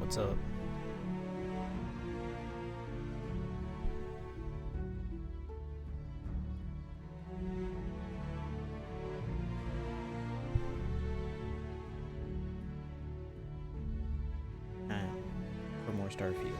What's up? For more Starfield.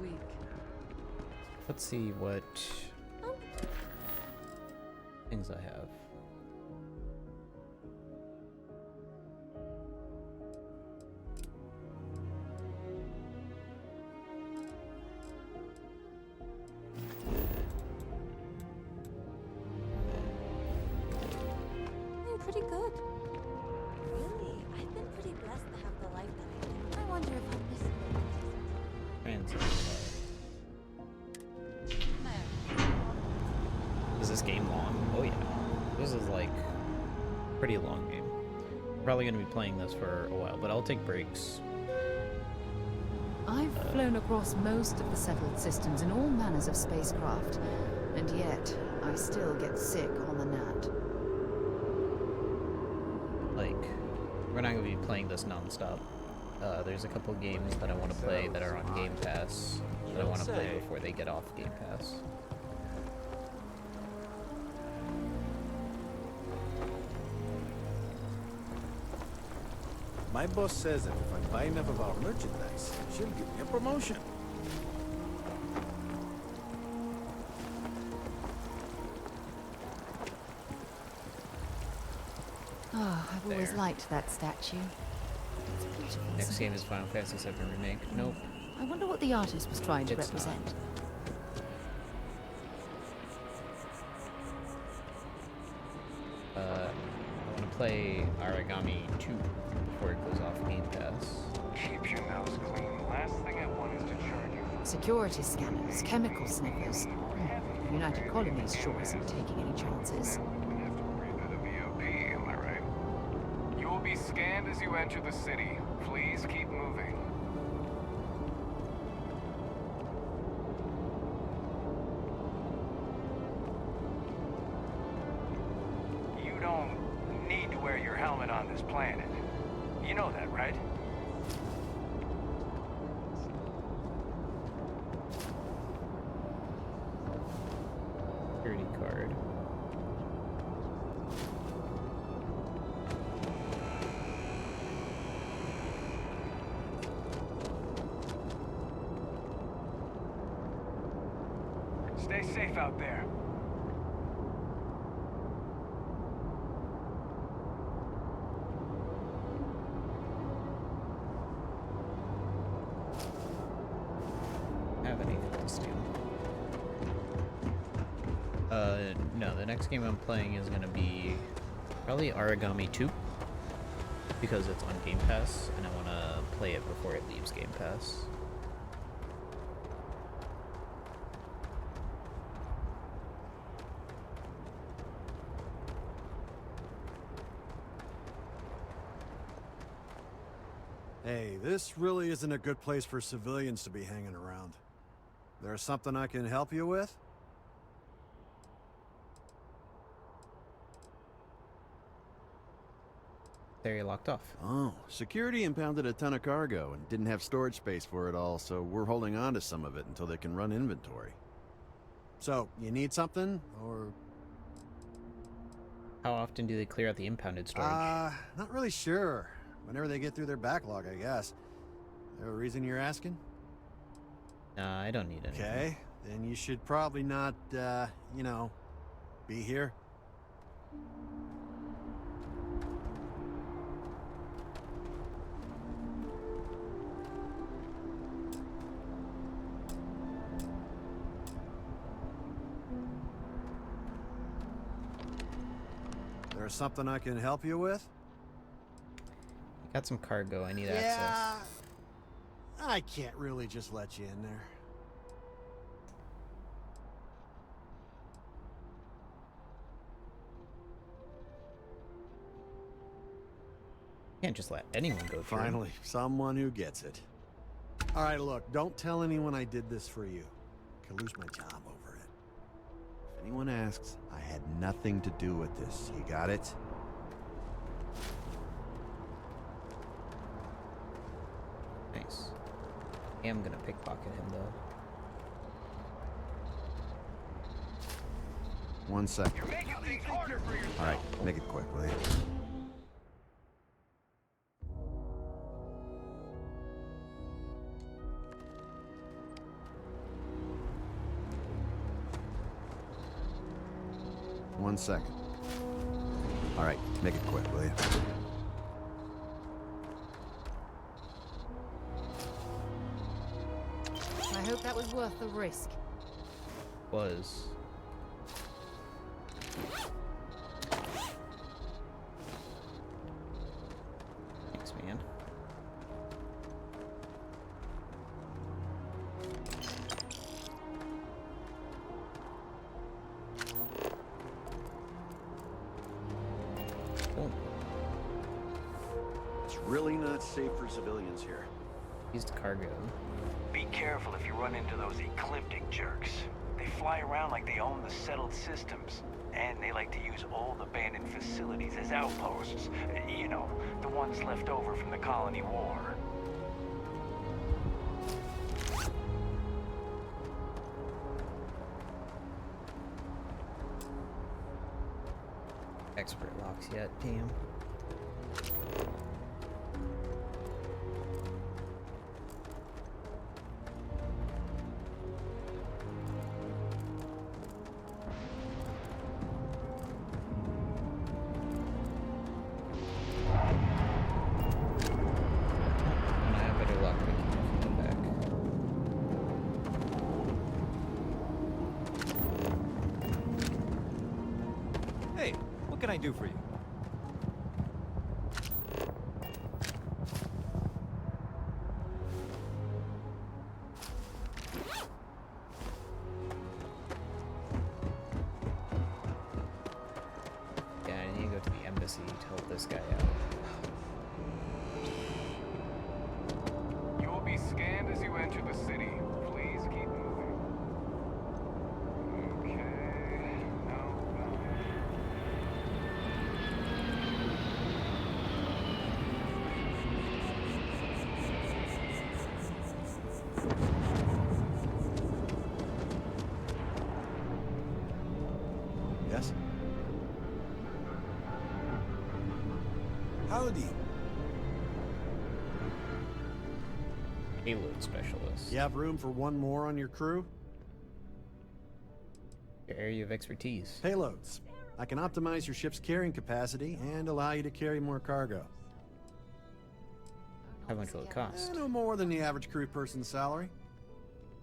Week. Let's see what things I have. I'm pretty good. Really? I've been pretty blessed to have the life that I live. I wonder if I'm missing Transit. Is this game long? Oh yeah. This is like a pretty long game. Probably going to be playing this for a while, but I'll take breaks. I've flown across most of the settled systems in all manners of spacecraft, and yet I still get sick on the gnat. Like, we're not going to be playing this non-stop. There's a couple games that I want to play that are on Game Pass that I want to play before they get off Game Pass. My boss says that if I buy enough of our merchandise, she'll give me a promotion. Oh, I've always There. liked that statue. It's beautiful. Next isn't game it? is Final Fantasy VII Remake. Nope. I wonder what the artist was trying to It's not. represent. I want to play Origami 2 before it goes off Game Pass. Keep your nose clean. Last thing I want is to charge you for Security scanners, chemical sniffers. United Colonies sure isn't taking any chances. we have to breathe out a VOP, am I right? You will be scanned as you enter the city. Please keep moving. You don't need to wear your helmet on this planet. You know that, right? Security card. Stay safe out there. Have anything to steal? No, the next game I'm playing is gonna be probably Origami 2 because it's on Game Pass and I want to play it before it leaves Game Pass. Hey, this really isn't a good place for civilians to be hanging around. There's something I can help you with? There, you're locked off. Oh, security impounded a ton of cargo and didn't have storage space for it all, so we're holding on to some of it until they can run inventory. So, you need something, or... How often do they clear out the impounded storage? Not really sure. Whenever they get through their backlog, I guess. There a reason you're asking? Nah, I don't need anything. Okay, then you should probably not, you know, be here. There something I can help you with? Got some cargo. I need access. I can't really just let you in there. Can't just let anyone go through. Finally, someone who gets it. All right, look, don't tell anyone I did this for you. I could lose my job over it. If anyone asks, I had nothing to do with this. You got it? Nice. I am gonna pickpocket him though. 1 second. You're making things harder for yourself. All right, make it quick, will you? One second. All right, make it quick, will you? I hope that was worth the risk. Was. Thanks, man. Oh, It's really not safe for civilians here. used cargo. Be careful if you run into those ecliptic jerks. They fly around like they own the settled systems. And they like to use old abandoned facilities as outposts. You know, the ones left over from the colony war. Expert locks yet, damn. And I better lock me if you come back. Hey, what can I do for you? Yeah, I need to go to the embassy to help this guy out. You will be scanned as you enter the city. Please keep moving. Okay. No. Yes? Howdy. Payload specialist. You have room for one more on your crew? Your area of expertise. Payloads. I can optimize your ship's carrying capacity and allow you to carry more cargo. How much will it cost? No more than the average crew person's salary.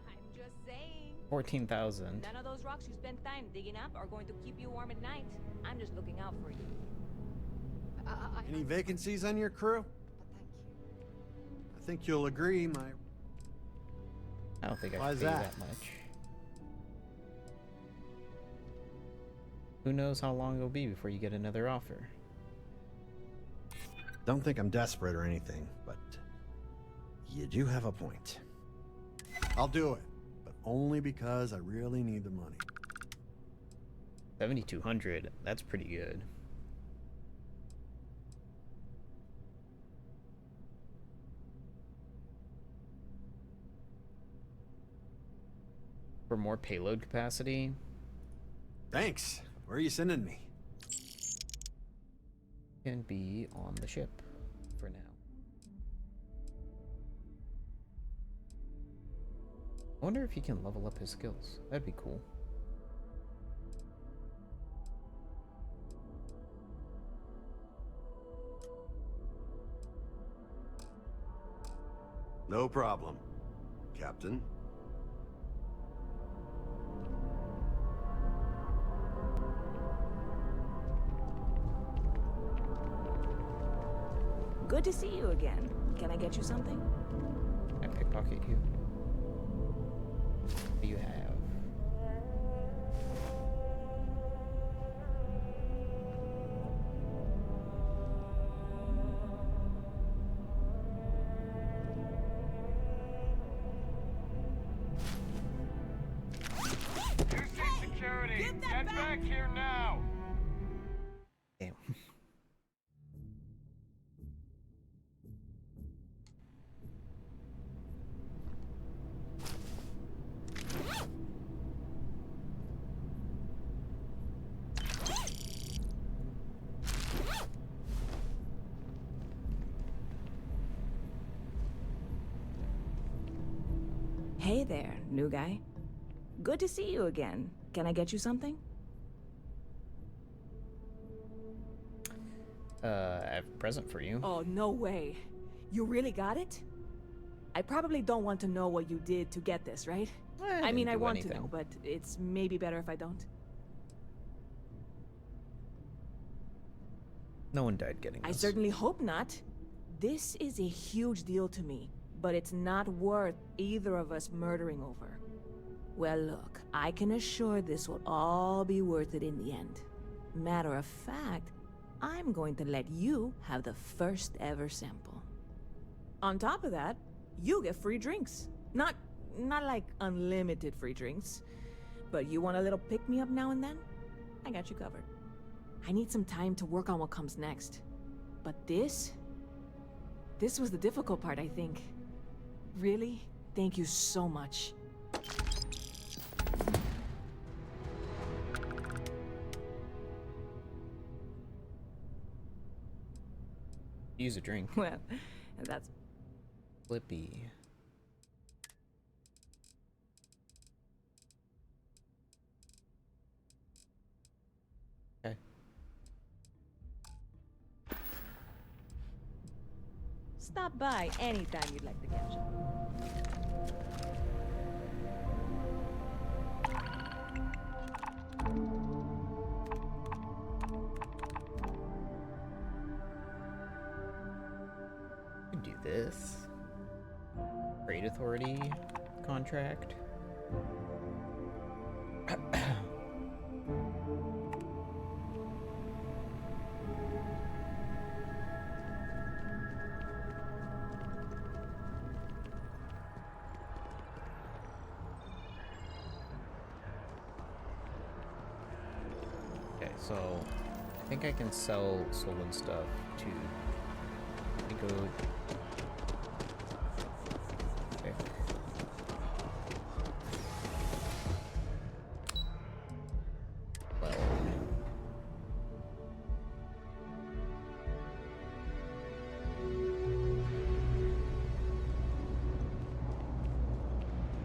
I'm just saying. 14,000. None of those rocks you spend time digging up are going to keep you warm at night. I'm just looking out for you. Any vacancies on your crew? Thank you. I think you'll agree, my... I don't think I Why's should pay that? that much. Who knows how long it'll be before you get another offer? Don't think I'm desperate or anything, but you do have a point. I'll do it, but only because I really need the money. 7,200. That's pretty good. For more payload capacity, Thanks. Where are you sending me? can be on the ship for now. I wonder if he can level up his skills. That'd be cool. No problem, Captain. Good to see you again. Can I get you something? I pickpocket you. What do you have? You see security! Get back here now! Damn. Hey there, new guy. Good to see you again. Can I get you something? I have a present for you. Oh, no way. You really got it? I probably don't want to know what you did to get this, right? I mean, I didn't do want to anything. know, but it's maybe better if I don't. No one died getting I this. certainly hope not. This is a huge deal to me, but it's not worth either of us murdering over. Well, look, I can assure this will all be worth it in the end. Matter of fact, I'm going to let you have the first ever sample. On top of that, you get free drinks. Not like unlimited free drinks, but you want a little pick-me-up now and then? I got you covered. I need some time to work on what comes next. But this was the difficult part, I think. Really? Thank you so much. Use a drink. Well, that's... Flippy. Okay. Stop by anytime you'd like to catch up. Could do this. Trade authority contract. Okay, so I think I can sell stolen stuff to go. Okay. Well,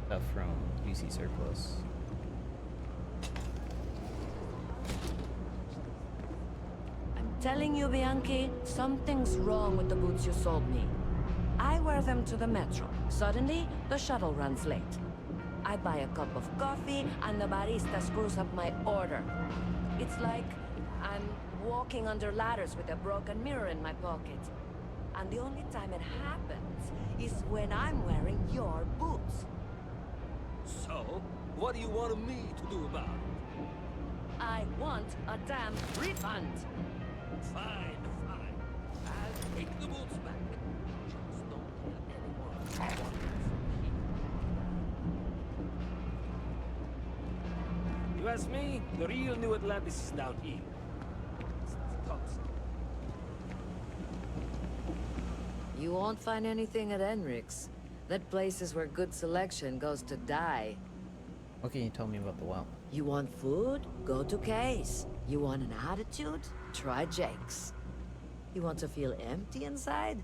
stuff from UC surplus. Telling you, Bianchi, something's wrong with the boots you sold me. I wear them to the metro. Suddenly, the shuttle runs late. I buy a cup of coffee, and the barista screws up my order. It's like I'm walking under ladders with a broken mirror in my pocket. And the only time it happens is when I'm wearing your boots. So, what do you want me to do about it? I want a damn refund. Fine, fine. I'll take the boots back. Just don't tell anyone. You ask me, the real New Atlantis is down here. It's toxic. You won't find anything at Enric's. That place is where good selection goes to die. What can you tell me about the well? You want food? Go to Case. You want an attitude? Try Jake's. You want to feel empty inside?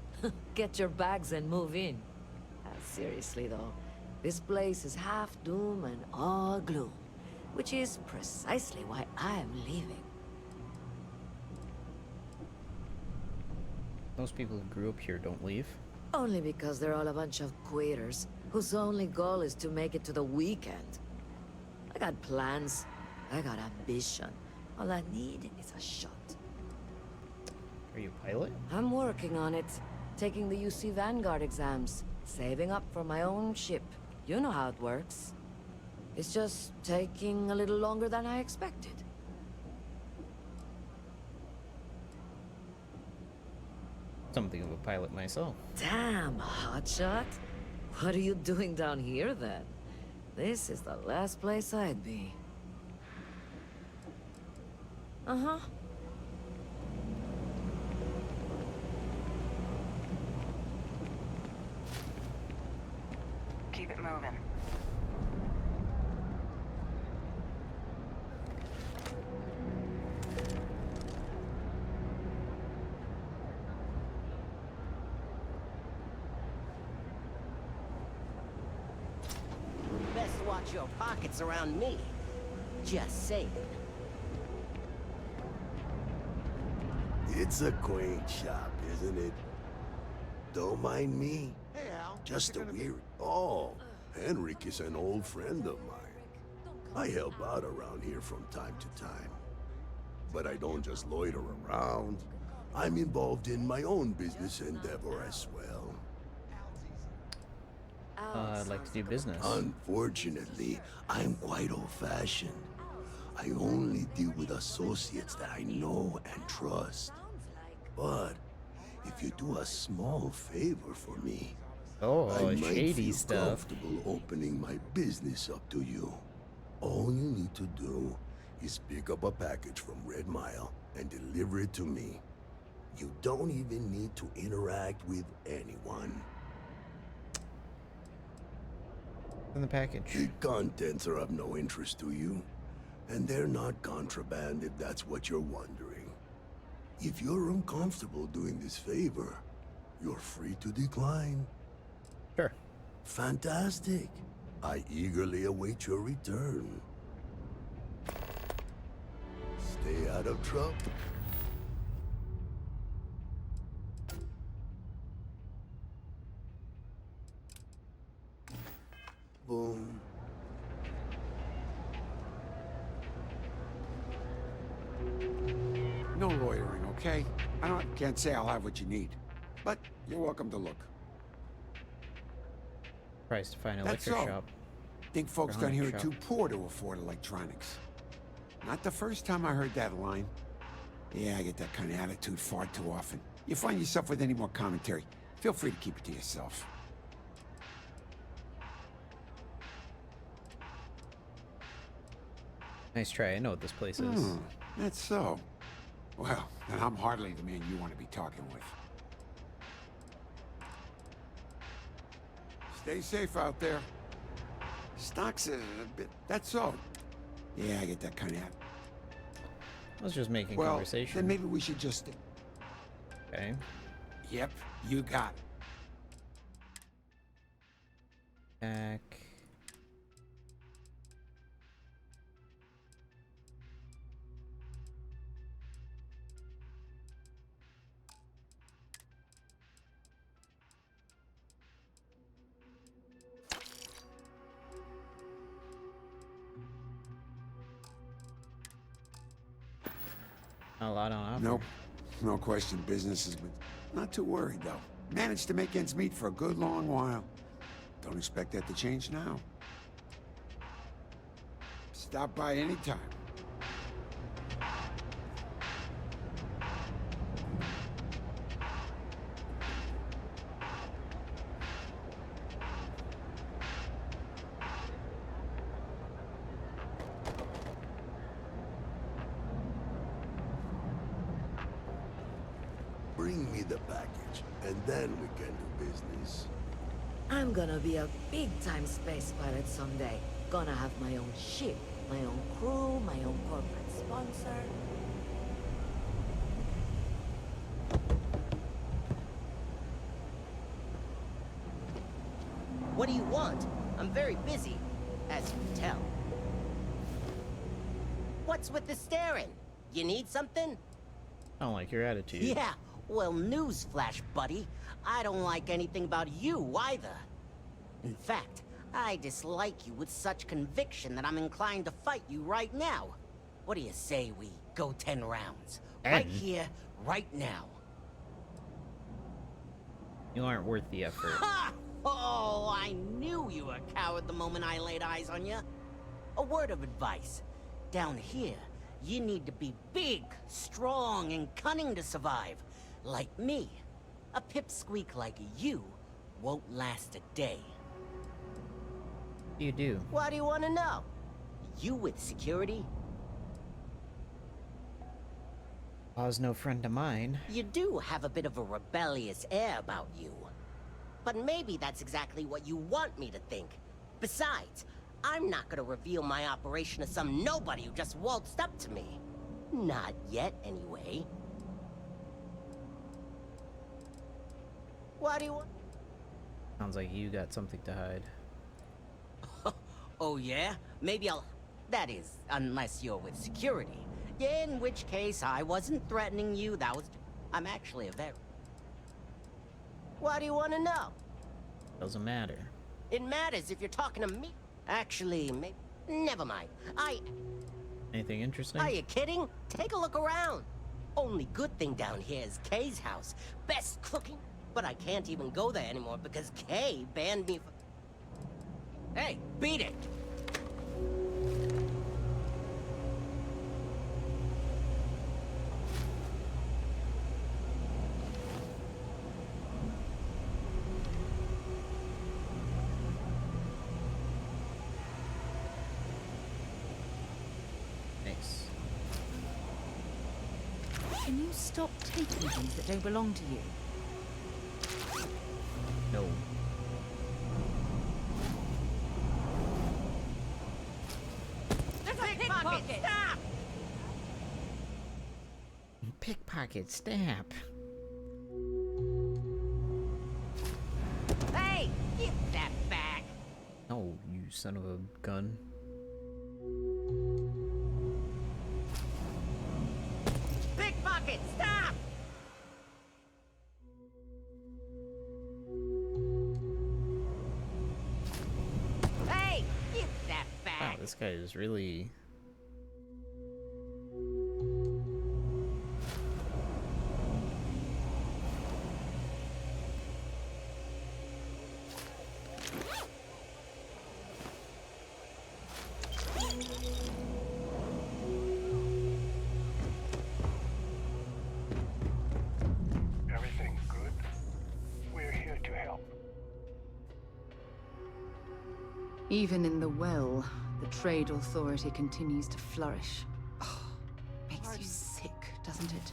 Get your bags and move in. Seriously though, this place is half doom and all gloom, which is precisely why I am leaving. Most people who grew up here don't leave. Only because they're all a bunch of quitters, whose only goal is to make it to the weekend. I got plans. I got ambition. All I need is a shot. Are you a pilot? I'm working on it. taking the UC Vanguard exams, saving up for my own ship. You know how it works. It's just taking a little longer than I expected. Something of a pilot myself. Damn, hotshot. What are you doing down here then? This is the last place I'd be. Uh-huh. Keep it moving. Best watch your pockets around me. Just saying. It's a quaint shop, isn't it? Don't mind me. Hey, Al. Just a weird... Oh, Henrik is an old friend of mine. I help out around here from time to time. But I don't just loiter around. I'm involved in my own business endeavor as well. I'd like to do business. Unfortunately, I'm quite old-fashioned. I only deal with associates that I know and trust. But if you do a small favor for me, I might shady feel stuff. comfortable opening my business up to you. All you need to do is pick up a package from Red Mile and deliver it to me. You don't even need to interact with anyone. In the package. The contents are of no interest to you, and they're not contraband if that's what you're wondering. If you're uncomfortable doing this favor, you're free to decline. Sure. Fantastic. I eagerly await your return. Stay out of trouble. Boom. No loitering, okay? Can't say I'll have what you need, but you're welcome to look. Price to find a That's liquor all. shop. Think folks Electronic down here are shop. too poor to afford electronics. Not the first time I heard that line. Yeah, I get that kind of attitude far too often. You find yourself with any more commentary, feel free to keep it to yourself. Nice try. I know what this place is. That's so. Well, then I'm hardly the man you want to be talking with. Stay safe out there. Stock's a bit... That's so. Yeah, I get that kind of... I was just making Well, conversation. then maybe we should just... Okay. Yep, you got it. Back. Not a lot on offer. Nope. No question business has been... Not too worried, though. Managed to make ends meet for a good long while. Don't expect that to change now. Stop by anytime. Bring me the package, and then we can do business. I'm gonna be a big-time space pirate someday. Gonna have my own ship, my own crew, my own corporate sponsor. What do you want? I'm very busy, as you can tell. What's with the staring? You need something? I don't like your attitude. Yeah, well, newsflash, buddy. I don't like anything about you, either. In fact, I dislike you with such conviction that I'm inclined to fight you right now. What do you say we go 10 rounds? Right here, right now. You aren't worth the effort. Ha! Oh, I knew you were a coward the moment I laid eyes on you. A word of advice. Down here, you need to be big, strong, and cunning to survive. Like me. A pipsqueak like you won't last a day. What do you do? Why do you want to know? You with security? Pa's no friend of mine. You do have a bit of a rebellious air about you. But maybe that's exactly what you want me to think. Besides, I'm not gonna reveal my operation to some nobody who just waltzed up to me. Not yet, anyway. What do you want? Sounds like you got something to hide. Oh yeah? Maybe I'll... That is, unless you're with security. In which case, I wasn't threatening you, that was... I'm actually a very... What do you want to know? Doesn't matter. It matters if you're talking to me. Actually, maybe... Never mind. Anything interesting? Are you kidding? Take a look around. Only good thing down here is Kay's house. Best cooking. But I can't even go there anymore because Kay banned me for... Hey, beat it! Nice. Can you stop taking things that don't belong to you? No. There's a pickpocket! Stop! Pickpocket, stab. Hey, give that back! Oh, you son of a gun. Pickpocket, stop! Hey, give that Wow, back! this guy is really... Everything good? We're here to help. Even in the well, the trade authority continues to flourish. Oh, makes you sick, doesn't it?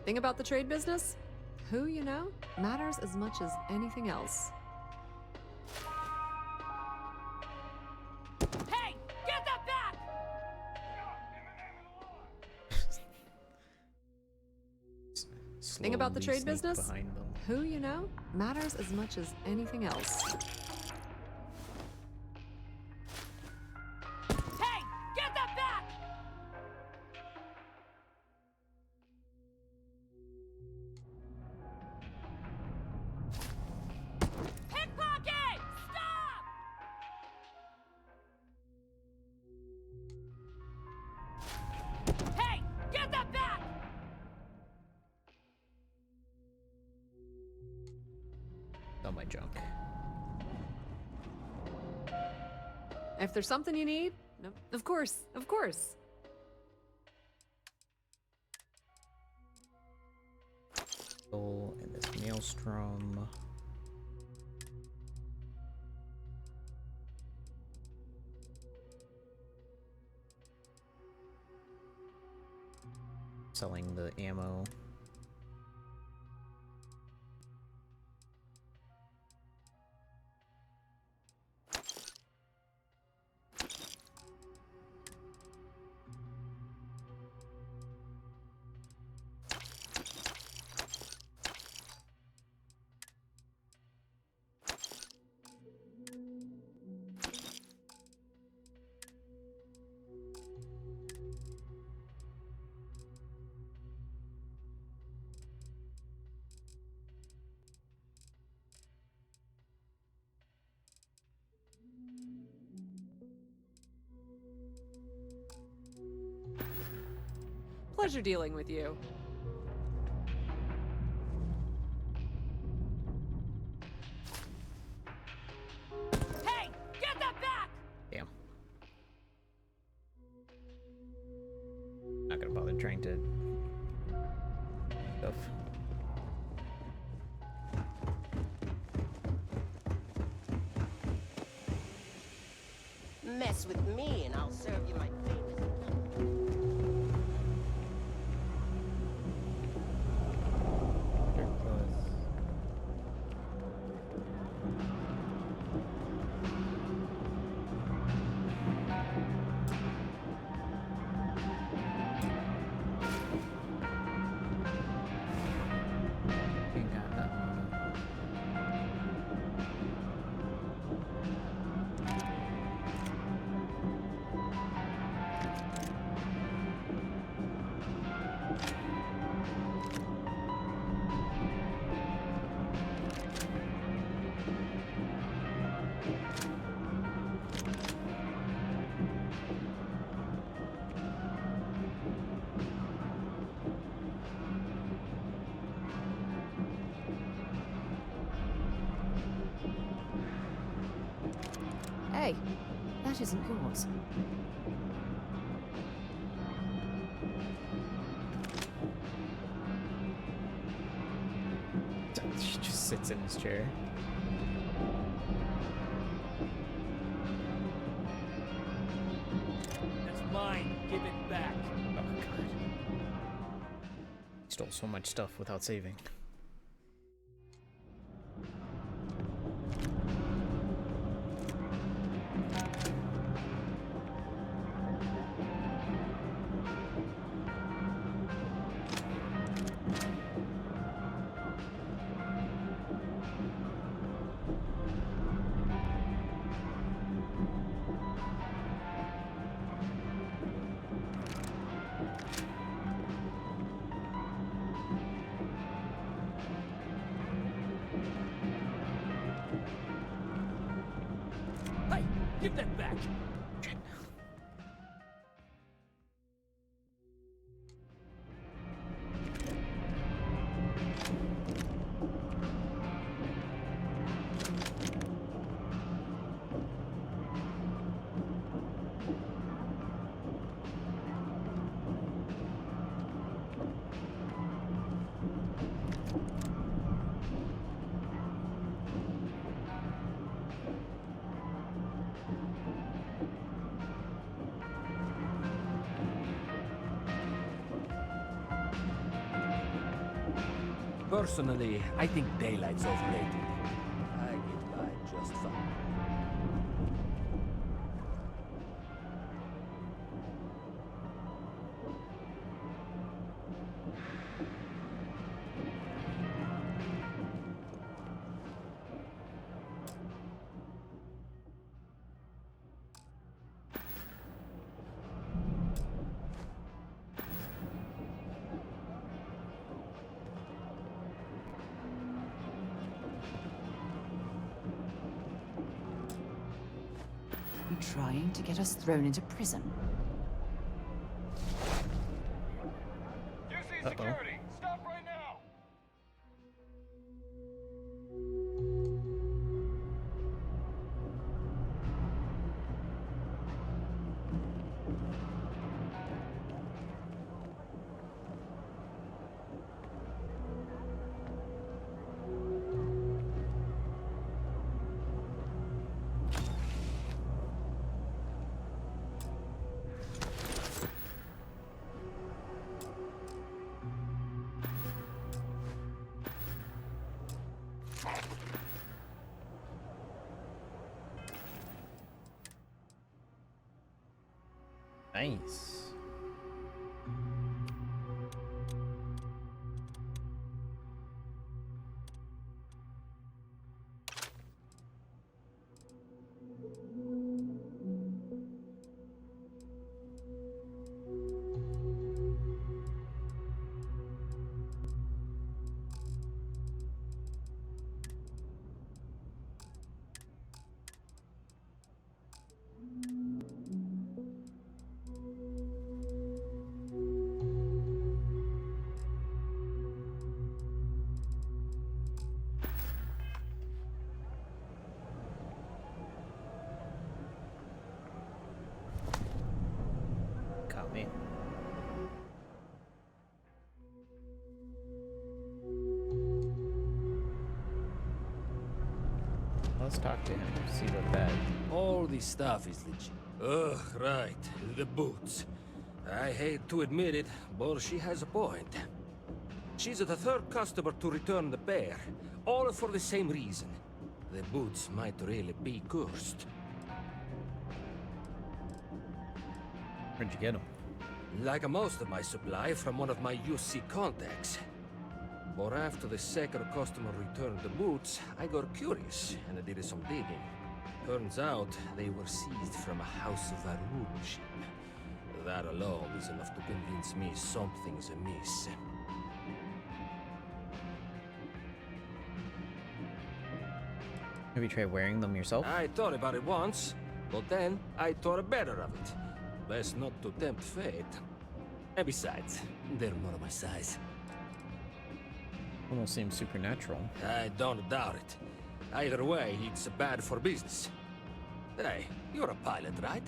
Thing about the trade business? Who you know matters as much as anything else. Hey, get that back! Thing about the slowly trade sneak business? behind them. Who you know matters as much as anything else. Hey, get that back! Pickpocket! Stop! Hey, get that back! Oh, my junk. If there's something you need, no, of course, of course. Soul and this maelstrom. Selling the ammo. Pleasure dealing with you. Hey, get that back! Damn. Not gonna bother trying to stuff. Mess with me and I'll serve you my Hey, that isn't yours. She just sits in his chair. That's mine. Give it back. Oh god. He stole so much stuff without saving. Hey, give that back. Personally, I think daylight's overrated. I get by just fine. You trying to get us thrown into prison? UC security, stop right now! Nice. let's talk to him. See what that. All this stuff is legit. Ugh, right. The boots. I hate to admit it, but she has a point. She's the third customer to return the pair, all for the same reason. The boots might really be cursed. Where'd you get them? Like most of my supply from one of my UC contacts. But after the second customer returned the boots, I got curious and I did some digging. Turns out they were seized from a House of Arun ship. That alone is enough to convince me something's amiss. Have you tried wearing them yourself? I thought about it once, but then I thought better of it. Best not to tempt fate. And besides, they're not my size. Almost seems supernatural. I don't doubt it. Either way, it's bad for business. Hey, you're a pilot, right?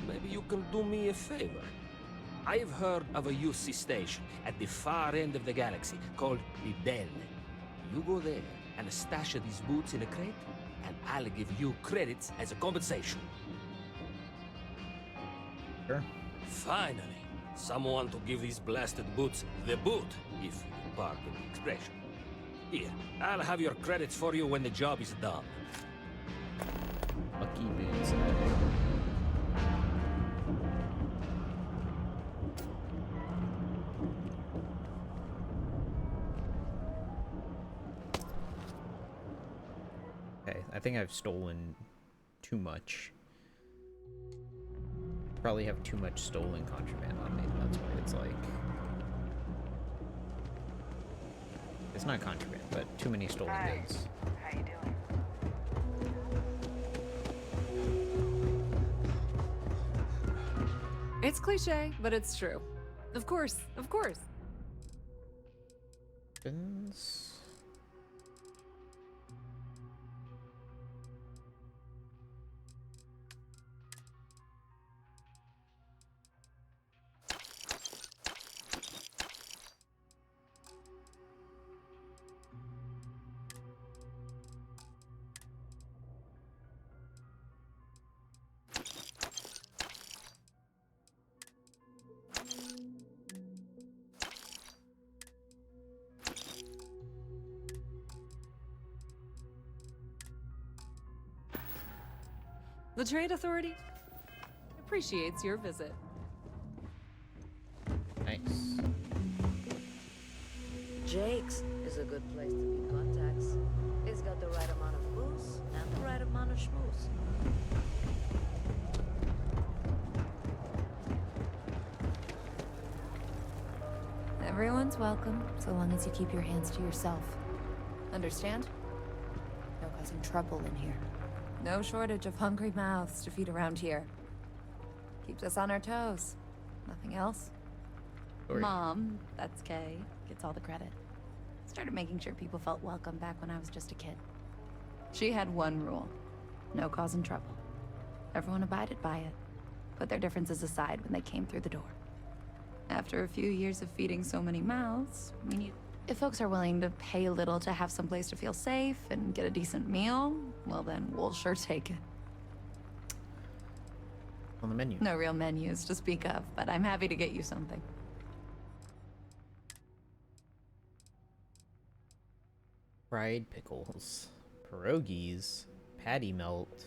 Maybe you can do me a favor. I've heard of a UC station at the far end of the galaxy called the Den. You go there and stash these boots in a crate, and I'll give you credits as a compensation. Sure. Finally, someone to give these blasted boots the boot, if you pardon the expression. Here, I'll have your credits for you when the job is done. Lucky boots. Okay, I think I've stolen too much. Probably have too much stolen contraband on me. That's why it's like... It's not contraband, but too many stolen goods. How you doing? It's cliche, but it's true. Of course, of course. Bins. The Trade Authority appreciates your visit. Nice. Jake's is a good place to be contacts. It's got the right amount of booze and the right amount of schmooze. Everyone's welcome, so long as you keep your hands to yourself. Understand? No causing trouble in here. No shortage of hungry mouths to feed around here. Keeps us on our toes. Nothing else. Sorry. Mom, that's Kay, gets all the credit. Started making sure people felt welcome back when I was just a kid. She had one rule. No causing trouble. Everyone abided by it. Put their differences aside when they came through the door. After a few years of feeding so many mouths, I mean, if folks are willing to pay a little to have some place to feel safe and get a decent meal, well then, we'll sure take it. On the menu. No real menus to speak of, but I'm happy to get you something. Fried pickles. Pierogies. Patty melt.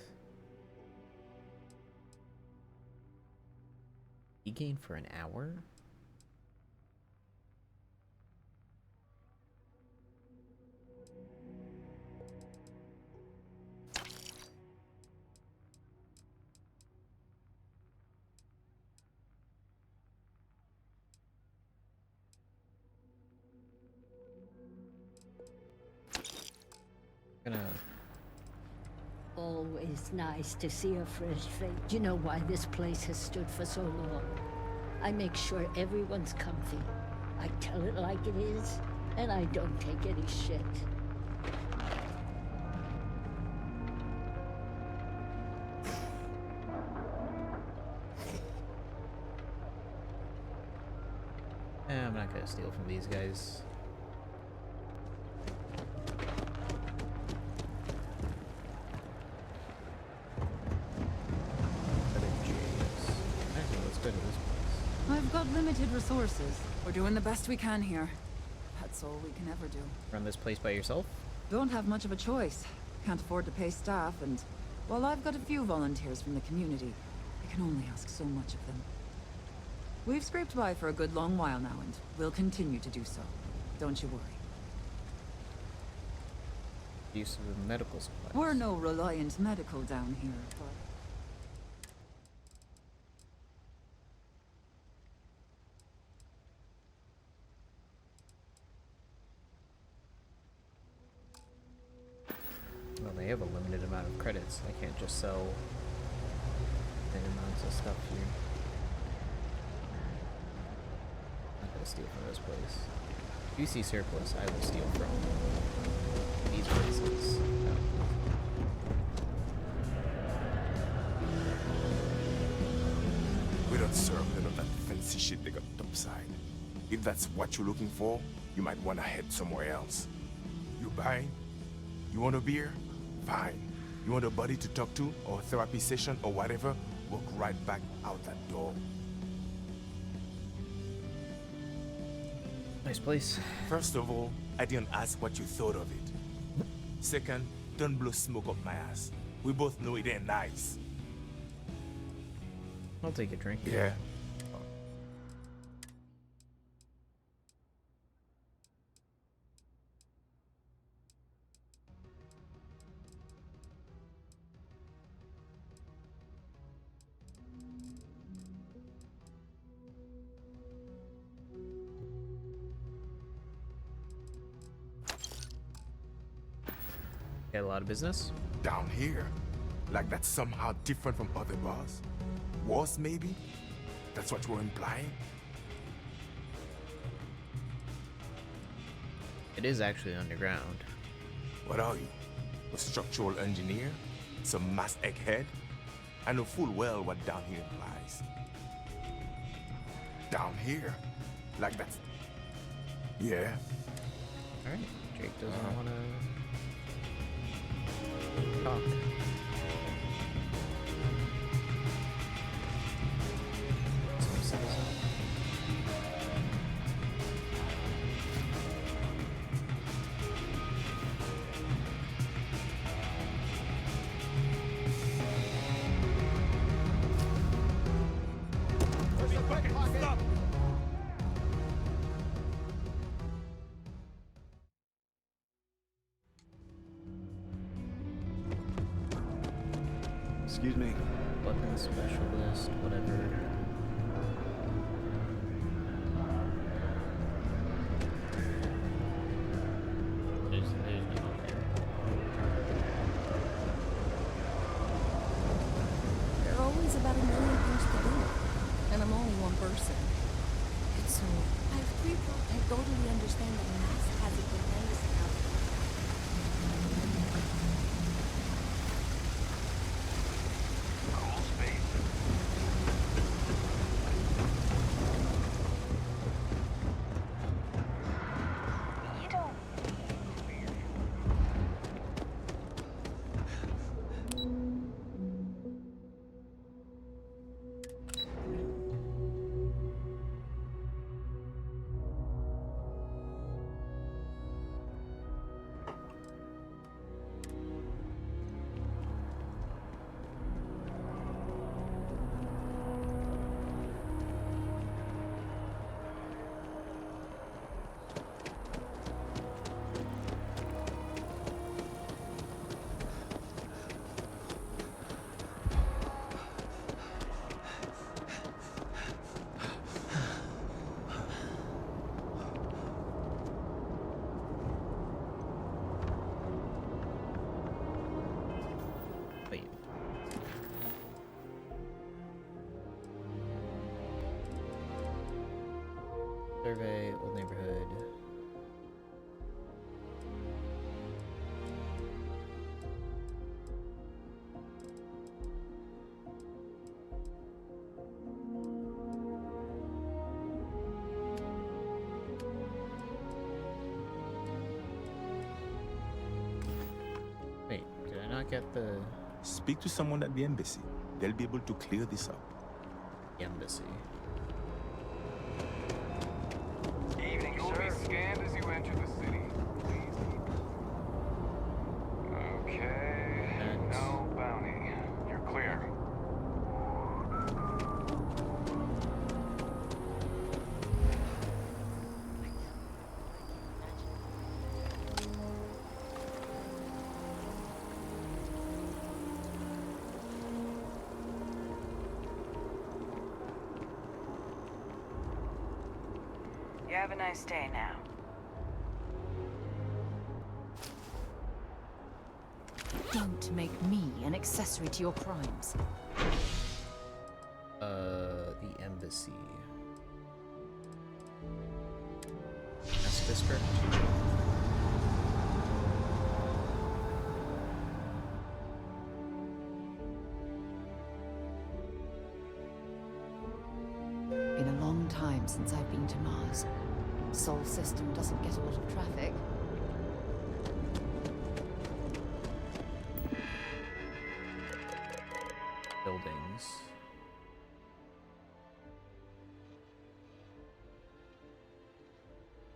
Vegan for an hour? Always nice to see a fresh face. You know why this place has stood for so long? I make sure everyone's comfy. I tell it like it is, and I don't take any shit. I'm not gonna steal from these guys. got limited resources. We're doing the best we can here. That's all we can ever do. Run this place by yourself? Don't have much of a choice. Can't afford to pay staff, and while I've got a few volunteers from the community, I can only ask so much of them. We've scraped by for a good long while now, and we'll continue to do so. Don't you worry. Use of medical supplies. We're no Reliant Medical down here, but... Well, they have a limited amount of credits. I can't just sell big amounts of stuff here. I'm not gonna steal from this place. If you see surplus, I will steal from these places. We don't serve none of that fancy shit they got topside. If that's what you're looking for, you might want to head somewhere else. You buying? You want a beer? Fine. You want a buddy to talk to, or a therapy session, or whatever? Walk right back out that door. Nice place. First of all, I didn't ask what you thought of it. Second, don't blow smoke up my ass. We both know it ain't nice. I'll take a drink. Yeah. Got a lot of business? Down here? Like that's somehow different from other bars? Worse, maybe? That's what you're implying? It is actually underground. What are you? A structural engineer? Some mass egghead? I know full well what down here implies. Down here? Like that's... Yeah. Alright, Jake doesn't want to talk. Some citizen. Stop! Excuse me. Weapons specialist, whatever. There's no there. There are always about a million things to do, and I'm only one person. So, I have 3 problems. I totally understand that Max has a tremendous amount of Cool space. You don't. Wait. Survey, old neighborhood. Wait, did I not get the Speak to someone at the embassy. They'll be able to clear this up. embassy? scanned as you enter the city. Please keep... Okay. No bounty. You're clear. You have a nice day now. Don't make me an accessory to your crimes. The embassy. West District. Been a long time since I've been to Mars. Sol system doesn't get a lot of traffic. Buildings.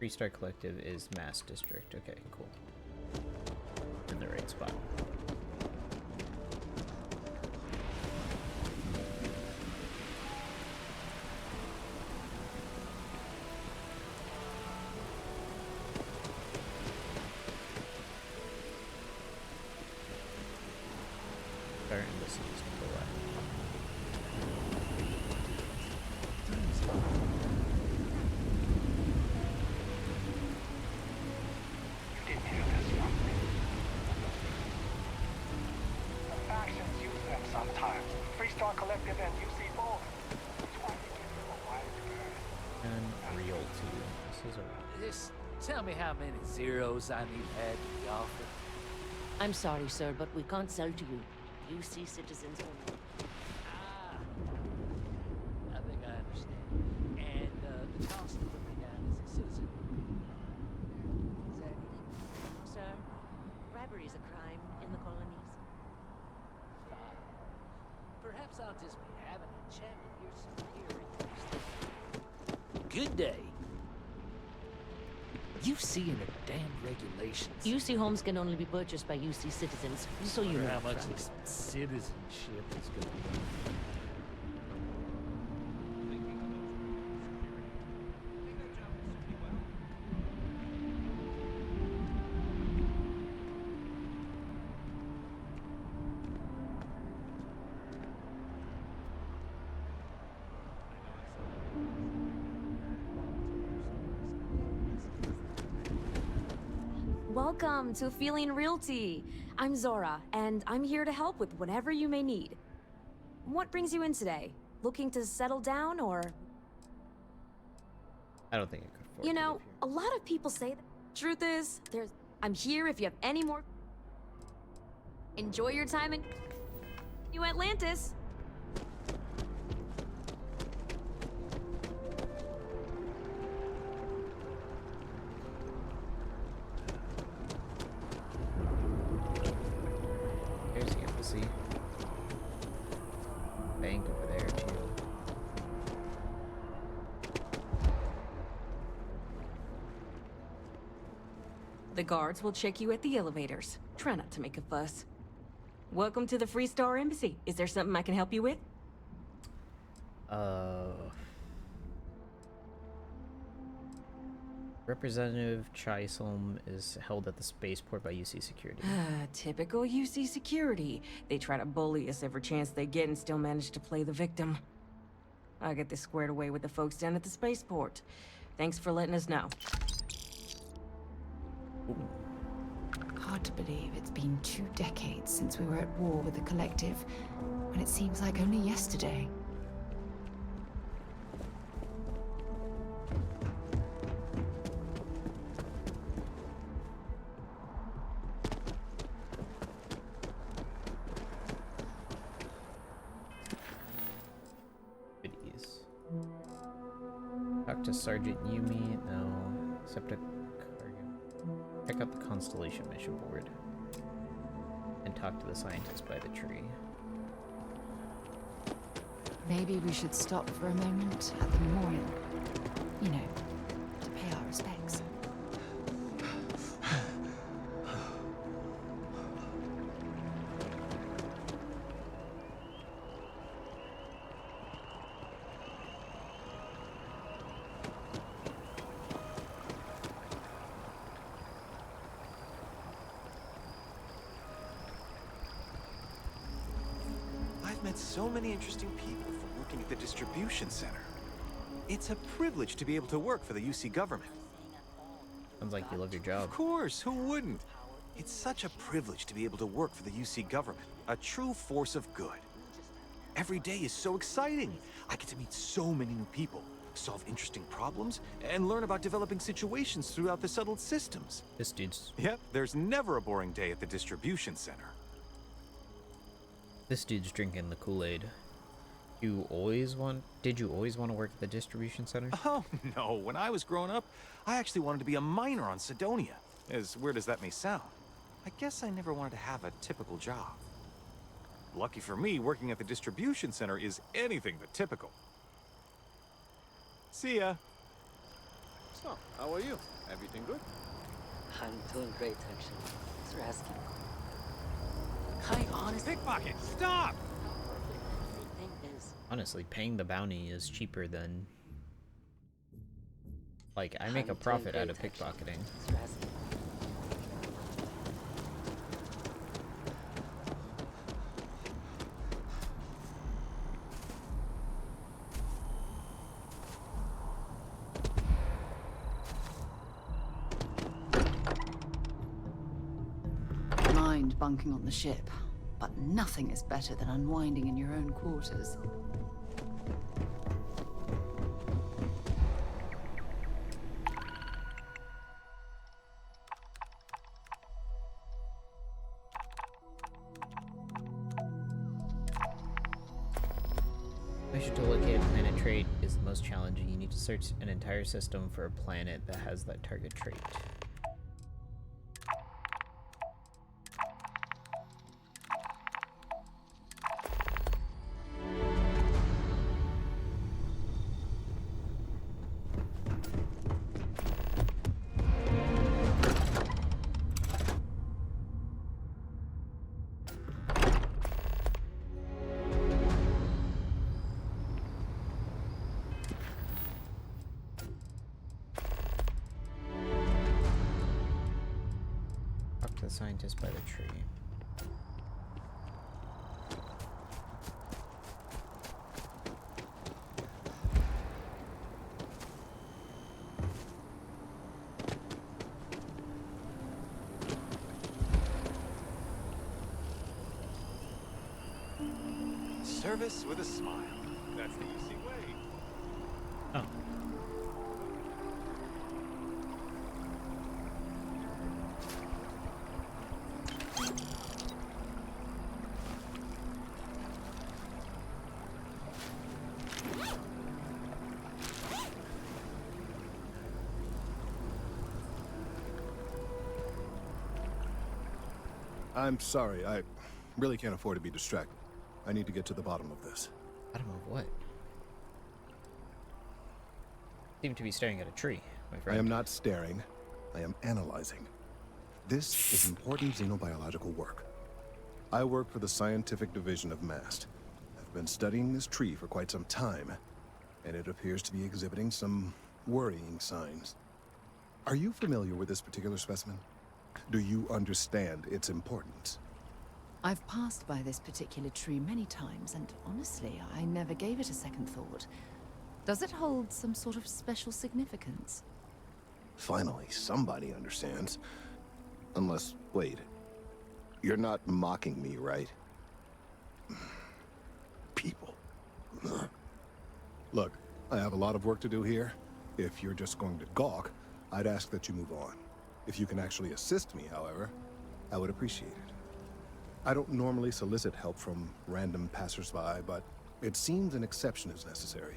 Freestar Collective is Mass District. Okay, cool. In the right spot. Our embassy is to the left. You didn't hear this from me. The factions use them sometimes. Freestar Collective and UC both. That's why they give them a wide berth. And Realty. This is a... Just tell me how many zeros I need to add to the offer. I'm sorry, sir, but we can't sell to you. UC citizens only. I think I understand. And the cost of living down as a citizen. Sir, bribery is a crime in the colonies. Fine. Perhaps I'll just be having a chat with your superior. Good day. UC and their damn regulations. UC homes can only be purchased by UC citizens, so you Wonder know. how much Frank. this citizenship is going to be. Welcome to Feeling Realty. I'm Zora, and I'm here to help with whatever you may need. What brings you in today? Looking to settle down, or... I don't think I could afford You to know, live here. a lot of people say that. Truth is, I'm here if you have any more... Enjoy your time in... New Atlantis. There's the embassy. Bank over there, too. The guards will check you at the elevators. Try not to make a fuss. Welcome to the Freestar Embassy. Is there something I can help you with? Representative Chisolm is held at the spaceport by UC Security. Typical UC security. They try to bully us every chance they get and still manage to play the victim. I'll get this squared away with the folks down at the spaceport. Thanks for letting us know. Hard to believe it's been 2 decades since we were at war with the Collective, when it seems like only yesterday. Goodies. Talk to Sergeant Yumi. No. Septic cargo. Check out the Constellation mission board. And talk to the scientist by the tree. Maybe we should stop for a moment at the memorial. You know, to pay our respects. so many interesting people from working at the distribution center. It's a privilege to be able to work for the UC government. Sounds like you love your job. Of course, who wouldn't? It's such a privilege to be able to work for the UC government, a true force of good. Every day is so exciting. I get to meet so many new people, solve interesting problems, and learn about developing situations throughout the settled systems. This dude's... Yep, there's never a boring day at the distribution center. This dude's drinking the Kool-Aid. Did you always want to work at the distribution center? Oh, no. When I was growing up, I actually wanted to be a miner on Sidonia. As weird as that may sound. I guess I never wanted to have a typical job. Lucky for me, working at the distribution center is anything but typical. See ya. So, how are you? Everything good? I'm doing great, actually. Thanks for asking. Pickpocket, stop! Everything is... Honestly, paying the bounty is cheaper than... Like, I make a profit out of pickpocketing. Mind bunking on the ship, but nothing is better than unwinding in your own quarters. Mission to locate a planet trait is the most challenging. You need to search an entire system for a planet that has that target trait. The scientist by the tree. Service with a smile. That's the UC way. Oh. I'm sorry, I really can't afford to be distracted. I need to get to the bottom of this. Bottom of what? Seem to be staring at a tree, my friend. I am not staring. I am analyzing. This is important xenobiological work. I work for the scientific division of MAST. I've been studying this tree for quite some time, and it appears to be exhibiting some worrying signs. Are you familiar with this particular specimen? Do you understand its importance? I've passed by this particular tree many times, and honestly, I never gave it a second thought. Does it hold some sort of special significance? Finally, somebody understands. Unless, wait. You're not mocking me, right? People. Look, I have a lot of work to do here. If you're just going to gawk, I'd ask that you move on. If you can actually assist me, however, I would appreciate it. I don't normally solicit help from random passersby, but it seems an exception is necessary.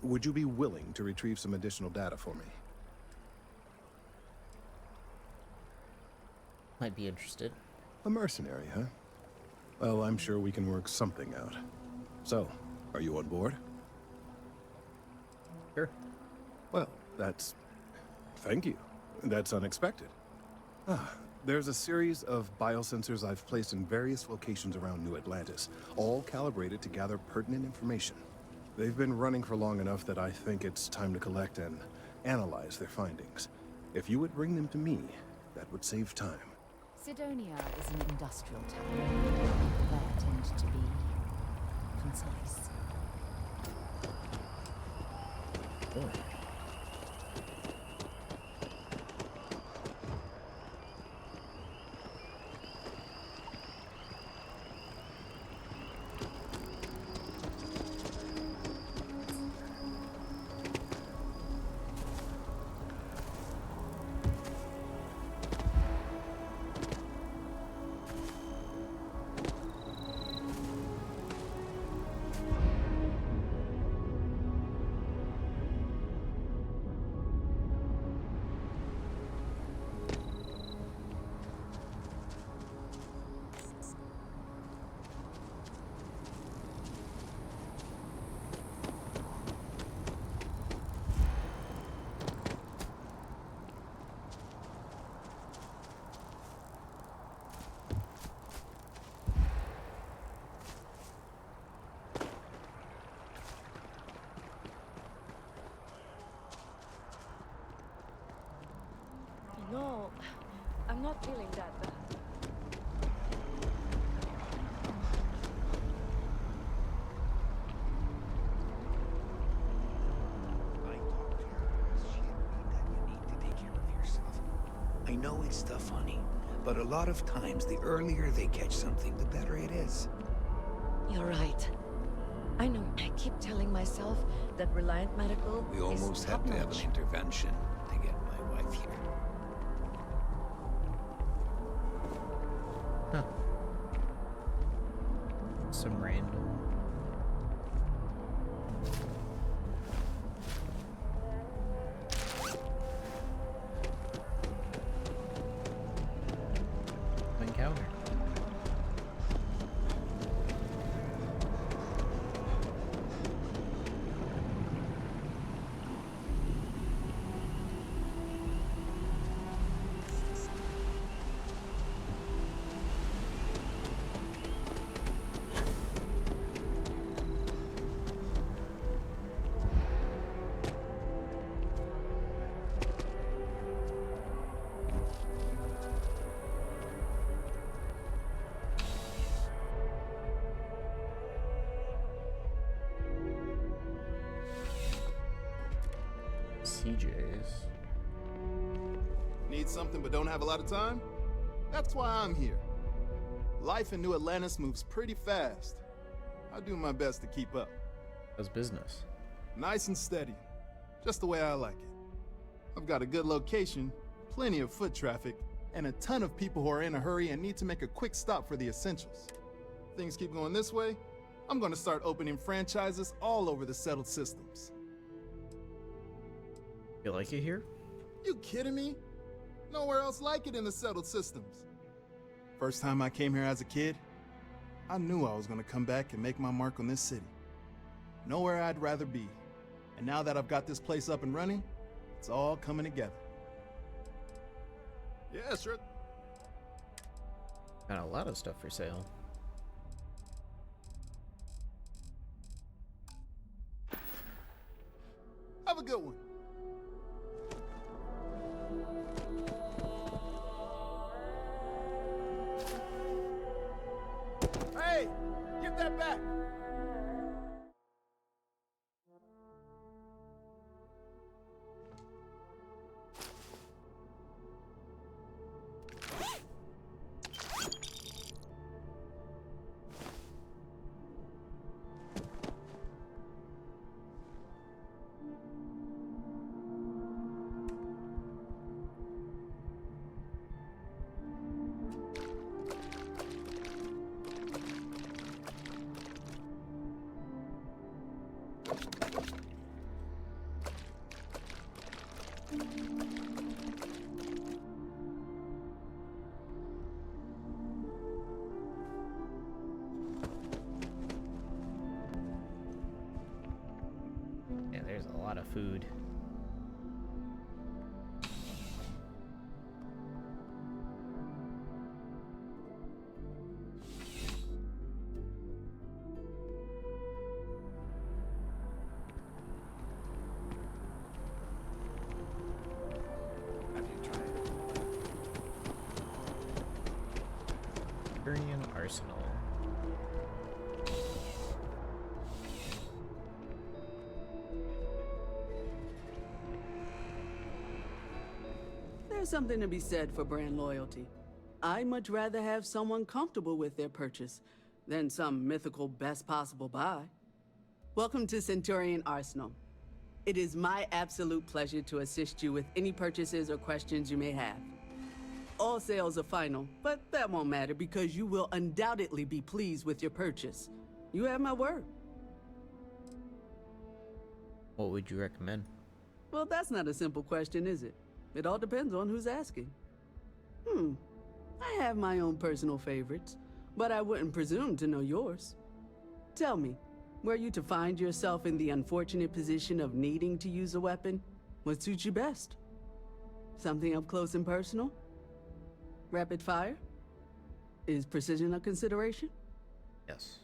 Would you be willing to retrieve some additional data for me? Might be interested. A mercenary, huh? Well, I'm sure we can work something out. So, are you on board? Sure. Well, that's... Thank you. That's unexpected. There's a series of biosensors I've placed in various locations around New Atlantis, all calibrated to gather pertinent information. They've been running for long enough that I think it's time to collect and analyze their findings. If you would bring them to me, that would save time. Sidonia is an industrial town. There tend to be slice. Oh. No, I'm not feeling that bad. I know it's tough, honey, but a lot of times the earlier they catch something, the better it is. You're right. I know. I keep telling myself that Reliant Medical We almost is had to have an top-notch. intervention to get my wife here. Huh. Some random. Encounter. CJ's. Need something but don't have a lot of time? That's why I'm here. Life in New Atlantis moves pretty fast. I do my best to keep up. How's business? Nice and steady. Just the way I like it. I've got a good location, plenty of foot traffic, and a ton of people who are in a hurry and need to make a quick stop for the essentials. Things keep going this way, I'm gonna start opening franchises all over the settled systems. You like it here? You kidding me? Nowhere else like it in the settled systems. First time I came here as a kid, I knew I was gonna come back and make my mark on this city. Nowhere I'd rather be. And now that I've got this place up and running, it's all coming together. Yeah, sure. Got a lot of stuff for sale. Have a good one. Hey, give that back. Yeah, there's a lot of food. Arsenal. There's something to be said for brand loyalty. I'd much rather have someone comfortable with their purchase than some mythical best possible buy. Welcome to Centurion Arsenal. It is my absolute pleasure to assist you with any purchases or questions you may have. All sales are final, but that won't matter because you will undoubtedly be pleased with your purchase. You have my word. What would you recommend? Well, that's not a simple question, is it? It all depends on who's asking. I have my own personal favorites, but I wouldn't presume to know yours. Tell me, were you to find yourself in the unfortunate position of needing to use a weapon, what suits you best? Something up close and personal? Rapid fire? Is precision a consideration? Yes.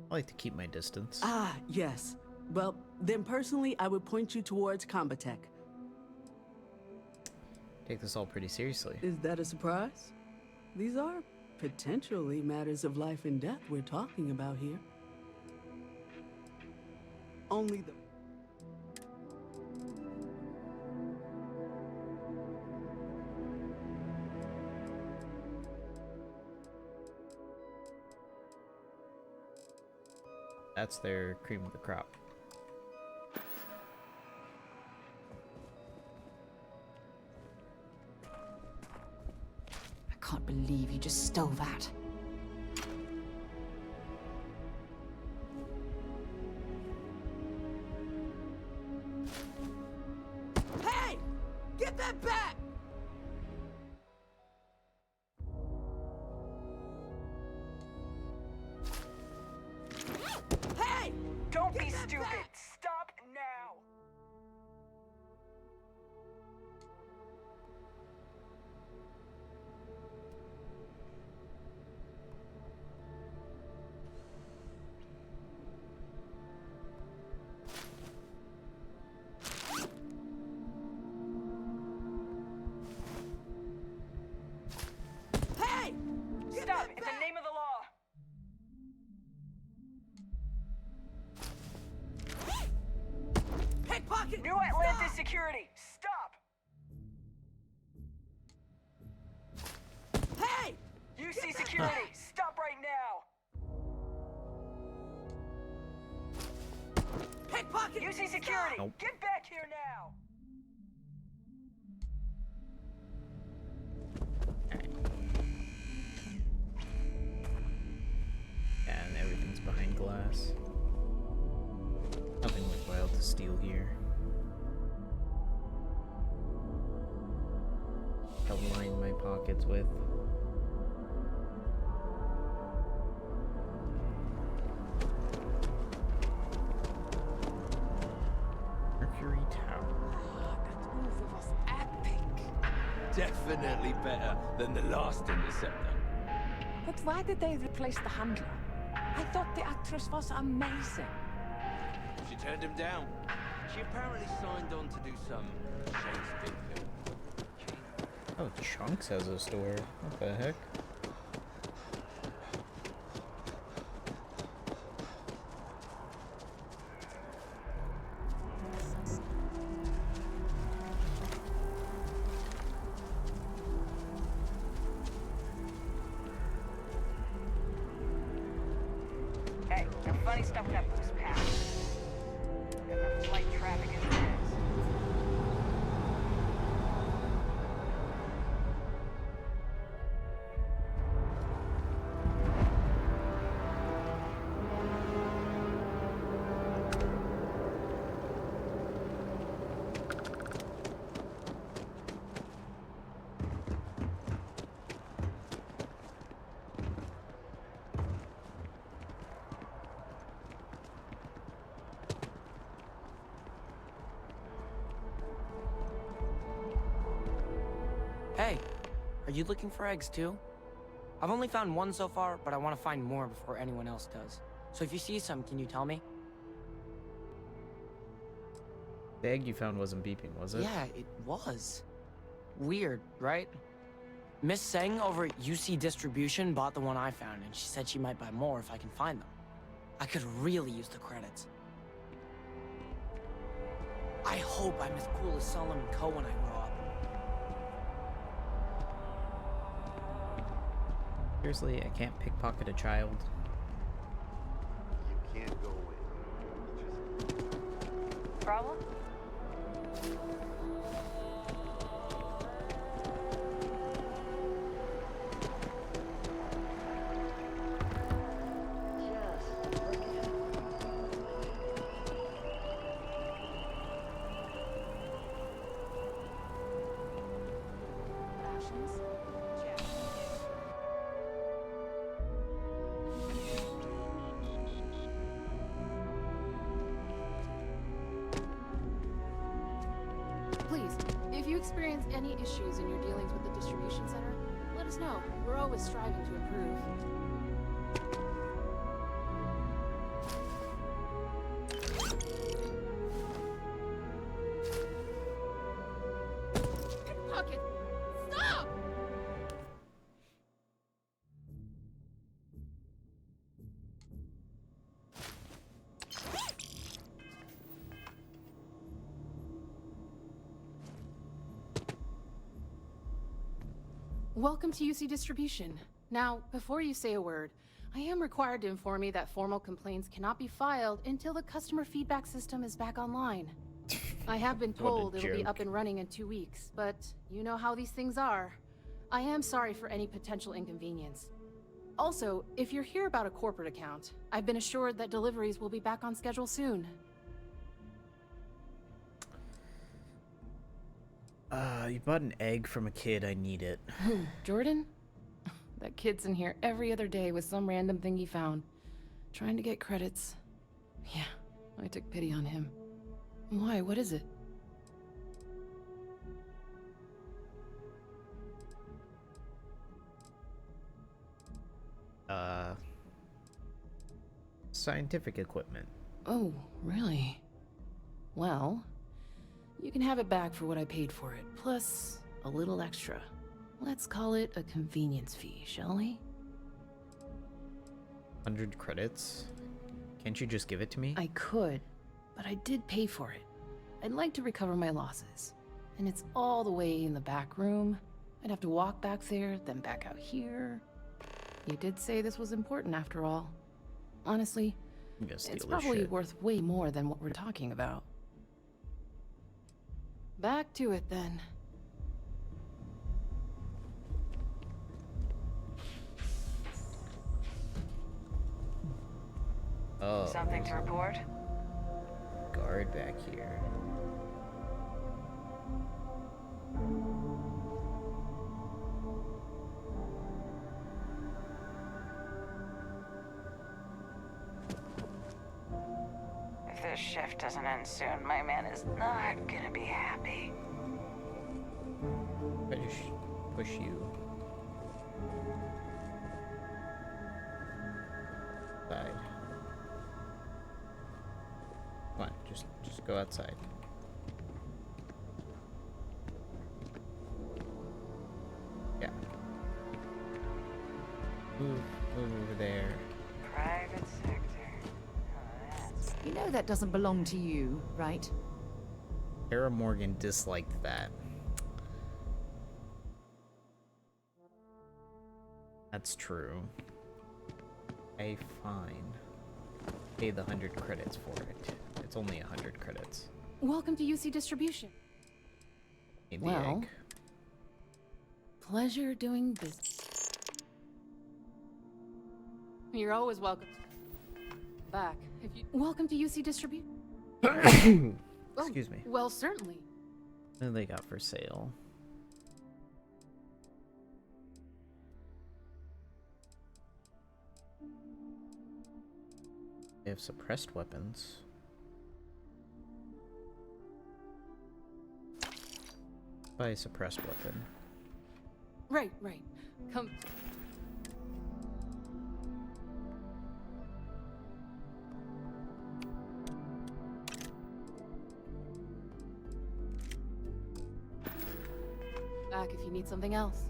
I like to keep my distance. Ah, yes. Well, then personally, I would point you towards Combatech. Take this all pretty seriously. Is that a surprise? These are potentially matters of life and death we're talking about here. Only the... That's their cream of the crop. I can't believe you just stole that. Hey! Get that back! Hey! Don't be stupid! Stop now! Hey! Stop! In the name of the law! Pickpocket! New Atlantis Security! Stop! Hey! UC Security! Stop right now! Pickpocket! UC Security! Nope. Get back here now! And everything's behind glass. Nothing worthwhile to steal here. To line my pockets with. Mercury Tower. That move was epic. Definitely better than the last interceptor. But why did they replace the handler? I thought the actress was amazing. She turned him down. She apparently signed on to do some Shakespeare film. Oh, Chunks has a store. What the heck? Hey, no funny stuff in that boost pass. Got enough flight traffic as it is. Hey, are you looking for eggs too? I've only found one so far, but I want to find more before anyone else does. So if you see some, can you tell me? The egg you found wasn't beeping, was it? Yeah, it was. Weird, right? Miss Seng over at UC Distribution bought the one I found, and she said she might buy more if I can find them. I could really use the credits. I hope I'm as cool as Solomon Coe when I grow up. Seriously, I can't pickpocket a child. You can't go in. Problem? Please, if you experience any issues in your dealings with the distribution center, let us know. We're always striving to improve. Pickpocket! Stop! Welcome to UC Distribution. Now, before you say a word, I am required to inform you that formal complaints cannot be filed until the customer feedback system is back online. I have been told it'll be up and running in 2 weeks, but you know how these things are. I am sorry for any potential inconvenience. Also, if you're here about a corporate account, I've been assured that deliveries will be back on schedule soon. You bought an egg from a kid, I need it. Who, Jordan? That kid's in here every other day with some random thing he found. Trying to get credits. Yeah, I took pity on him. Why, what is it? Scientific equipment. Oh, really? Well, you can have it back for what I paid for it, plus a little extra. Let's call it a convenience fee, shall we? 100 credits? Can't you just give it to me? I could, but I did pay for it. I'd like to recover my losses. And it's all the way in the back room. I'd have to walk back there, then back out here. You did say this was important after all. Honestly, it's probably worth way more than what we're talking about. Back to it then. Oh. Something to report? Guard back here. If this shift doesn't end soon, my man is not gonna be happy. I just push you. Side. Come on, just go outside. Yeah. Move over there. Private sector. You know that doesn't belong to you, right? Sarah Morgan disliked that. That's true. Pay fine. Pay the 100 credits for it. It's only 100 credits. Welcome to UC Distribution. Need the Well, egg. pleasure doing business. You're always welcome. Back. If you welcome to UC Distribution. Excuse me. Well, certainly. What do they got for sale? They have suppressed weapons. Buy a suppressed weapon. Right. Come. Back if you need something else.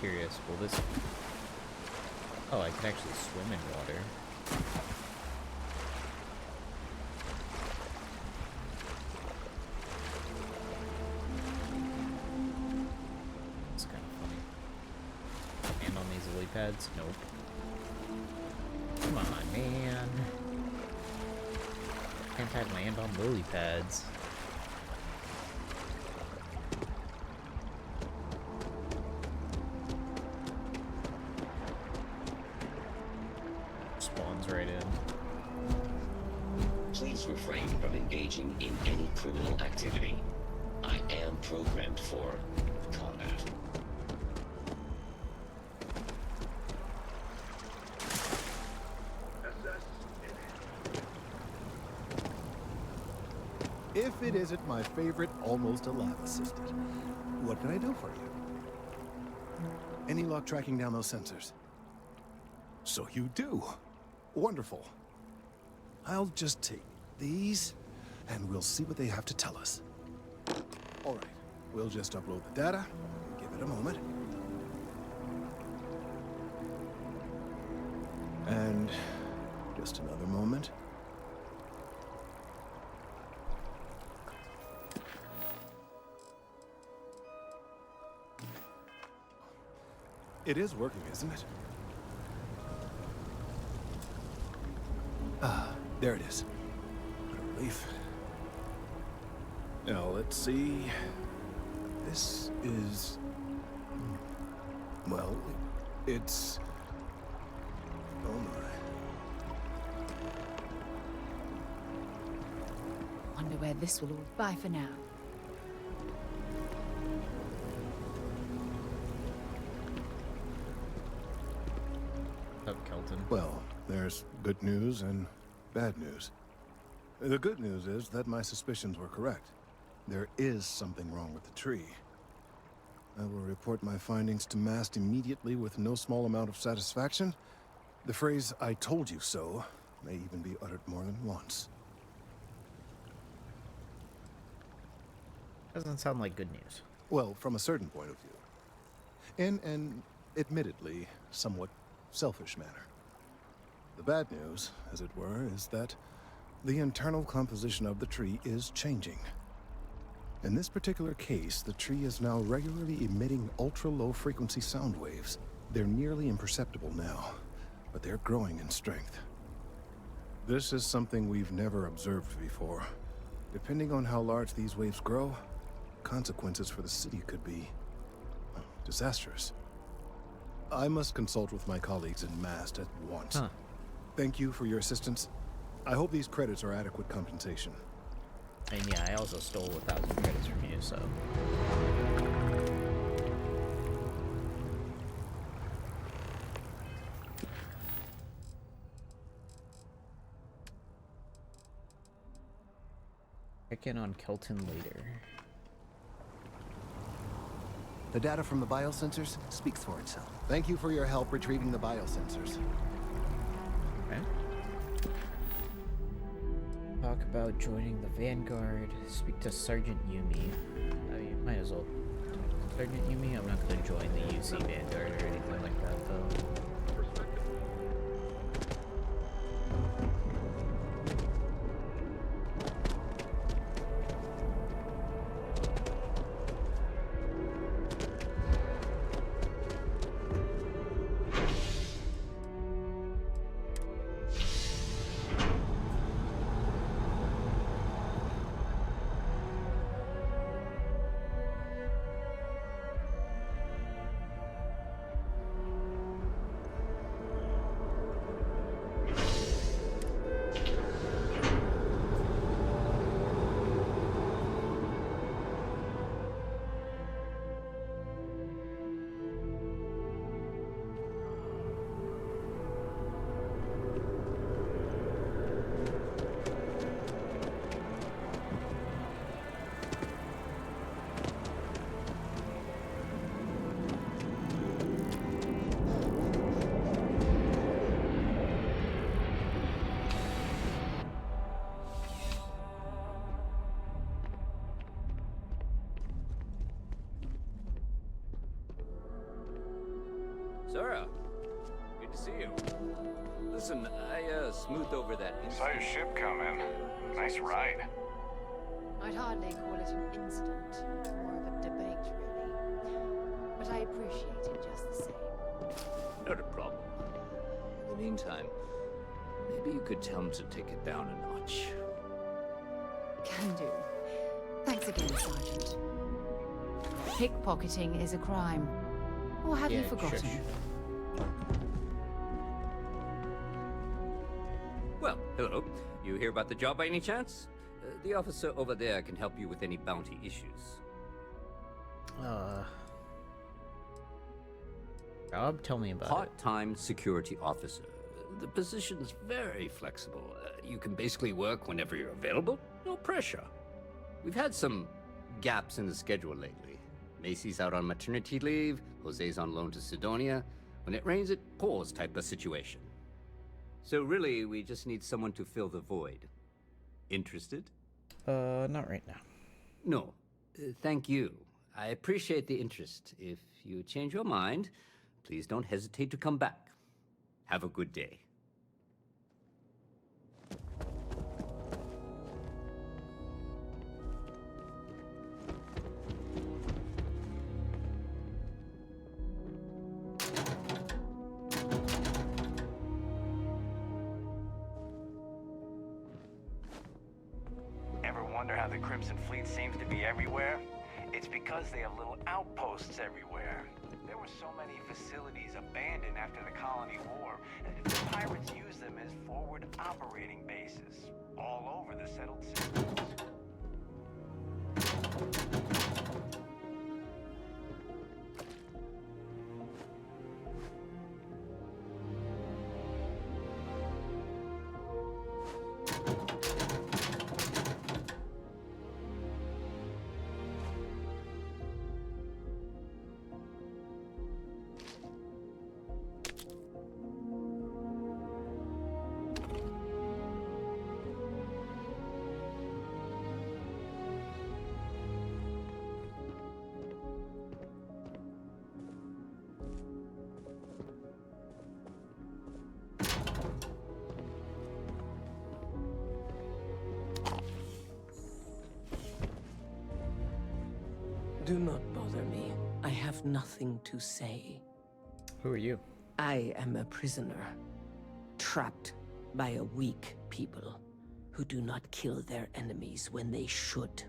curious, will this... Oh, I can actually swim in water. It's kind of funny. And on these lily pads? Nope. Come on, man. Can't I land on lily pads? Spawns right in. Please refrain from engaging in any criminal activity. I am programmed for combat. If it isn't my favorite almost alive assistant, what can I do for you? Any luck tracking down those sensors? So you do. Wonderful. I'll just take these, and we'll see what they have to tell us. All right, we'll just upload the data. Give it a moment. And just another moment. It is working, isn't it? Ah, there it is. What a relief. Now, let's see. This is... Well, it's... Oh my. Wonder where this will all bye for now. Up, Kelton. Well, there's good news and bad news. The good news is that my suspicions were correct. There is something wrong with the tree. I will report my findings to Mast immediately with no small amount of satisfaction. The phrase, "I told you so," may even be uttered more than once. Doesn't sound like good news. Well, from a certain point of view. In an, admittedly, somewhat selfish manner. The bad news, as it were, is that the internal composition of the tree is changing. In this particular case, the tree is now regularly emitting ultra-low frequency sound waves. They're nearly imperceptible now, but they're growing in strength. This is something we've never observed before. Depending on how large these waves grow, consequences for the city could be disastrous. I must consult with my colleagues in Mast at once. Huh. Thank you for your assistance. I hope these credits are adequate compensation. And yeah, I also stole 1,000 credits from you, so... Check in on Kelton later. The data from the biosensors speaks for itself. Thank you for your help retrieving the biosensors. Okay. Talk about joining the Vanguard. Speak to Sergeant Yumi. I mean, might as well talk to Sergeant Yumi. I'm not going to join the UC Vanguard or anything like that, though. Sarah, good to see you. Listen, I smoothed over that Saw your ship come in. Nice ride. I'd hardly call it an incident, more of a debate, really. But I appreciate it just the same. Not a problem. In the meantime, maybe you could tell him to take it down a notch. Can do. Thanks again, Sergeant. Pickpocketing is a crime. Or have you forgotten? Shush. Well, hello. You hear about the job by any chance? The officer over there can help you with any bounty issues. Rob, tell me about it. Part-time security officer. The position's very flexible. You can basically work whenever you're available. No pressure. We've had some gaps in the schedule lately. Macy's out on maternity leave, Jose's on loan to Sidonia. When it rains, it pours type of situation. So really, we just need someone to fill the void. Interested? Not right now. No. Thank you. I appreciate the interest. If you change your mind, please don't hesitate to come back. Have a good day. Ever wonder how the Crimson Fleet seems to be everywhere? It's because they have little outposts everywhere. There were so many facilities abandoned after the Colony War. The pirates used them as forward operating bases all over the settled systems. Do not bother me. I have nothing to say. Who are you? I am a prisoner, trapped by a weak people who do not kill their enemies when they should.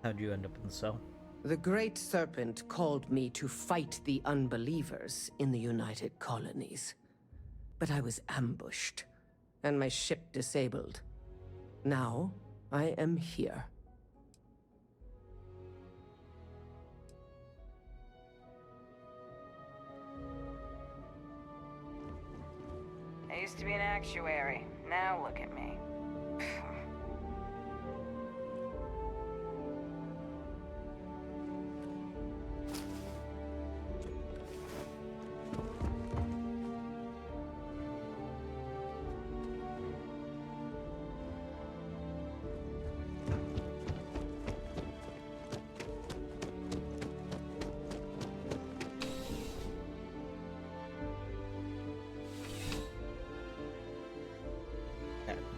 How'd you end up in the cell? The Great Serpent called me to fight the unbelievers in the United Colonies. But I was ambushed, and my ship disabled. Now, I am here. I used to be an actuary. Now look at me.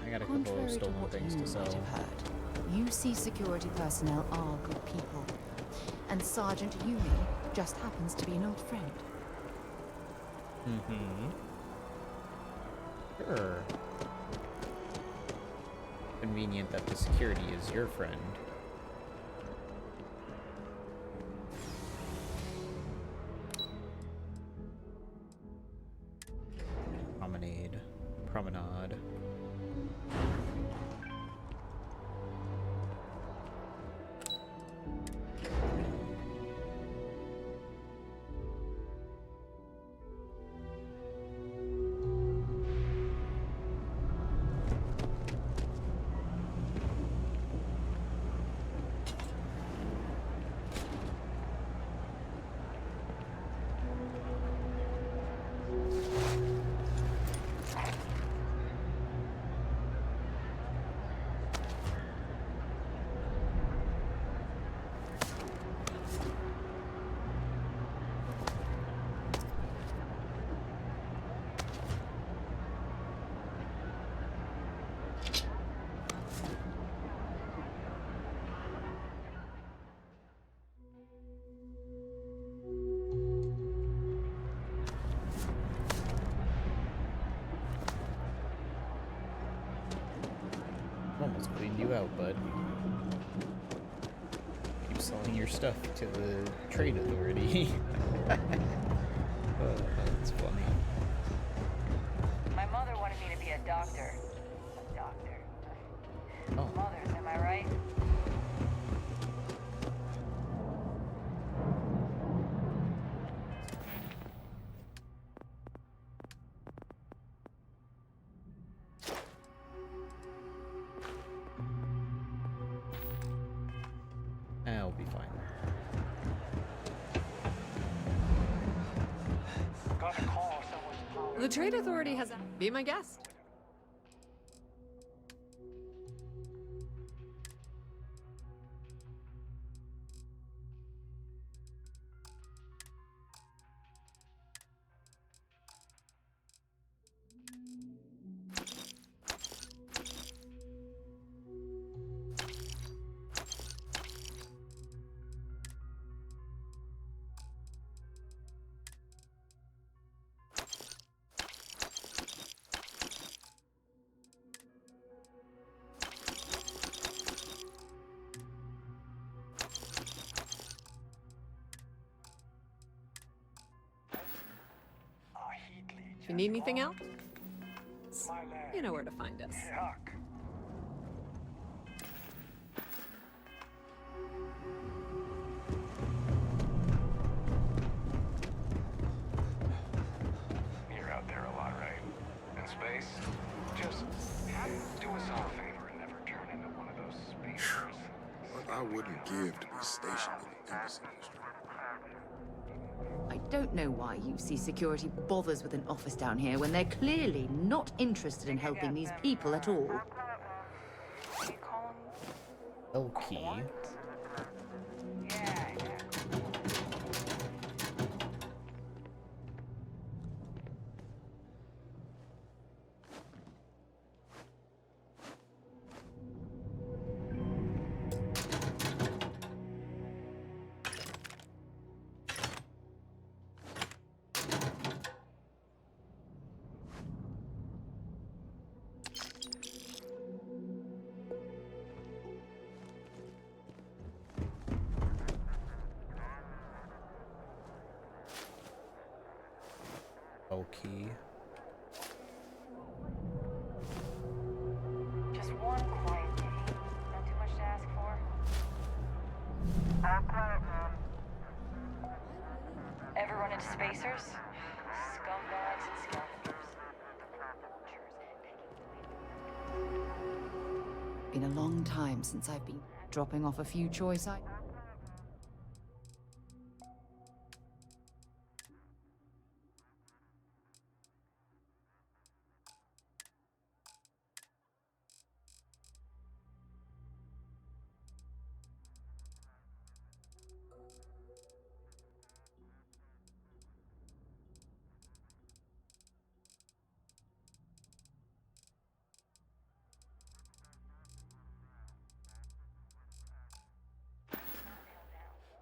I got a couple of stolen things to sell. UC security personnel are good people. And Sergeant Yumi just happens to be an old friend. Mm-hmm. Sure. Convenient that the security is your friend. Promenade. I'm almost putting you out, bud. Keep selling your stuff to the trade authority. That's funny. My mother wanted me to be a doctor. A doctor. Oh. Mothers, am I right? I'll be fine. The trade authority has... Be my guest. If you need anything else, you know where to find us. You're out there a lot, right? In space? Just do us all a favor and never turn into one of those spacers. What I wouldn't give to be stationed in the embassy district. I don't know why UC Security bothers with an office down here when they're clearly not interested in helping these people at all. L-key. L-key. Just one quiet day. Not too much to ask for. Ever run into spacers? Scumbags and scavengers. Been a long time since I've been dropping off a few choice items.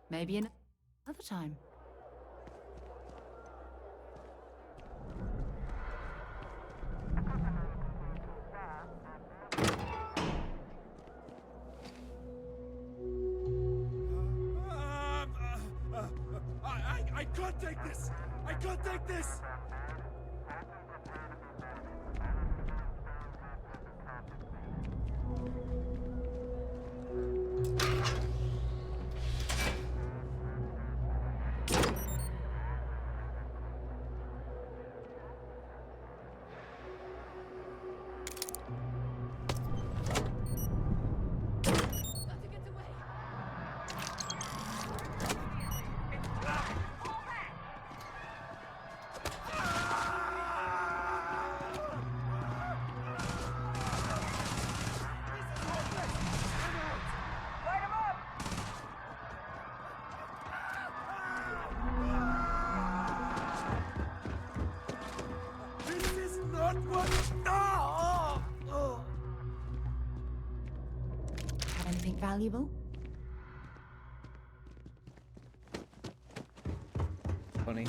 Maybe another time. I can't take this! I can't take this! Have anything valuable? Funny.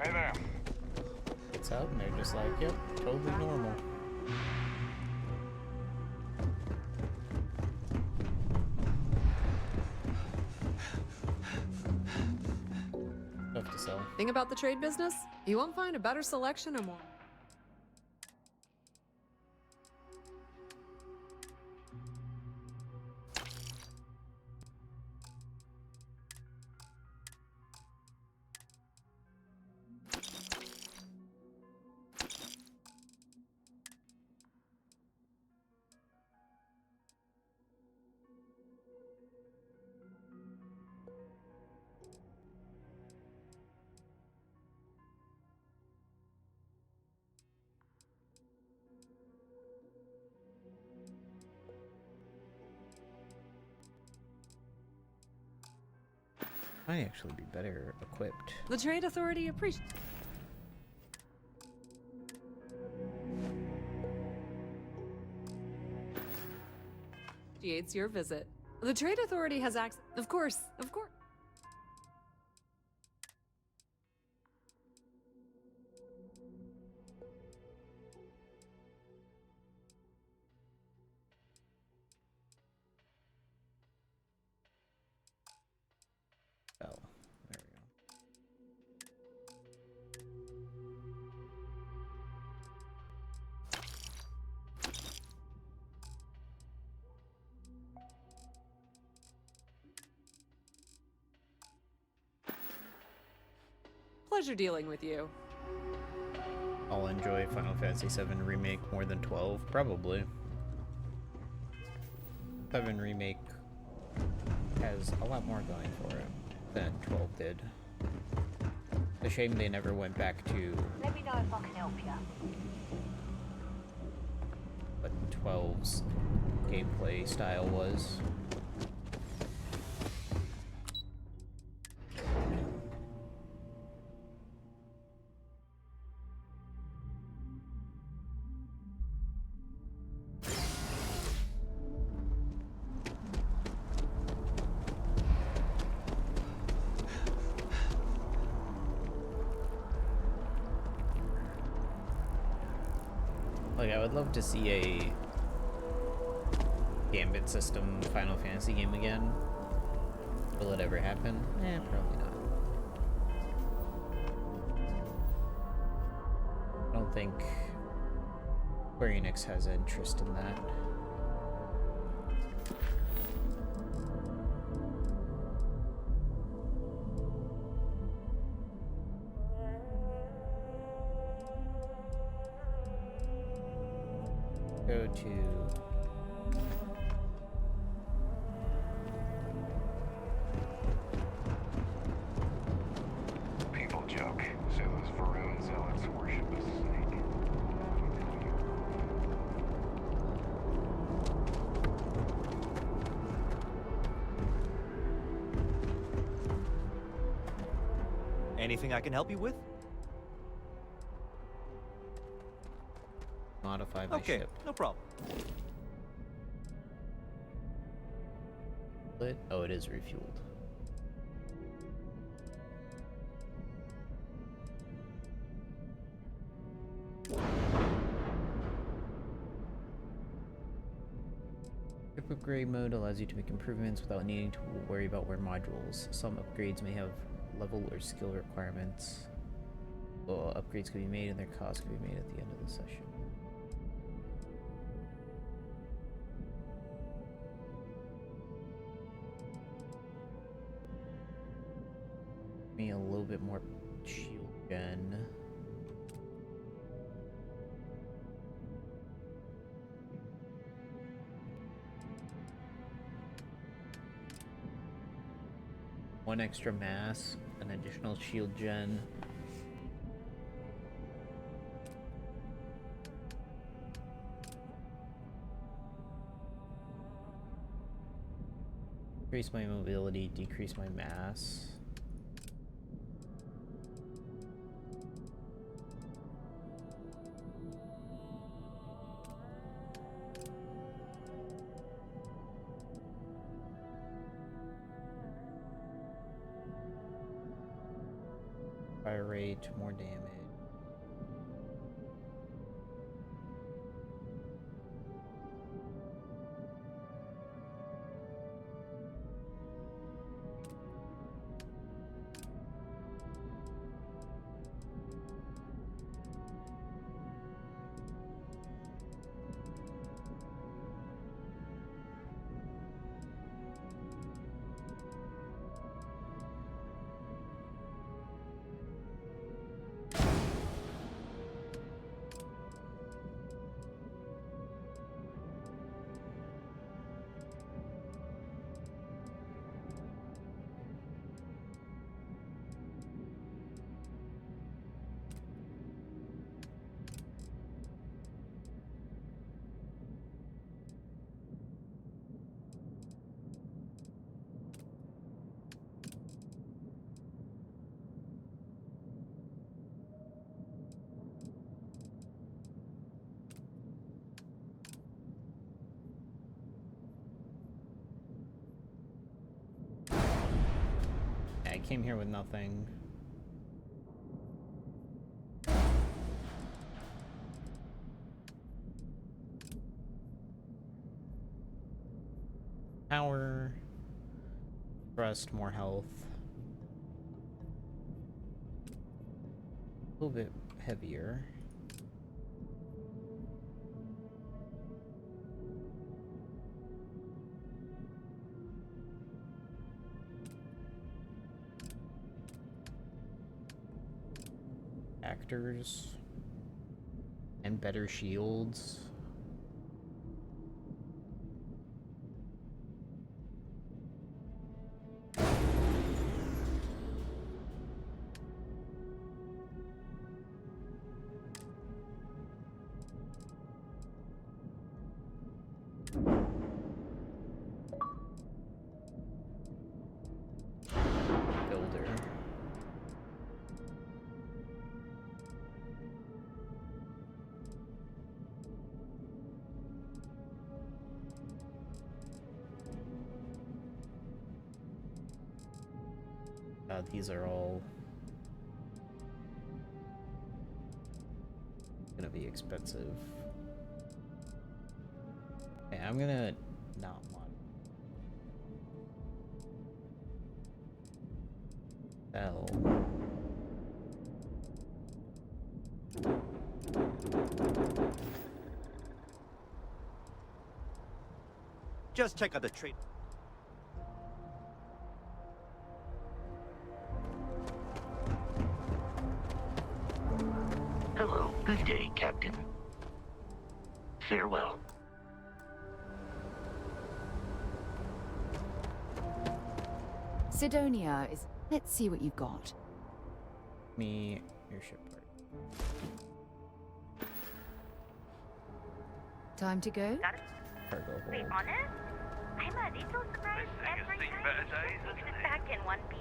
Hey there. It's out and they're just like, yep, totally normal. Stuff to sell. Thing about the trade business, you won't find a better selection or more. Might actually be better equipped. The Trade Authority appreciates. Your visit. The Trade Authority has access. Of course, of course. Oh, there we go. Pleasure dealing with you. I'll enjoy Final Fantasy VII Remake more than 12, probably. 7 Remake has a lot more going for it than 12 did. It's a shame they never went back to Let me know if I can help you. what 12's gameplay style was. Like, I would love to see a Gambit system Final Fantasy game again. Will it ever happen? Probably not. I don't think Square Enix has interest in that. Go to People joke. Say those Varun zealots worship a snake. Anything I can help you with? modify my ship. No problem. Oh, it is refueled. Ship upgrade mode allows you to make improvements without needing to worry about where modules. Some upgrades may have level or skill requirements. Well, upgrades can be made and their cost can be made at the end of the session. Me a little bit more shield gen. One extra mass, an additional shield gen. Increase my mobility, decrease my mass. fire rate, more damage. I came here with nothing. Power. Thrust, more health. A little bit heavier. Actors and better shields. Builder. These are all gonna be expensive. Okay, I'm gonna not mod. Sell. Just check out the trade. Hello, good day, Captain. Farewell. Sidonia is... Let's see what you've got. Me, airship part. Time to go? Cargo hold. Be honest, I'm a little surprised every time you takes it back in one piece.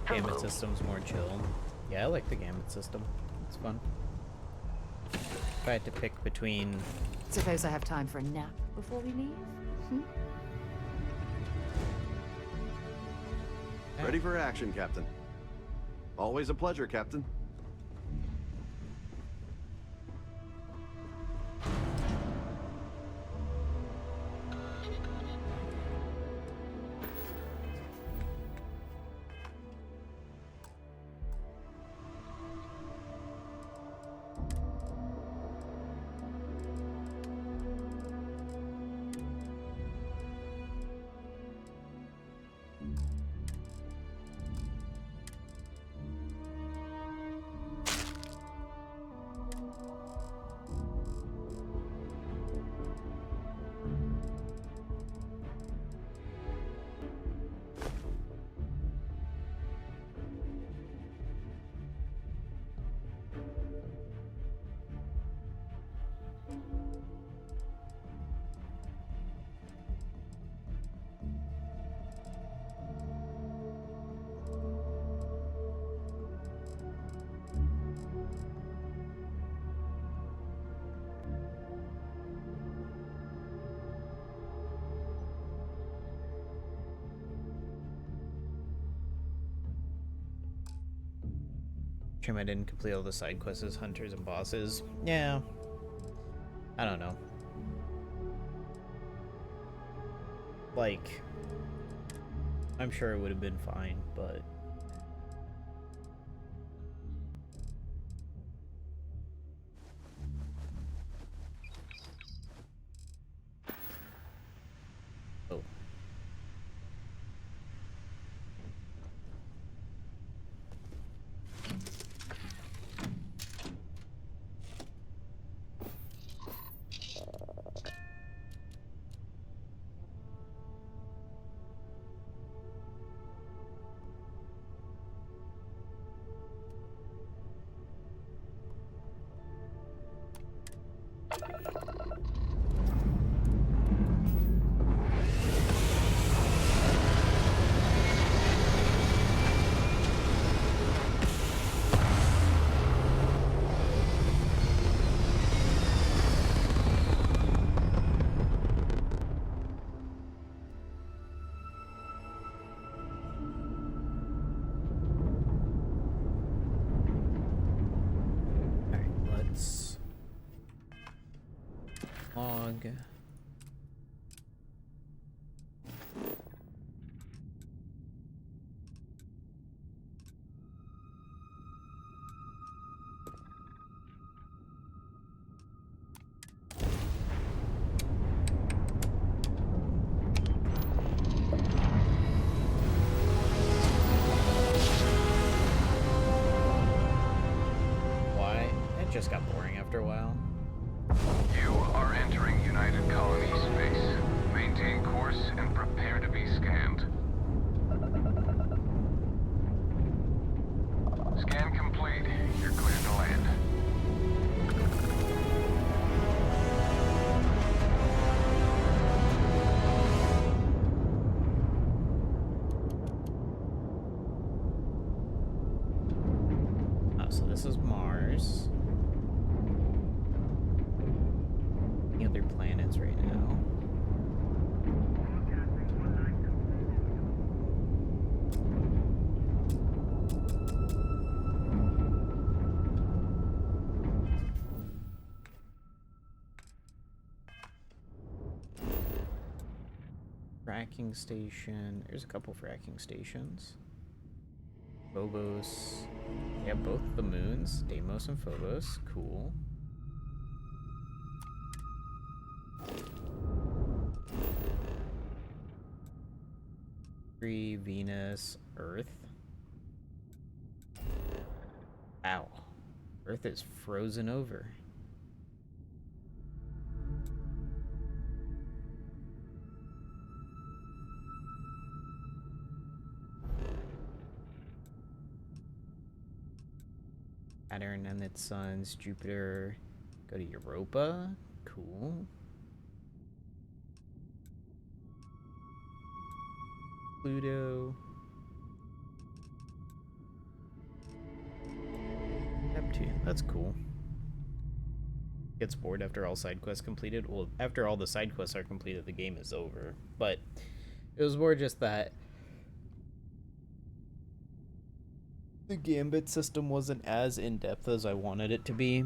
Gambit system's more chill. Yeah, I like the Gambit system. It's fun. If I had to pick between... Suppose I have time for a nap before we leave? Hmm? Ready for action, Captain. Always a pleasure, Captain. Shame I didn't complete all the side quests as hunters and bosses. Yeah. I don't know. Like, I'm sure it would have been fine, but... Oh. Log. Why? It just got boring after a while. You are entering United Colony space. Maintain course and prepare to be scanned. Scan complete. You're cleared to land. Oh, so this is Mars. Any other planets right now? Fracking station. There's a couple fracking stations. Phobos. Yeah, both the moons, Deimos and Phobos. Cool. Mercury, Venus, Earth. Ow. Earth is frozen over. Saturn and its suns, Jupiter. Go to Europa. Cool. Pluto. Neptune. That's cool. Gets bored after all side quests completed. Well, after all the side quests are completed, the game is over. But it was more just that the gambit system wasn't as in-depth as I wanted it to be.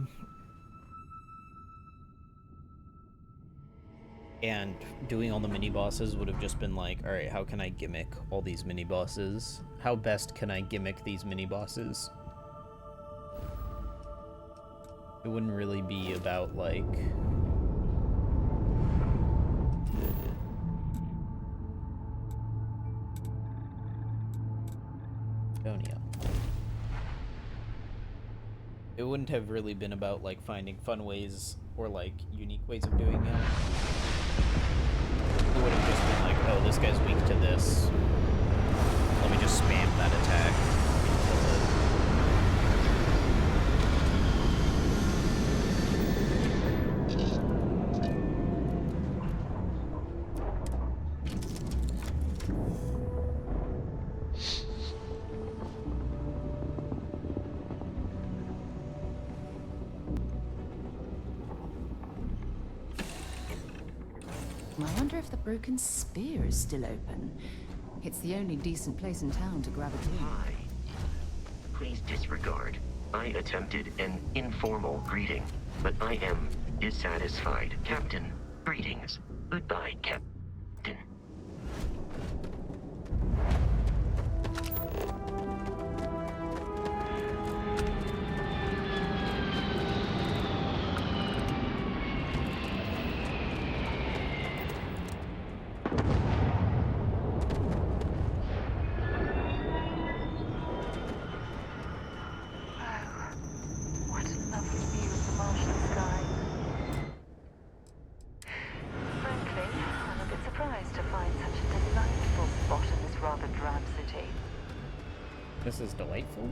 And doing all the mini-bosses would have just been like, alright, how can I gimmick all these mini-bosses? How best can I gimmick these mini-bosses? It wouldn't really be about, like... Donia. It wouldn't have really been about, like, finding fun ways or, like, unique ways of doing it. It would have just been like, oh, this guy's weak to this. Let me just spam that attack. I wonder if the broken spear is still open. It's the only decent place in town to grab a drink. Please disregard. I attempted an informal greeting, but I am dissatisfied. Captain, greetings. Goodbye, Captain. What a lovely view of the Martian sky. Frankly, I'm a bit surprised to find such a delightful spot in this rather drab city. This is delightful.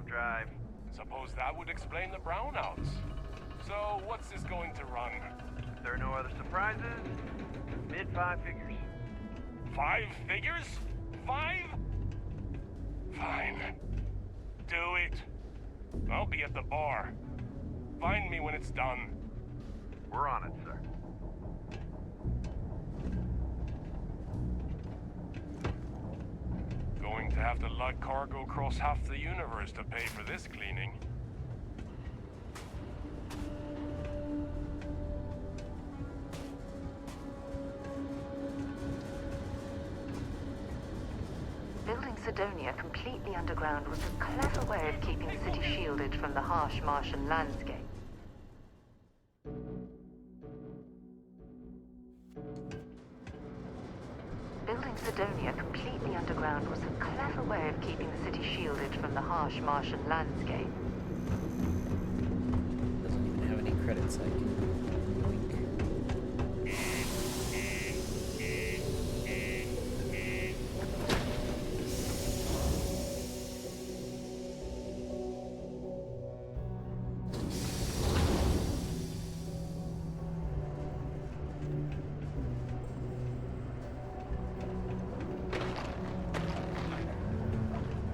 Drive. Suppose that would explain the brownouts. So, what's this going to run? If there are no other surprises, mid-5 figures. 5 figures? 5? Fine. Do it. I'll be at the bar. Find me when it's done. We're on it, sir. Going to have to lug cargo across half the universe to pay for this cleaning. Building Sidonia completely underground was a clever way of keeping the city shielded from the harsh Martian landscape. Building Sidonia completely underground was a clever way of keeping the city shielded from the harsh Martian landscape. Doesn't even have any credits I can link.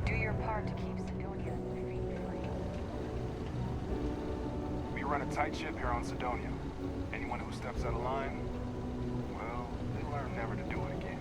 Do your part to keep Sidonia free. We run a tight ship here on Sidonia. Anyone who steps out of line, well, they learn never to do it again.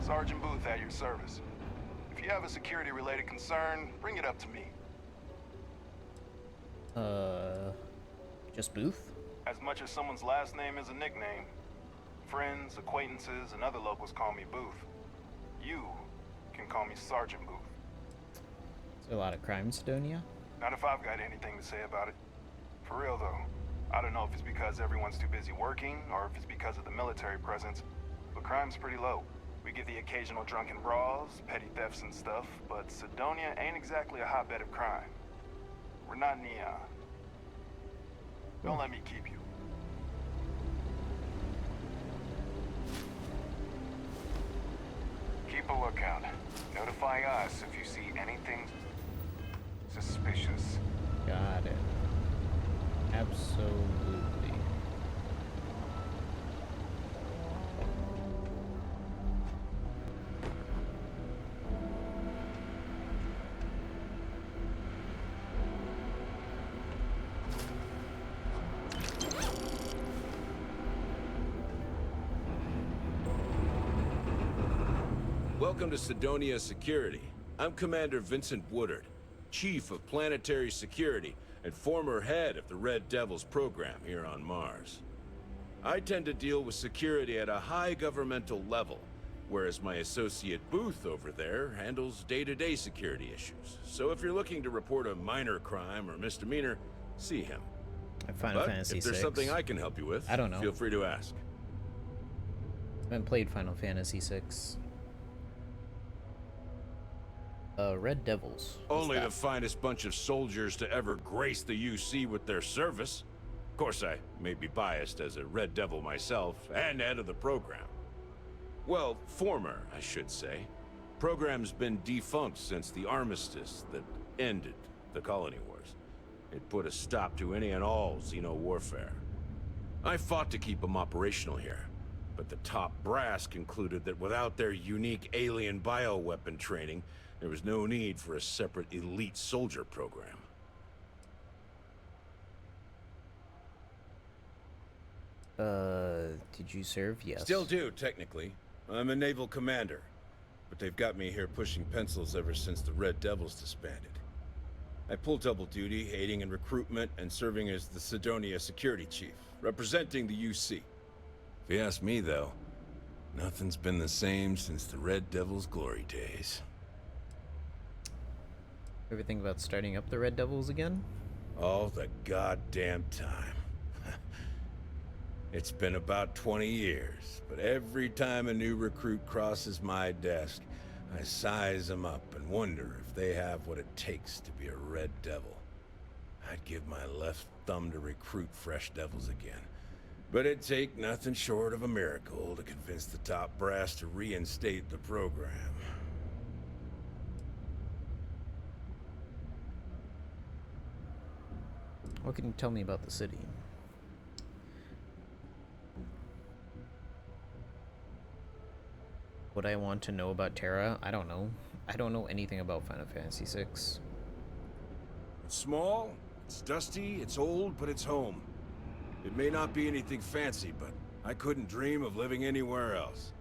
Sergeant Booth at your service. If you have a security-related concern, bring it up to me. Just Booth? As much as someone's last name is a nickname, friends, acquaintances, and other locals call me Booth. You can call me Sergeant Booth. Is there a lot of crime in Sidonia? Not if I've got anything to say about it. For real, though. I don't know if it's because everyone's too busy working, or if it's because of the military presence, but crime's pretty low. We get the occasional drunken brawls, petty thefts and stuff, but Sidonia ain't exactly a hotbed of crime. We're not neon. Don't let me keep you. Keep a lookout. Notify us if you see anything suspicious. Got it. Absolutely. Welcome to Sidonia Security. I'm Commander Vincent Woodard, Chief of Planetary Security and former head of the Red Devils program here on Mars. I tend to deal with security at a high governmental level, whereas my associate Booth over there handles day-to-day security issues. So if you're looking to report a minor crime or misdemeanor, see him. Final Fantasy if there's 6. something I can help you with, I don't know. Feel free to ask. I haven't played Final Fantasy 6. Red Devils. Only the finest bunch of soldiers to ever grace the UC with their service. Of course, I may be biased as a Red Devil myself and head of the program. Well, former, I should say. Program's been defunct since the armistice that ended the colony wars. It put a stop to any and all Xeno warfare. I fought to keep them operational here, but the top brass concluded that without their unique alien bioweapon training, there was no need for a separate elite soldier program. Did you serve? Yes. Still do, technically. I'm a naval commander, but they've got me here pushing pencils ever since the Red Devils disbanded. I pull double duty, aiding in recruitment and serving as the Sidonia security chief, representing the UC. If you ask me, though, nothing's been the same since the Red Devils' glory days. Ever think about starting up the Red Devils again? All the goddamn time. It's been about 20 years, but every time a new recruit crosses my desk, I size them up and wonder if they have what it takes to be a Red Devil. I'd give my left thumb to recruit fresh devils again, but it'd take nothing short of a miracle to convince the top brass to reinstate the program. What can you tell me about the city? What I want to know about Terra? I don't know. I don't know anything about Final Fantasy VI. It's small, it's dusty, it's old, but it's home. It may not be anything fancy, but I couldn't dream of living anywhere else.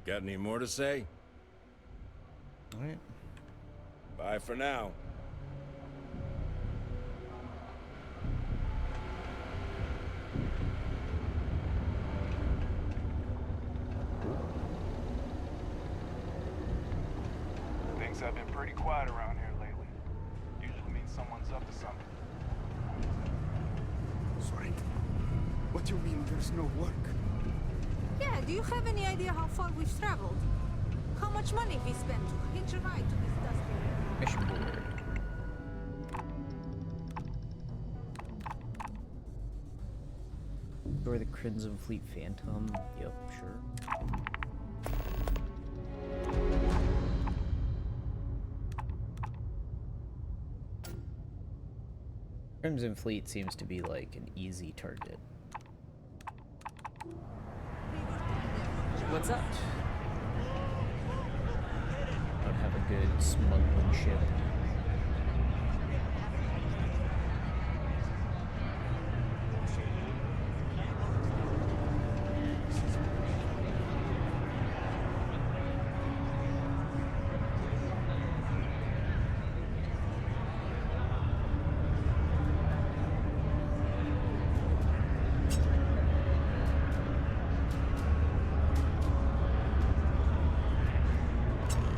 Got any more to say? All right. Bye for now. Things have been pretty quiet around here lately. Usually means someone's up to something. Sorry. What do you mean there's no work? Yeah, do you have any idea how far we've traveled? How much money we spent to hitch a ride to this dusty area? Mission board. Or the Crimson Fleet Phantom. Yep, sure. Crimson Fleet seems to be like an easy target. What's up? Don't have a good smuggling ship.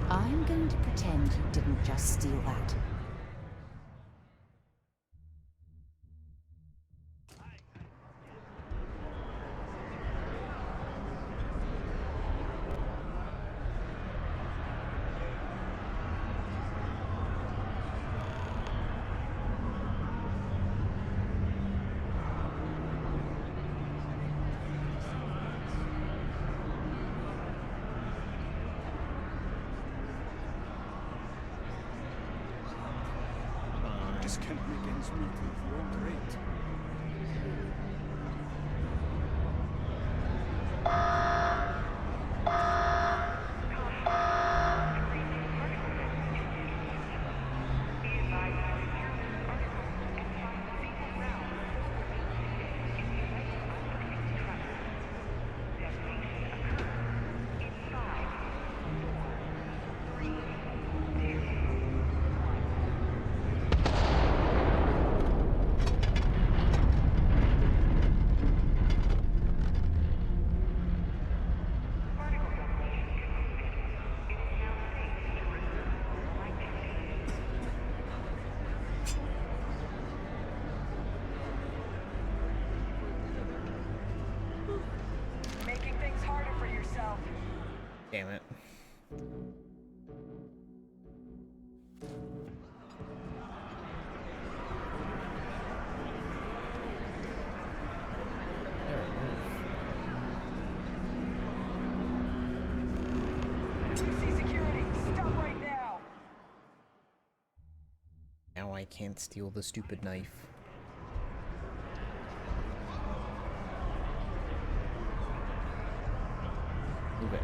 I'm going to pretend you didn't just steal that. Just can't make ends meet with the old rate. Now I can't steal the stupid knife. Okay.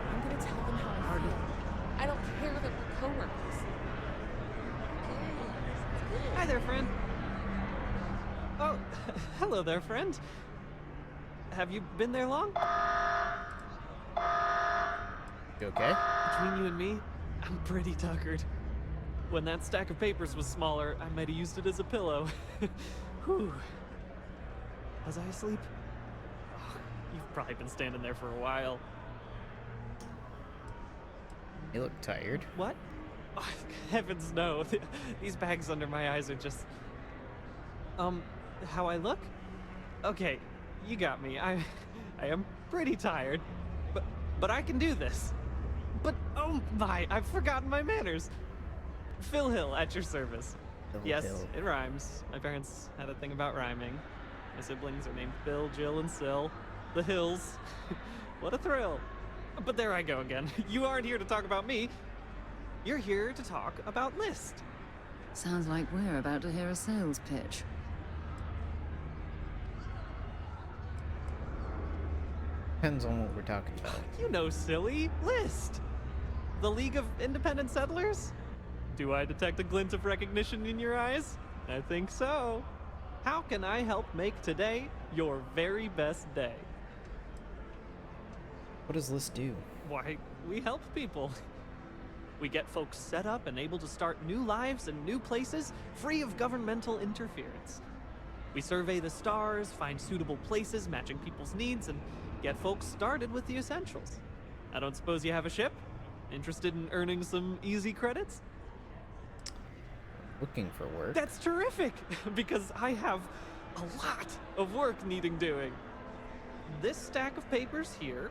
I'm gonna tell them how I feel. I don't care that we're coworkers. Hi there, friend. Oh, hello there, friend. Have you been there long? You okay? Between you and me, I'm pretty tuckered. When that stack of papers was smaller, I might have used it as a pillow. Whew. Was I asleep? Oh, you've probably been standing there for a while. You look tired. What? Oh, heavens no. These bags under my eyes are just... how I look? Okay, you got me. I am pretty tired. But I can do this. But, oh my, I've forgotten my manners. Phil Hill, at your service. Phil yes, Hill. it rhymes. My parents had a thing about rhyming. My siblings are named Bill, Jill, and Sil. The Hills. What a thrill. But there I go again. You aren't here to talk about me. You're here to talk about List. Sounds like we're about to hear a sales pitch. Depends on what we're talking about. You know, silly. List. The League of Independent Settlers? Do I detect a glint of recognition in your eyes? I think so. How can I help make today your very best day? What does List do? Why, we help people. We get folks set up and able to start new lives in new places, free of governmental interference. We survey the stars, find suitable places matching people's needs, and get folks started with the essentials. I don't suppose you have a ship? Interested in earning some easy credits? Looking for work? That's terrific, because I have a lot of work needing doing. This stack of papers here,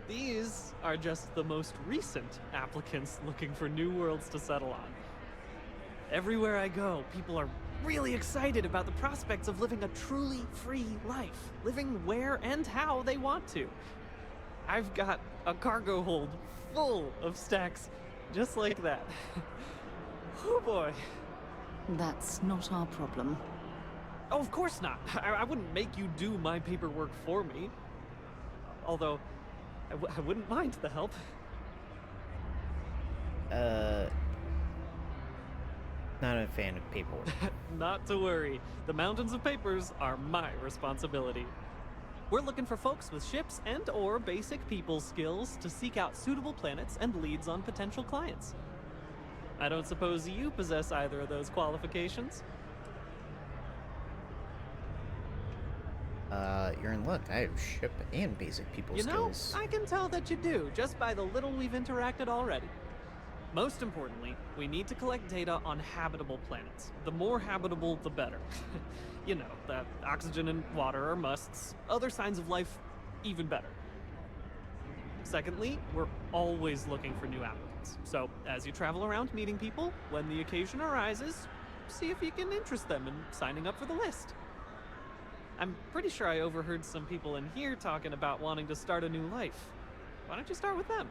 these are just the most recent applicants looking for new worlds to settle on. Everywhere I go, people are really excited about the prospects of living a truly free life, living where and how they want to. I've got a cargo hold full of stacks just like that. Oh boy. That's not our problem. Oh, of course not. I wouldn't make you do my paperwork for me. Although, I wouldn't mind the help. Not a fan of paperwork. Not to worry. The mountains of papers are my responsibility. We're looking for folks with ships and or basic people skills to seek out suitable planets and leads on potential clients. I don't suppose you possess either of those qualifications? You're in luck. I have ship and basic people skills. I can tell that you do, just by the little we've interacted already. Most importantly, we need to collect data on habitable planets. The more habitable, the better. You know, that oxygen and water are musts. Other signs of life, even better. Secondly, we're always looking for new applicants. So, as you travel around meeting people, when the occasion arises, see if you can interest them in signing up for the list. I'm pretty sure I overheard some people in here talking about wanting to start a new life. Why don't you start with them?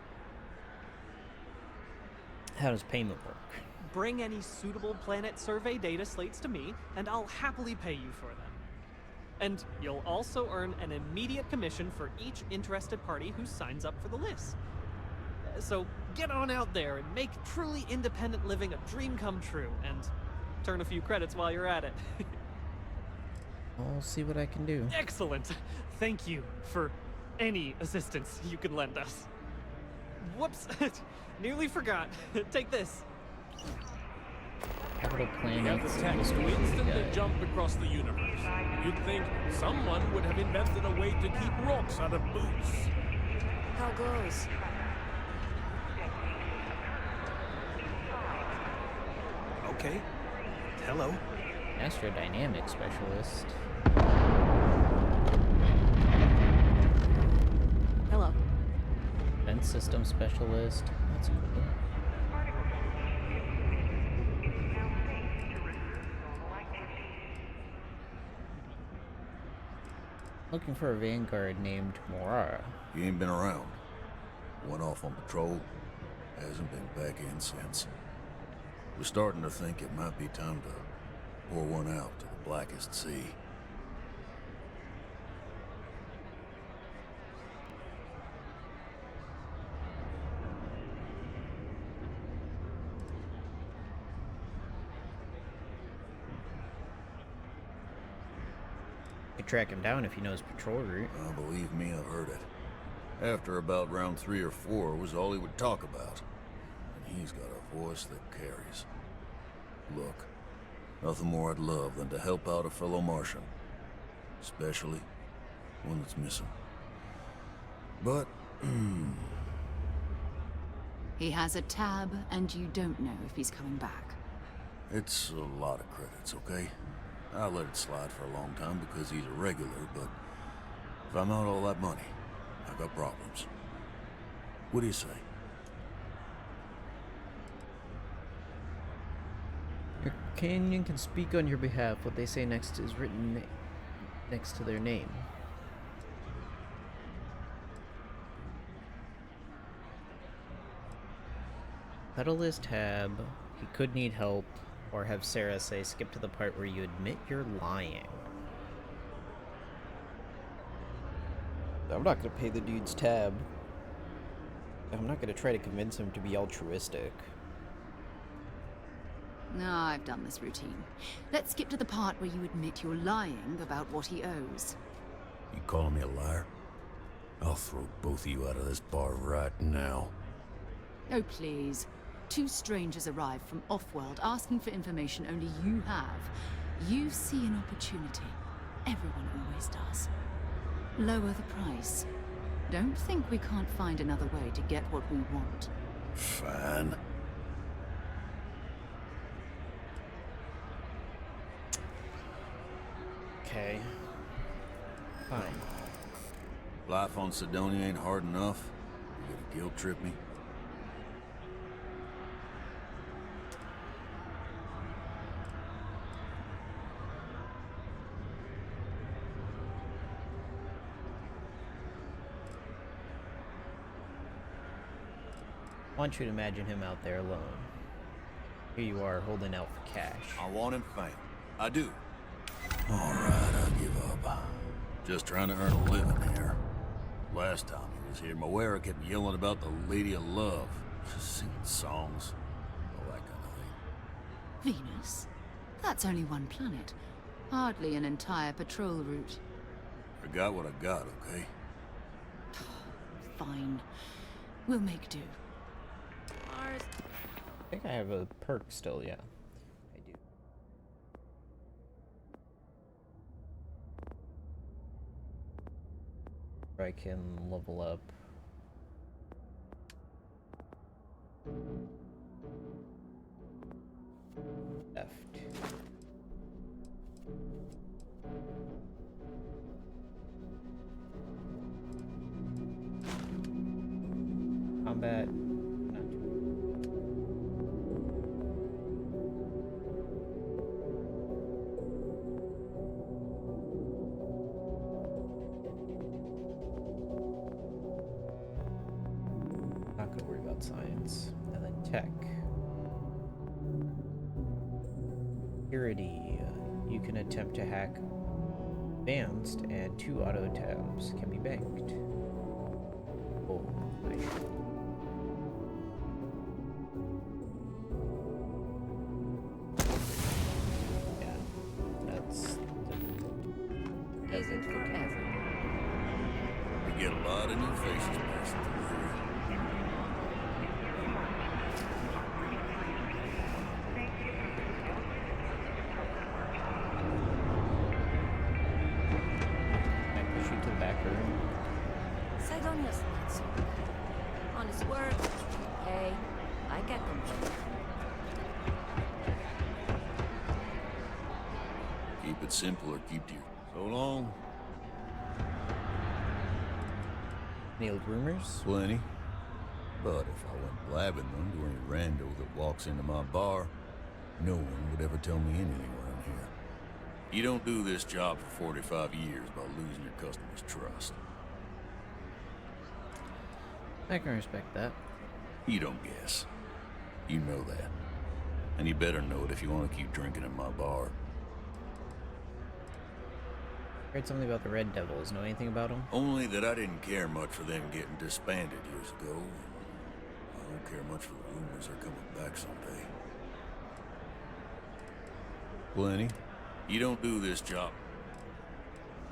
How does payment work? Bring any suitable planet survey data slates to me, and I'll happily pay you for them. And you'll also earn an immediate commission for each interested party who signs up for the list. So get on out there and make truly independent living a dream come true, and turn a few credits while you're at it. I'll see what I can do. Excellent. Thank you for any assistance you can lend us. Whoops. Nearly forgot. Take this. Capital We planning. have the tech to instantly jump across the universe. You'd think someone would have invented a way to keep rocks out of boots. How goes? Okay. Hello. Astrodynamic specialist. Hello. Defense system specialist. That's cool. Looking for a vanguard named Morara. He ain't been around. Went off on patrol. Hasn't been back in since. We're starting to think it might be time to pour one out to the blackest sea. Could track him down if he knows patrol route. Believe me, I've heard it. After about round 3 or 4 was all he would talk about. And he's got a voice that carries. Look, nothing more I'd love than to help out a fellow Martian. Especially one that's missing. But, He has a tab, and you don't know if he's coming back. it's a lot of credits, okay? I let it slide for a long time because he's a regular, but if I'm out all that money, I got problems. What do you say? Your companion can speak on your behalf. What they say next is written next to their name. Pedal his tab. He could need help, or have Sarah say skip to the part where you admit you're lying. I'm not gonna pay the dude's tab. I'm not gonna try to convince him to be altruistic. No, I've done this routine. Let's skip to the part where you admit you're lying about what he owes. You calling me a liar? I'll throw both of you out of this bar right now. Oh, please. 2 strangers arrive from off-world asking for information only you have. You see an opportunity. Everyone always does. Lower the price. Don't think we can't find another way to get what we want. Fine. Okay. Fine. Life on Sidonia ain't hard enough. You gonna guilt trip me? I want you to imagine him out there alone. Here you are, holding out for cash. I want him fame. I do. Alright, I'll give up. Just trying to earn a living here. Last time he was here, Moira kept yelling about the Lady of Love. Just singing songs. All that kind of thing. Venus? That's only one planet. Hardly an entire patrol route. I got what I got, okay? Fine. We'll make do. I think I have a perk still, yeah. I do. I can level up. Left. Combat. Not gonna worry about science. And then tech. Security. You can attempt to hack advanced, and 2 auto tabs can be banked. Oh, nice. Yeah, that's Isn't forever. We get a lot of new faces passing through here. Can I push you to the back room? Sidonia's not so bad. Honest work. Hey, I get them. Keep it simple or keep to you. So long. Any old rumors? Plenty. But if I went blabbing them to any rando that walks into my bar, no one would ever tell me anything around here. You don't do this job for 45 years by losing your customers' trust. I can respect that. You don't guess. You know that. And you better know it if you want to keep drinking in my bar. Heard something about the Red Devils. Know anything about them? Only that I didn't care much for them getting disbanded years ago. I don't care much for the rumors they're coming back someday. Plenty. You don't do this job.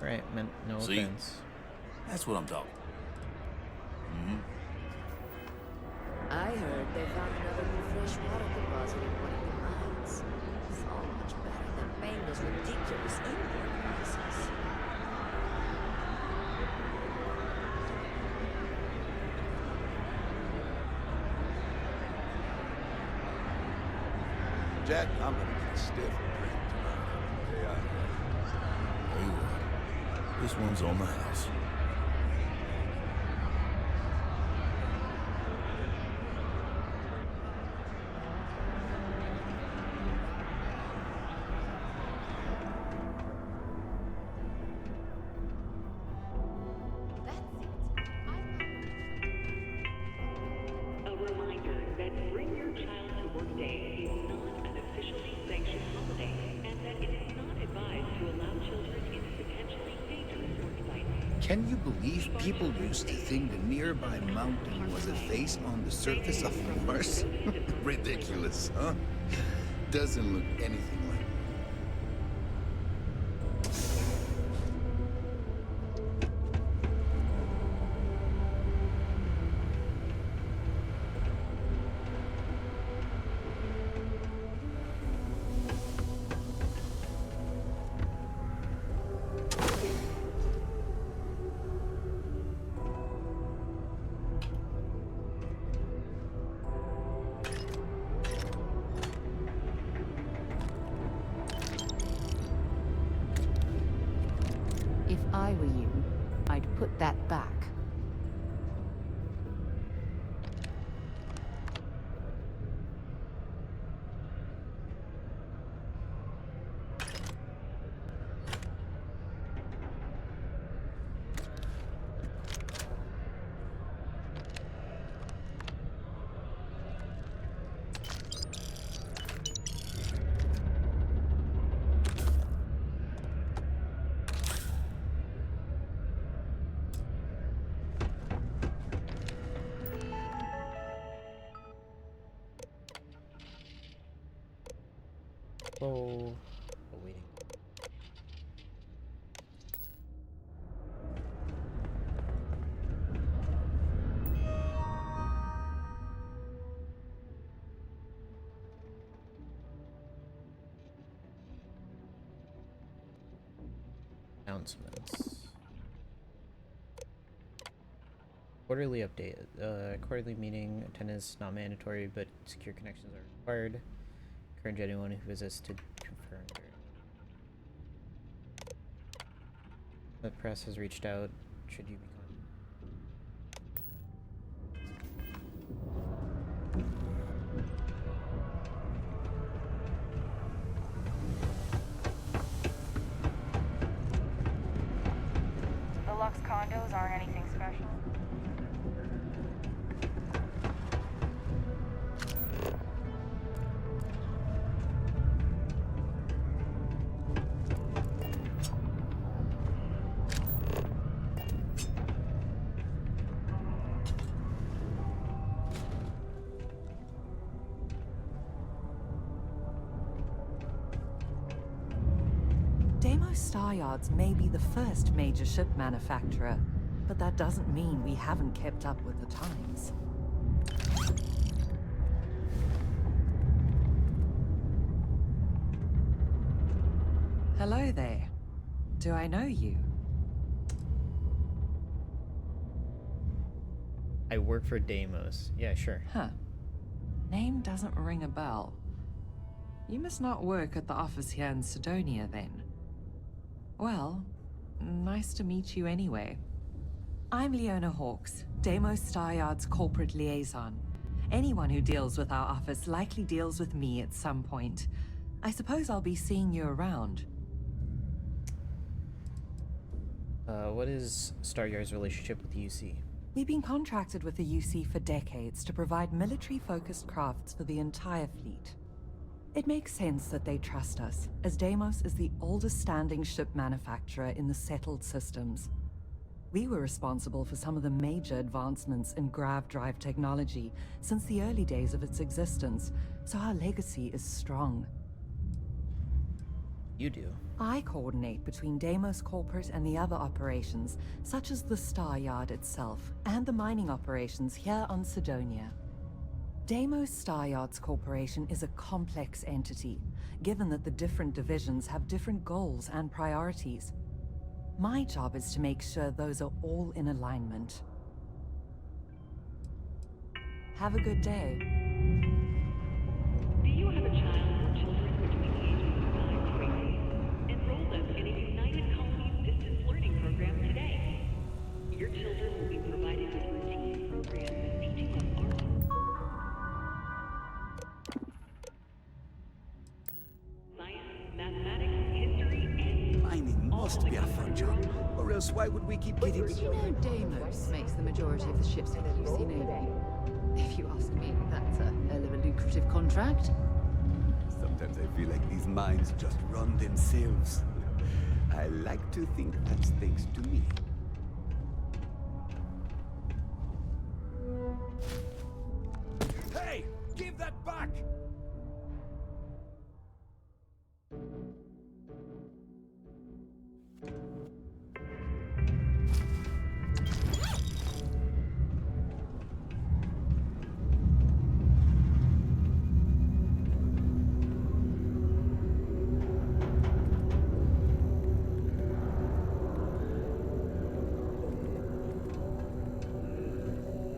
Right, meant no See? offense. That's what I'm talking. Mm-hmm. I heard they found another new freshwater deposit in one of the mines. So much better than paying those ridiculous import prices. Jack, I'm gonna get a stiff drink tonight. Yeah. Tell you what, this one's on the house. A reminder that Bring Your Child to Work Day is not an officially sanctioned holiday, and that it is not advised to allow children into potentially dangerous work sites. Can you believe people used to think the nearby mountain was a face on the surface of Mars? Ridiculous, huh? Doesn't look anything like it. If I were you, I'd put that back. Oh, waiting. Announcements. Quarterly update. Quarterly meeting attendance not mandatory, but secure connections are required. Encourage anyone who visits to confirm. The press has reached out. Should you be The Lux condos aren't anything special. Star Yards may be the first major ship manufacturer, but that doesn't mean we haven't kept up with the times. Hello there. Do I know you? I work for Deimos. Yeah, sure. Huh. Name doesn't ring a bell. You must not work at the office here in Sidonia, then. Well, nice to meet you anyway. I'm Leona Hawks, Deimos Star Yard's corporate liaison. Anyone who deals with our office likely deals with me at some point. I suppose I'll be seeing you around. What is Staryar's relationship with the UC? We've been contracted with the UC for decades to provide military-focused crafts for the entire fleet. It makes sense that they trust us, as Deimos is the oldest standing ship manufacturer in the settled systems. We were responsible for some of the major advancements in grav drive technology since the early days of its existence, so our legacy is strong. You do. I coordinate between Deimos Corporate and the other operations, such as the Star Yard itself, and the mining operations here on Sidonia. Deimos Star Yards Corporation is a complex entity, given that the different divisions have different goals and priorities. My job is to make sure those are all in alignment. Have a good day. Do you have a child or children between the ages of 9 to 18? Enroll them in a United Colonies distance learning program today. Your children will be provided with routine programs teaching them art, science, mathematics, history, and Mining must be a fun job, or else why would we keep getting... Did you know Deimos makes the majority of the ships for the UC Navy? If you ask me, that's a hell of a lucrative contract. Sometimes I feel like these mines just run themselves. I like to think that's thanks to me. Hey! Give that back!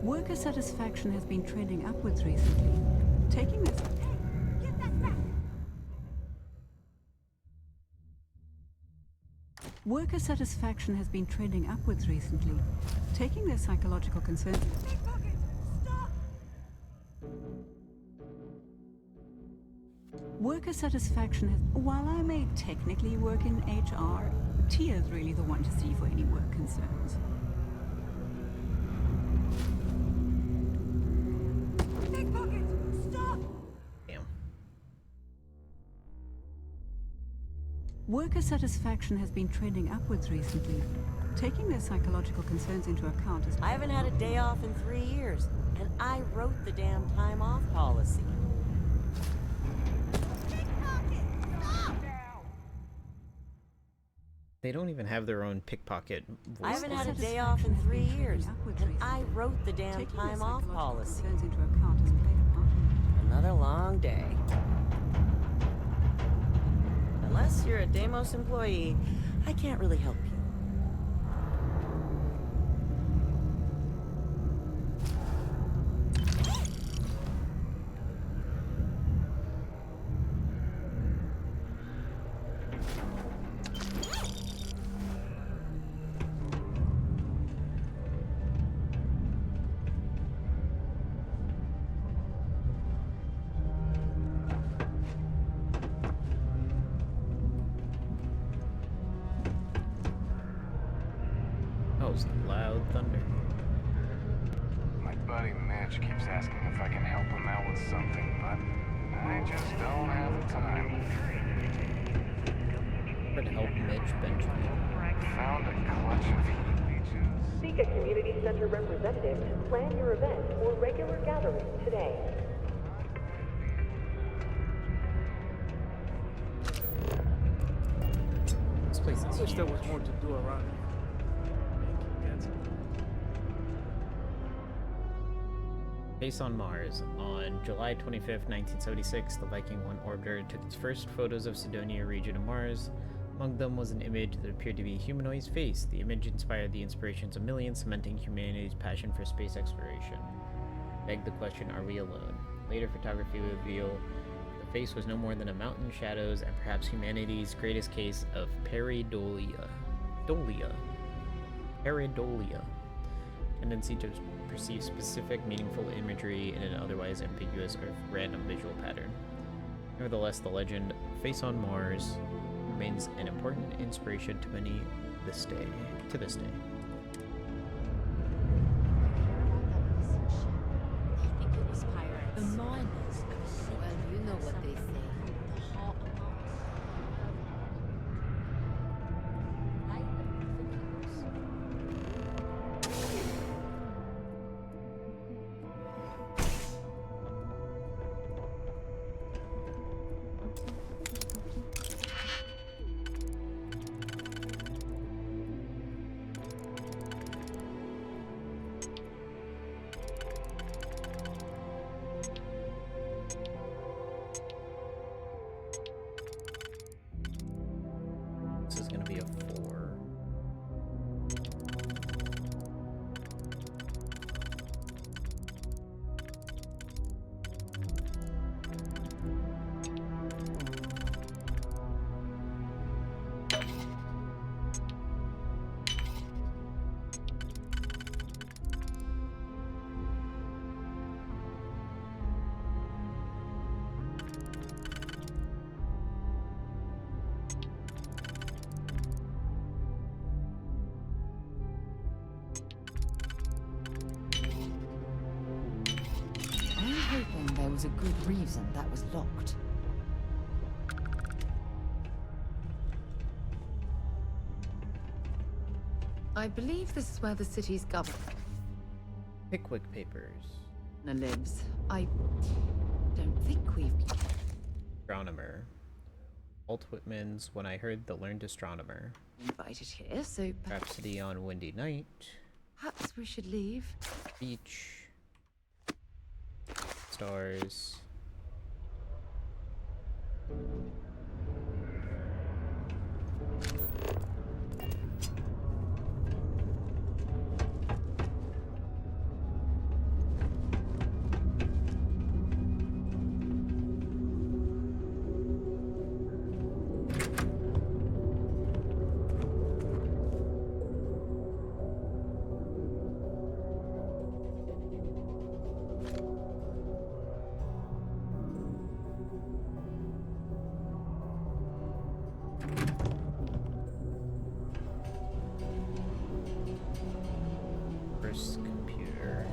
Worker satisfaction has been trending upwards recently. Taking this... Worker satisfaction has been trending upwards recently. Taking their psychological concerns... Worker satisfaction has... While I may technically work in HR, Tia's really the one to see for any work concerns. Worker satisfaction has been trending upwards recently. Taking their psychological concerns into account is... I haven't had a day off in 3 years, and I wrote the damn time off policy. They don't even have their own pickpocket voice. I haven't had a day off in 3 years, and I wrote the damn time off policy. Another long day. Unless you're a Deimos employee, I can't really help you. Loud thunder. My buddy Mitch keeps asking if I can help him out with something, but I just don't have the time. Try to help Mitch Benjamin. Found a clutch of heat leeches. Seek a community center representative to plan your event or regular gathering today. This place is I wish there huge. was more to do around here. Base on Mars. On July 25th, 1976, the Viking 1 orbiter took its first photos of Sidonia region of Mars. Among them was an image that appeared to be a humanoid's face. The image inspired the inspirations of millions, cementing humanity's passion for space exploration. Begged the question, are we alone? Later photography would reveal the face was no more than a mountain in shadows and perhaps humanity's greatest case of pareidolia. Pareidolia. Tendency to perceive specific, meaningful imagery in an otherwise ambiguous or random visual pattern. Nevertheless, the legend Face on Mars remains an important inspiration to many this day. To this day. I think it was pirates. The miners. Well, you know what they say. The heart of This is gonna be a 4. I'm hoping there was a good reason that was locked. I believe this is where the city's governor Pickwick Papers. lives. I don't think we've... Astronomer. Walt Whitman's When I Heard the Learned Astronomer. invited here, so Rhapsody on Windy Night. perhaps we should leave. Beach. Stars. First computer.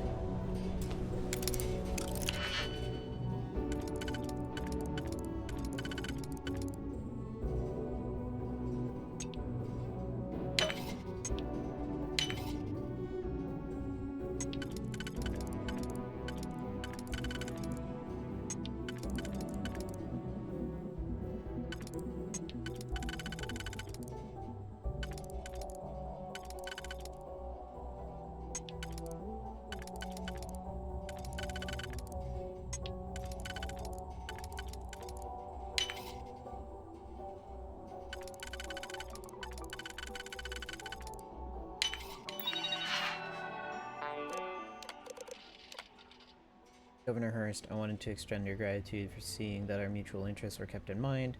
Governor Hurst, I wanted to extend your gratitude for seeing that our mutual interests were kept in mind.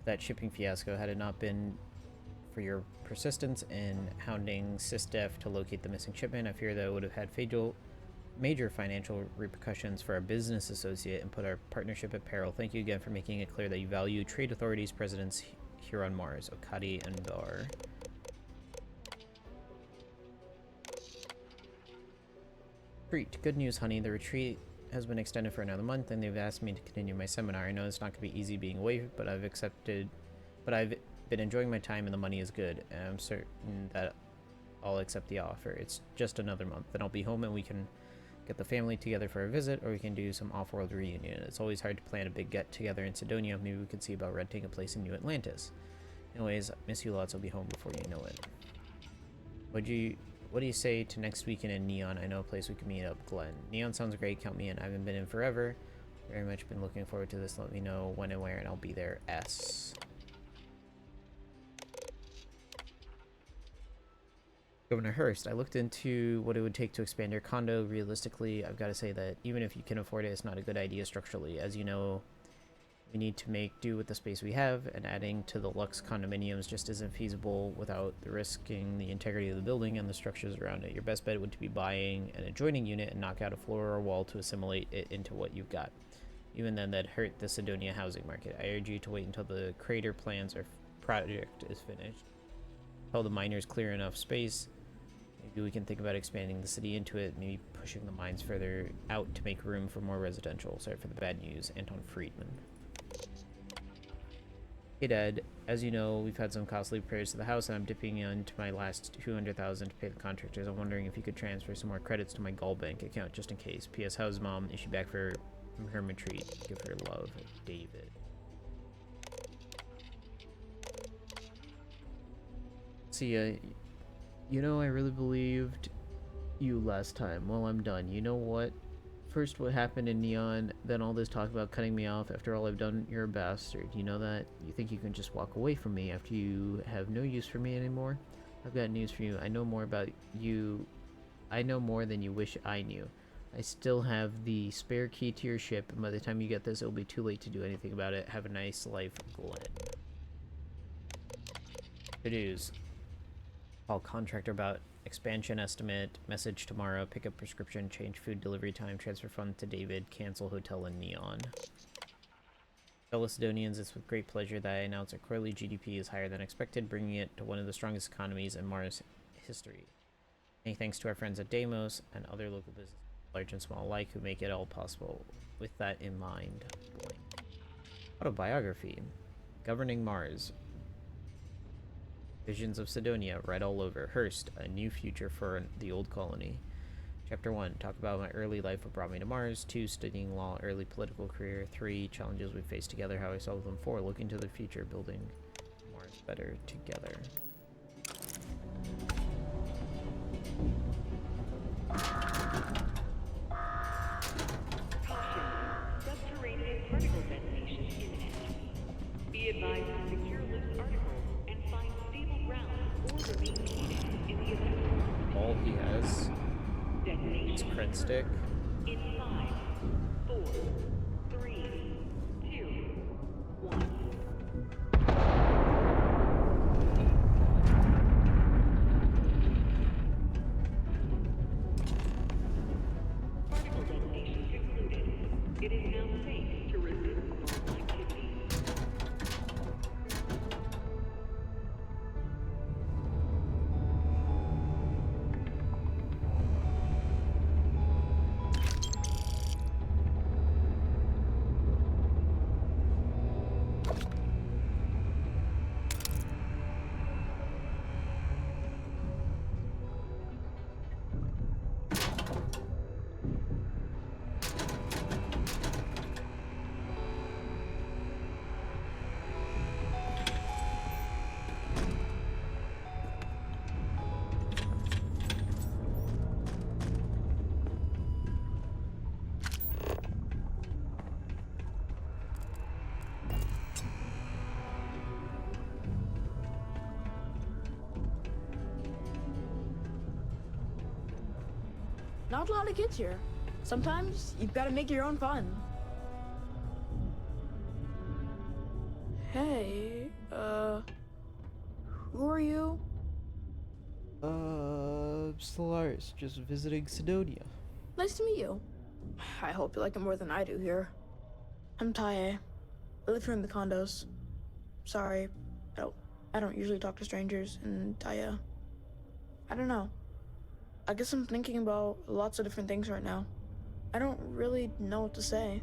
That shipping fiasco, had it not been for your persistence in hounding SysDef to locate the missing shipment, I fear that it would have had major financial repercussions for our business associate and put our partnership at peril. Thank you again for making it clear that you value trade authorities' presence here on Mars. Okadi and Dar. Treat. Good news, honey. The retreat has been extended for another month, and they've asked me to continue my seminar. I know it's not going to be easy being away, but I've been enjoying my time, and the money is good. And I'm certain that I'll accept the offer. It's just another month, then I'll be home, and we can get the family together for a visit, or we can do some off-world reunion. It's always hard to plan a big get-together in Sidonia. Maybe we could see about renting a place in New Atlantis. Anyways, miss you lots. I'll be home before you know it. What do you say to next weekend in Neon? I know a place we can meet up, Glenn. Neon sounds great. Count me in. I haven't been in forever. Very much been looking forward to this. Let me know when and where, and I'll be there. S. Governor Hurst, I looked into what it would take to expand your condo. Realistically, I've got to say that even if you can afford it, it's not a good idea structurally. As you know, we need to make do with the space we have, and adding to the Lux condominiums just isn't feasible without risking the integrity of the building and the structures around it. Your best bet would be buying an adjoining unit and knock out a floor or a wall to assimilate it into what you've got. Even then, that'd hurt the Sidonia housing market. I urge you to wait until the crater plans or project is finished. Tell the miners clear enough space. Maybe we can think about expanding the city into it, maybe pushing the mines further out to make room for more residential. Sorry for the bad news, Anton Friedman. Hey Dad, as you know, we've had some costly repairs to the house and I'm dipping into my last 200,000 to pay the contractors. I'm wondering if you could transfer some more credits to my Gall Bank account just in case. P.S. How's Mom? Is she back from her retreat? Give her love, David. See, you know, I really believed you last time. Well, I'm done. You know what? First what happened in Neon, then all this talk about cutting me off. After all I've done, you're a bastard. You know that? You think you can just walk away from me after you have no use for me anymore? I've got news for you. I know more about you. I know more than you wish I knew. I still have the spare key to your ship, and by the time you get this, it'll be too late to do anything about it. Have a nice life, Glenn. To-dos. Call contractor about expansion estimate, message tomorrow, pick up prescription, change food delivery time, transfer fund to David, cancel hotel in Neon. Fellow Sidonians, it's with great pleasure that I announce our quarterly GDP is higher than expected, bringing it to one of the strongest economies in Mars history. Many thanks to our friends at Deimos and other local businesses, large and small alike, who make it all possible. With that in mind, blank. Autobiography. Governing Mars. Visions of Sidonia, read all over. Hearst, a new future for the old colony. Chapter 1, talk about my early life, what brought me to Mars. 2, studying law, early political career. 3, challenges we faced together, how I solved them. 4, looking to the future, building Mars better together. Caution. Subterranean particle detonation imminent. Be advised to secure loose articles and find stable ground or remain seated in the event. All he has is cred stick. In 5, 4, 3, 2, 1. Particle detonation concluded. It is now safe to resume normal activity. Not a lot of kids here. Sometimes you've got to make your own fun. Hey, who are you? Solaris, just visiting Sidonia. Nice to meet you. I hope you like it more than I do here. I'm Tae. I live here in the condos. Sorry, I don't usually talk to strangers, and I don't know. I guess I'm thinking about lots of different things right now. I don't really know what to say.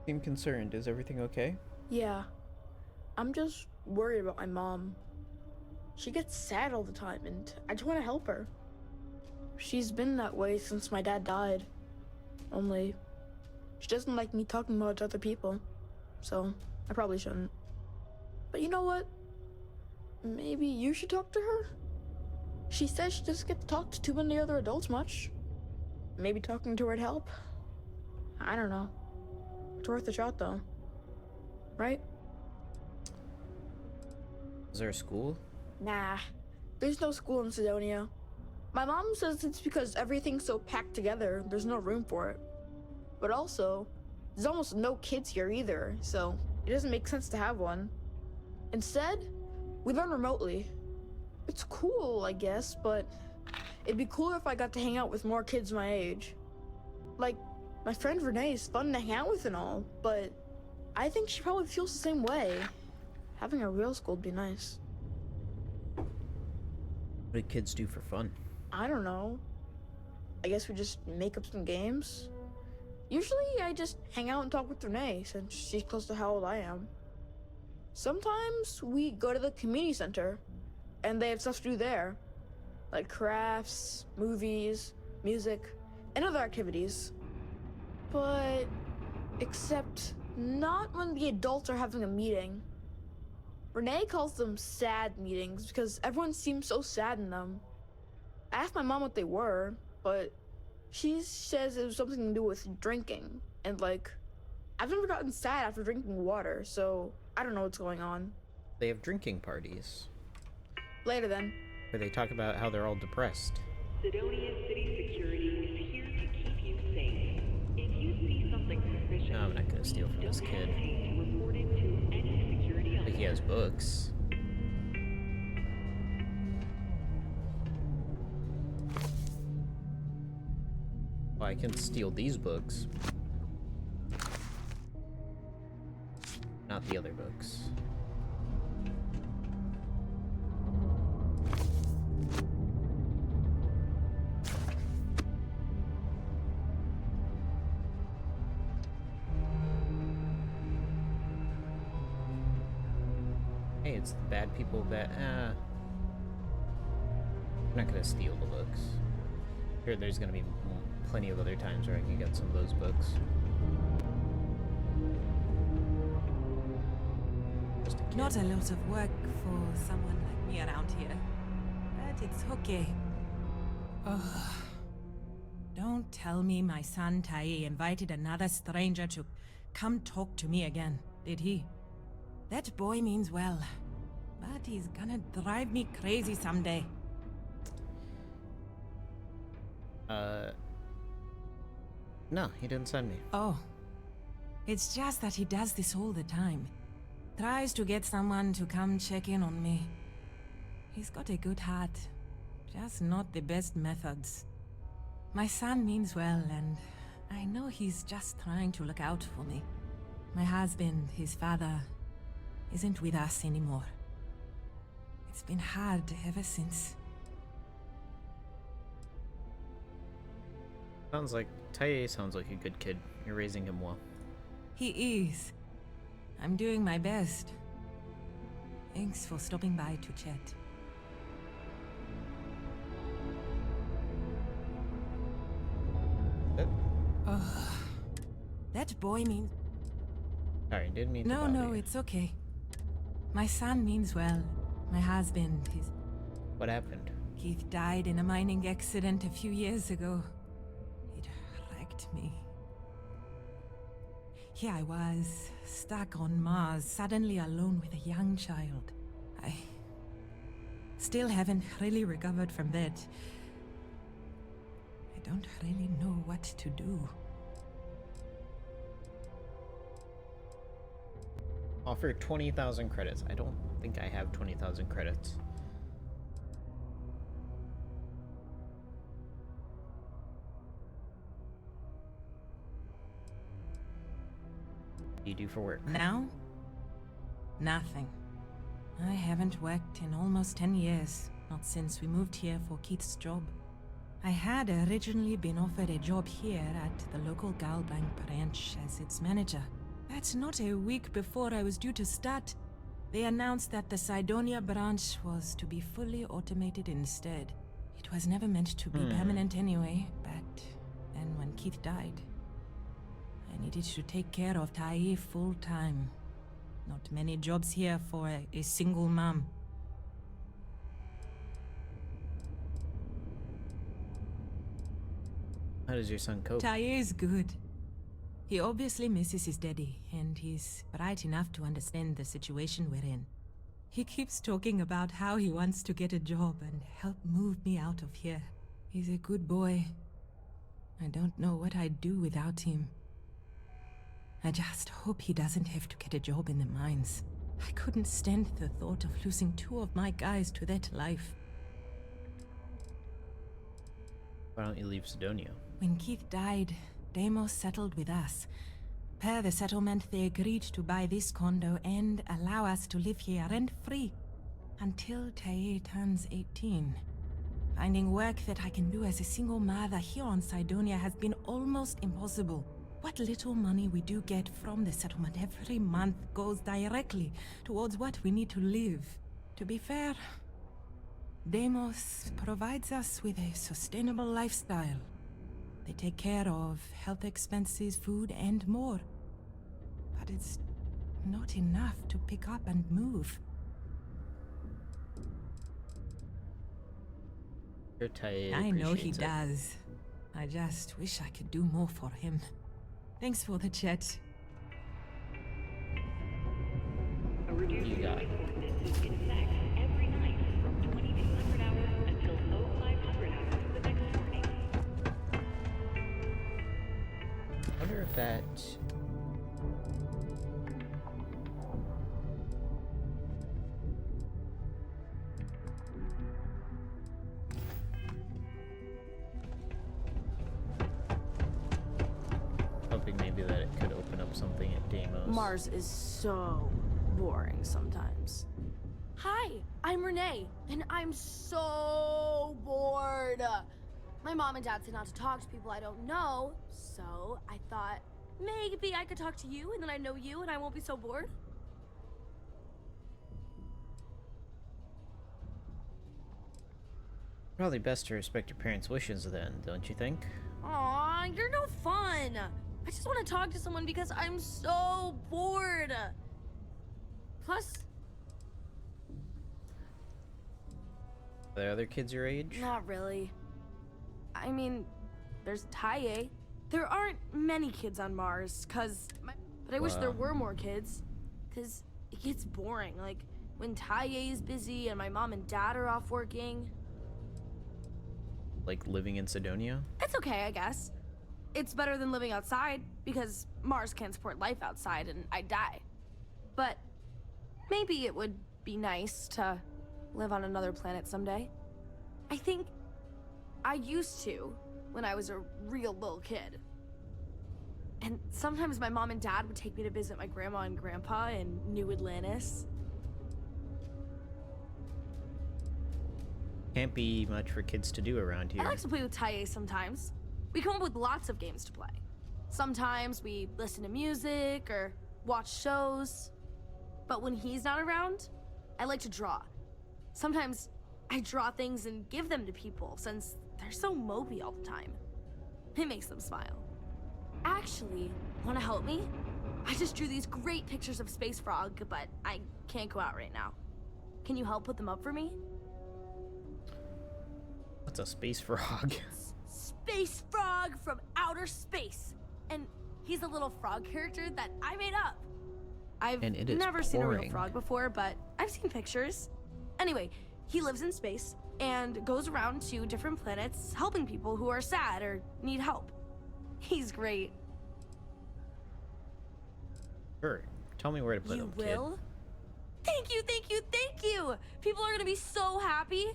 Seem concerned. Is everything okay? Yeah. I'm just worried about my mom. She gets sad all the time, and I just want to help her. She's been that way since my dad died. Only, she doesn't like me talking about it to other people. So, I probably shouldn't. But you know what? Maybe you should talk to her? She says she doesn't get to talk to too many other adults much. Maybe talking to her'd help. I don't know. It's worth a shot, though. Right? Is there a school? Nah. There's no school in Sidonia. My mom says it's because everything's so packed together, there's no room for it. But also, there's almost no kids here either, so it doesn't make sense to have one. Instead, we learn remotely. It's cool, I guess, but it'd be cooler if I got to hang out with more kids my age. Like, my friend Renee is fun to hang out with and all, but I think she probably feels the same way. Having a real school would be nice. What do kids do for fun? I don't know. I guess we just make up some games. Usually I just hang out and talk with Renee since she's close to how old I am. Sometimes we go to the community center and they have stuff to do there, like crafts, movies, music, and other activities. But except not when the adults are having a meeting. Renee calls them sad meetings because everyone seems so sad in them. I asked my mom what they were, but she says it was something to do with drinking. And like, I've never gotten sad after drinking water, so I don't know what's going on. They have drinking parties. Later then. Where they talk about how they're all depressed. Sidonia City Security is here to keep you safe. If you see something suspicious, No, I'm not gonna steal from this kid. to report it to any security But he has books. Well, I can steal these books. Not the other books. Hey, it's the bad people that, I'm not gonna steal the books. Here, there's gonna be plenty of other times where I can get some of those books. Just a kid. Not a lot of work for someone like me around here, but it's okay. Ugh. Don't tell me my son Tai invited another stranger to come talk to me again, did he? That boy means well, but he's gonna drive me crazy someday. No, he didn't send me. Oh. It's just that he does this all the time. Tries to get someone to come check in on me. He's got a good heart, just not the best methods. My son means well, and I know he's just trying to look out for me. My husband, his father, isn't with us anymore. It's been hard ever since. Sounds like Tae sounds like a good kid. You're raising him well. He is. I'm doing my best. Thanks for stopping by to chat. Ugh. That boy means... Sorry, didn't mean to No, bother no, you. it's okay. My son means well. My husband, his... What happened? Keith died in a mining accident a few years ago. It wrecked me. Here I was, stuck on Mars, suddenly alone with a young child. I still haven't really recovered from that. I don't really know what to do. Offer 20,000 credits. I don't think I have 20,000 credits. What do you do for work? Now? Nothing. I haven't worked in almost 10 years, not since we moved here for Keith's job. I had originally been offered a job here at the local Galbank branch as its manager. But not a week before I was due to start, they announced that the Sidonia branch was to be fully automated instead. It was never meant to be permanent anyway, but then when Keith died, I needed to take care of Tai full time. Not many jobs here for a single mom. How does your son cope? Tai is good. He obviously misses his daddy, and he's bright enough to understand the situation we're in. He keeps talking about how he wants to get a job and help move me out of here. He's a good boy. I don't know what I'd do without him. I just hope he doesn't have to get a job in the mines. I couldn't stand the thought of losing 2 of my guys to that life. Why don't you leave Sidonia? When Keith died, Deimos settled with us. repair the settlement, they agreed to buy this condo and allow us to live here rent-free until Tae turns 18. Finding work that I can do as a single mother here on Cydonia has been almost impossible. What little money we do get from the settlement every month goes directly towards what we need to live. To be fair, Deimos provides us with a sustainable lifestyle. They take care of health expenses, food, and more. But it's not enough to pick up and move. I know he does. I just wish I could do more for him. Thanks for the chat. A reduced noise ordinance is in effect every night from 2200 hours until 0500 hours the next morning. I wonder if that... hoping maybe that it could open up something at Deimos. Mars is so boring sometimes. Hi, I'm Renee, and I'm so bored. My mom and dad say not to talk to people I don't know, so I thought maybe I could talk to you, and then I know you, and I won't be so bored. Probably best to respect your parents' wishes then, don't you think? Aw, you're no fun. I just want to talk to someone because I'm so bored. Plus, Are there other kids your age? not really. I mean, there's Tae. There aren't many kids on Mars, but I wish there were more kids, cause it gets boring. Like when Tae is busy and my mom and dad are off working. Like living in Cydonia? It's okay, I guess. It's better than living outside, because Mars can't support life outside and I'd die. But maybe it would be nice to live on another planet someday. I think I used to when I was a real little kid. And sometimes my mom and dad would take me to visit my grandma and grandpa in New Atlantis. Can't be much for kids to do around here. I like to play with Tae sometimes. We come up with lots of games to play. Sometimes we listen to music or watch shows. But when he's not around, I like to draw. Sometimes I draw things and give them to people since they're so mopey all the time. It makes them smile. Actually, wanna help me? I just drew these great pictures of Space Frog, but I can't go out right now. Can you help put them up for me? What's a space frog? Space Frog from outer space. And he's a little frog character that I made up. I've never seen a real frog before, but I've seen pictures. Anyway, he lives in space and goes around to different planets helping people who are sad or need help. He's great. Sure. Tell me where to put him, kid. You will? Thank you, thank you, thank you! People are gonna be so happy.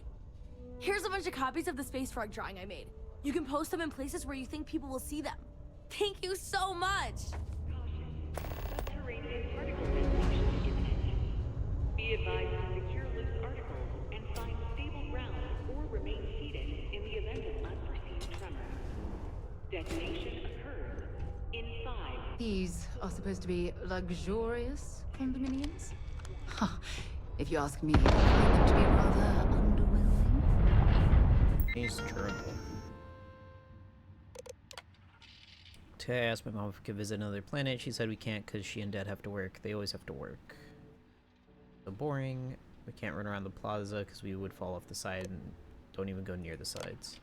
Here's a bunch of copies of the Space Frog drawing I made. You can post them in places where you think people will see them. Thank you so much! Subterranean particle destruction imminent. Be advised to secure loose articles and find stable ground or remain seated in the event of unforeseen tremor. Detonation occurs in 5. These are supposed to be luxurious condominiums? Huh. If you ask me, I find them to be rather underwhelming. He's terrible. Today I asked my mom if we could visit another planet. She said we can't because she and dad have to work. They always have to work. So boring. We can't run around the plaza because we would fall off the side and don't even go near the sides.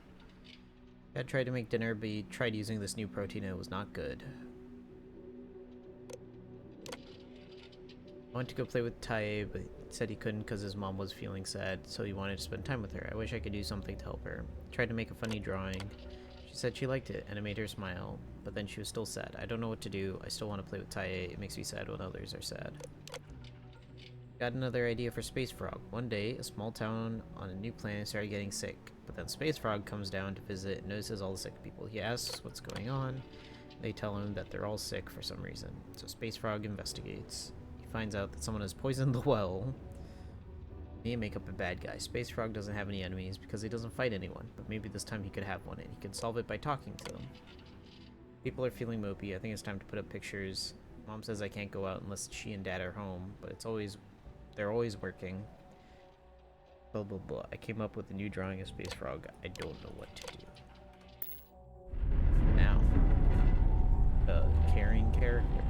Dad tried to make dinner, but he tried using this new protein and it was not good. I went to go play with Tae, but he said he couldn't because his mom was feeling sad, so he wanted to spend time with her. I wish I could do something to help her. Tried to make a funny drawing. She said she liked it, and it made her smile, but then she was still sad. I don't know what to do. I still want to play with Tae. It makes me sad when others are sad. Got another idea for Space Frog. One day, a small town on a new planet started getting sick, but then Space Frog comes down to visit and notices all the sick people. He asks what's going on, They tell him that they're all sick for some reason, so Space Frog investigates. He finds out that someone has poisoned the well. They make up a bad guy. Space Frog doesn't have any enemies because he doesn't fight anyone, but maybe this time he could have one and he could solve it by talking to them. People are feeling mopey. I think it's time to put up pictures. Mom says I can't go out unless she and Dad are home, but they're always working. Blah blah blah. I came up with a new drawing of Space Frog. I don't know what to do. Now, the caring character.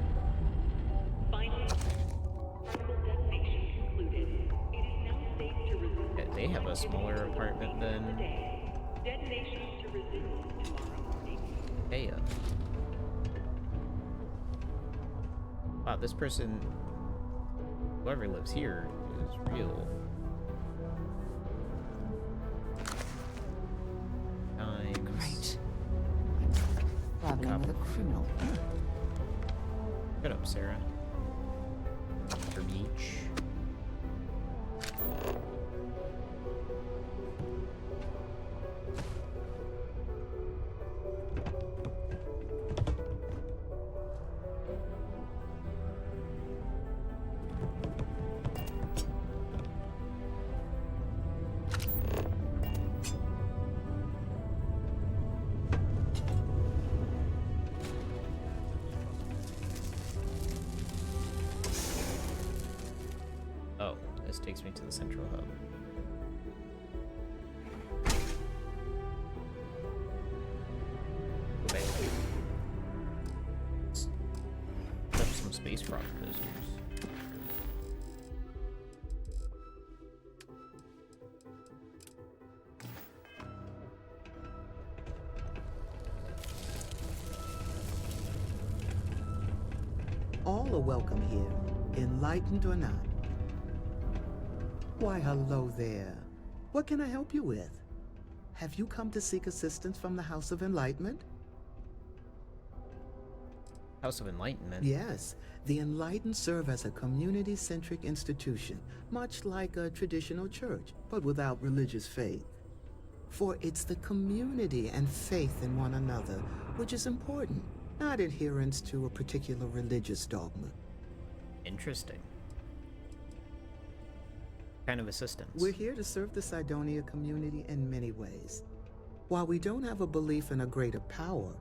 Yeah, they have a smaller apartment than Hey. Wow, this person, whoever lives here, is real. Great. Traveling with a criminal. Shut up, Sarah. Dr. Beach. Oh, this takes me to the central hub. Okay. Set up some Space Frog prisoners. All are welcome here, enlightened or not. Why, hello there. What can I help you with? Have you come to seek assistance from the House of Enlightenment? House of Enlightenment? Yes. The Enlightened serve as a community-centric institution, much like a traditional church, but without religious faith. For it's the community and faith in one another which is important, not adherence to a particular religious dogma. Interesting. Kind of assistance. We're here to serve the Cydonia community in many ways. While we don't have a belief in a greater power,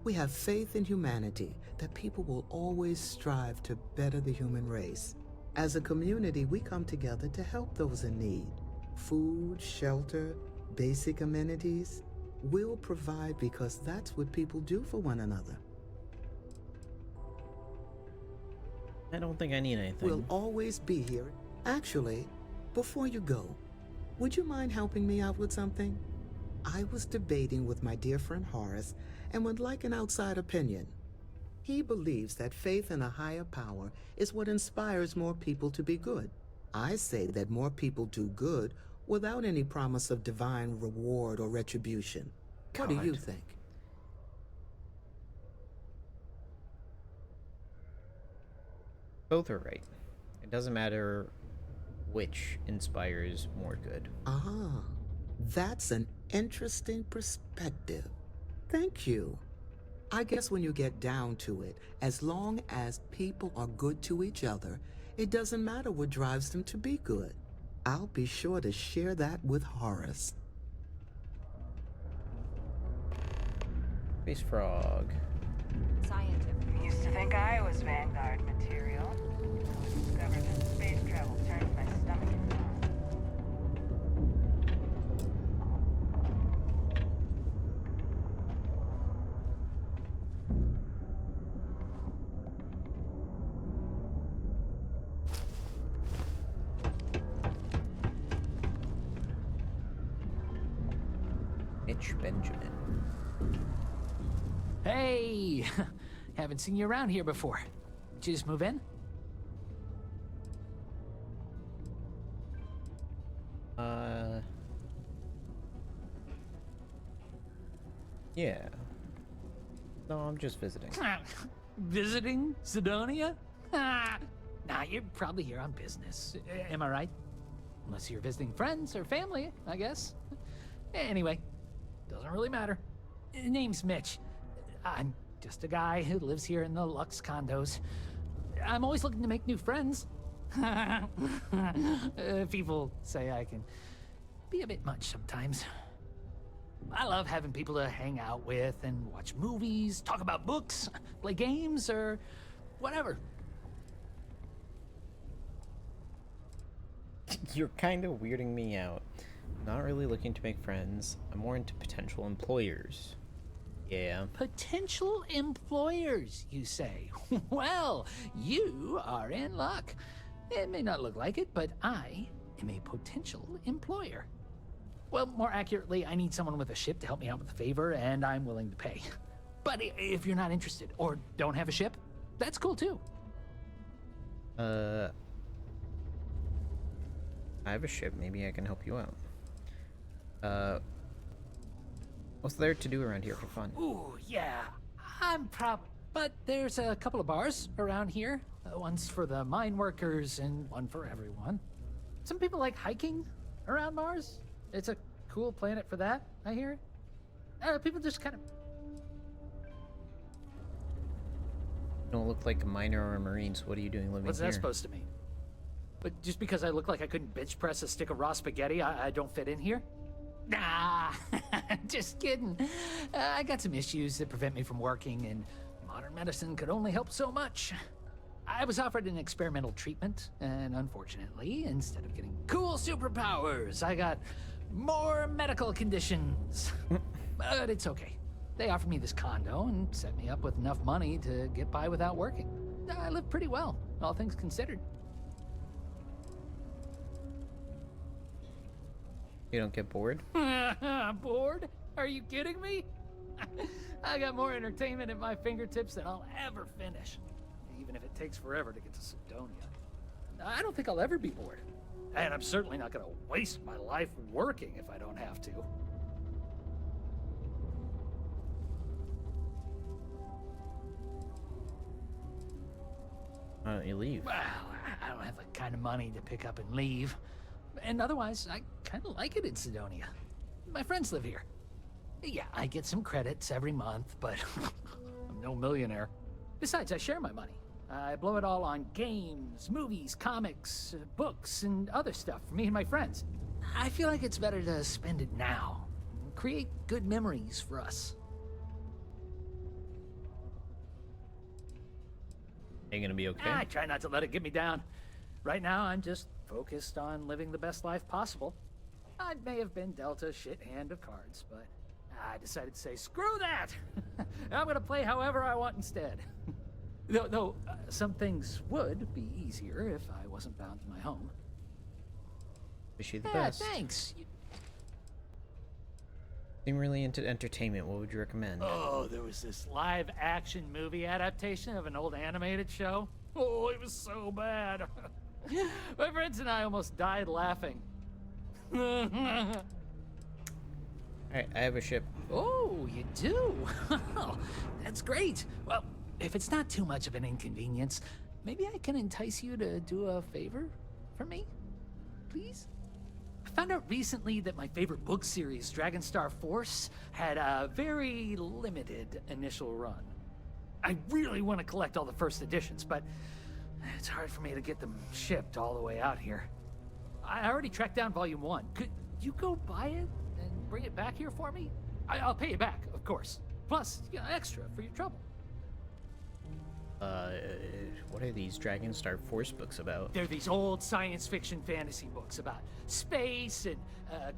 we have faith in humanity, that people will always strive to better the human race. As a community, we come together to help those in need. Food, shelter, basic amenities. We'll provide because that's what people do for one another. I don't think I need anything. We'll always be here. Actually, before you go, would you mind helping me out with something? I was debating with my dear friend Horace and would like an outside opinion. He believes that faith in a higher power is what inspires more people to be good. I say that more people do good without any promise of divine reward or retribution. What do you think? Both are right. It doesn't matter which inspires more good. Ah, that's an interesting perspective. Thank you. I guess when you get down to it, as long as people are good to each other, it doesn't matter what drives them to be good. I'll be sure to share that with Horace. Space Frog. Scientific. Used to think I was Vanguard material. Government space travel turns my stomach in half. Mitch Benjamin. Hey! Haven't seen you around here before. Did you just move in? Yeah. No, I'm just visiting. Visiting Cydonia? Nah, you're probably here on business. Am I right? Unless you're visiting friends or family, I guess. Anyway, doesn't really matter. Name's Mitch. I'm just a guy who lives here in the Lux condos. I'm always looking to make new friends. People say I can be a bit much sometimes. I love having people to hang out with and watch movies, talk about books, play games, or whatever. You're kind of weirding me out. Not really looking to make friends. I'm more into potential employers. Yeah. Potential employers, you say? Well, you are in luck. It may not look like it, but I am a potential employer. Well, more accurately, I need someone with a ship to help me out with a favor, and I'm willing to pay. But if you're not interested, or don't have a ship, that's cool too. I have a ship. Maybe I can help you out. What's there to do around here for fun? Ooh, yeah. But there's a couple of bars around here. One's for the mine workers and one for everyone. Some people like hiking around Mars. It's a cool planet for that, I hear. People just kind of... Don't look like a miner or a marine, so what are you doing living here? What's that supposed to mean? But just because I look like I couldn't bench press a stick of raw spaghetti, I don't fit in here? Nah, just kidding. I got some issues that prevent me from working, and modern medicine could only help so much. I was offered an experimental treatment, and unfortunately, instead of getting cool superpowers, I got more medical conditions. But it's okay. They offered me this condo and set me up with enough money to get by without working. I live pretty well, all things considered. You don't get bored? Bored? Are you kidding me? I got more entertainment at my fingertips than I'll ever finish. Even if it takes forever to get to Sidonia. I don't think I'll ever be bored. And I'm certainly not going to waste my life working if I don't have to. Why don't you leave? Well, I don't have the kind of money to pick up and leave. And otherwise, I kind of like it in Sidonia. My friends live here. Yeah, I get some credits every month, but I'm no millionaire. Besides, I share my money. I blow it all on games, movies, comics, books, and other stuff for me and my friends. I feel like it's better to spend it now. Create good memories for us. Are you gonna be okay? I try not to let it get me down. Right now, I'm just focused on living the best life possible. I may have been dealt a shit hand of cards, but I decided to say, screw that! I'm gonna play however I want instead. Though some things would be easier if I wasn't bound to my home. Wish you the best. Thanks. Seem really into entertainment. What would you recommend? Oh, there was this live-action movie adaptation of an old animated show. Oh, it was so bad. My friends and I almost died laughing. Alright, I have a ship. Oh, you do? That's great. Well, if it's not too much of an inconvenience, maybe I can entice you to do a favor for me? Please? I found out recently that my favorite book series, Dragonstar Force, had a very limited initial run. I really want to collect all the first editions, but it's hard for me to get them shipped all the way out here. I already tracked down Volume 1. Could you go buy it and bring it back here for me? I'll pay you back, of course. Plus, you know, extra for your trouble. What are these Dragonstar Force books about? They're these old science fiction fantasy books about space and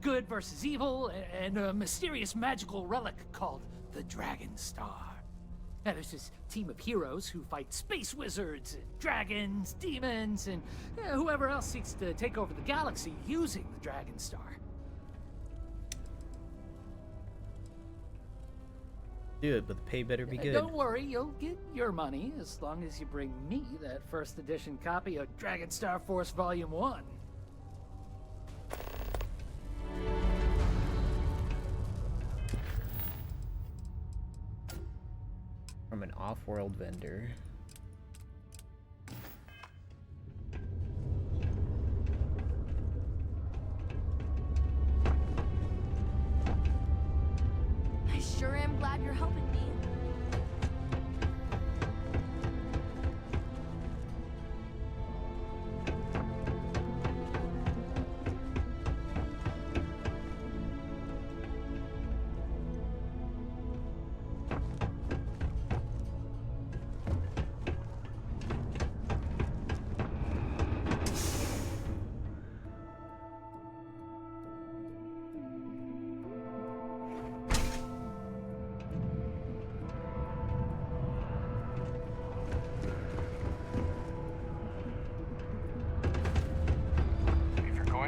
good versus evil and a mysterious magical relic called the Dragonstar. Now there's this team of heroes who fight space wizards and dragons, demons, and whoever else seeks to take over the galaxy using the Dragonstar. Do it, but the pay better be good. Don't worry, you'll get your money as long as you bring me that first edition copy of Dragonstar Force Volume 1. From an off-world vendor. I sure am glad you're helping me.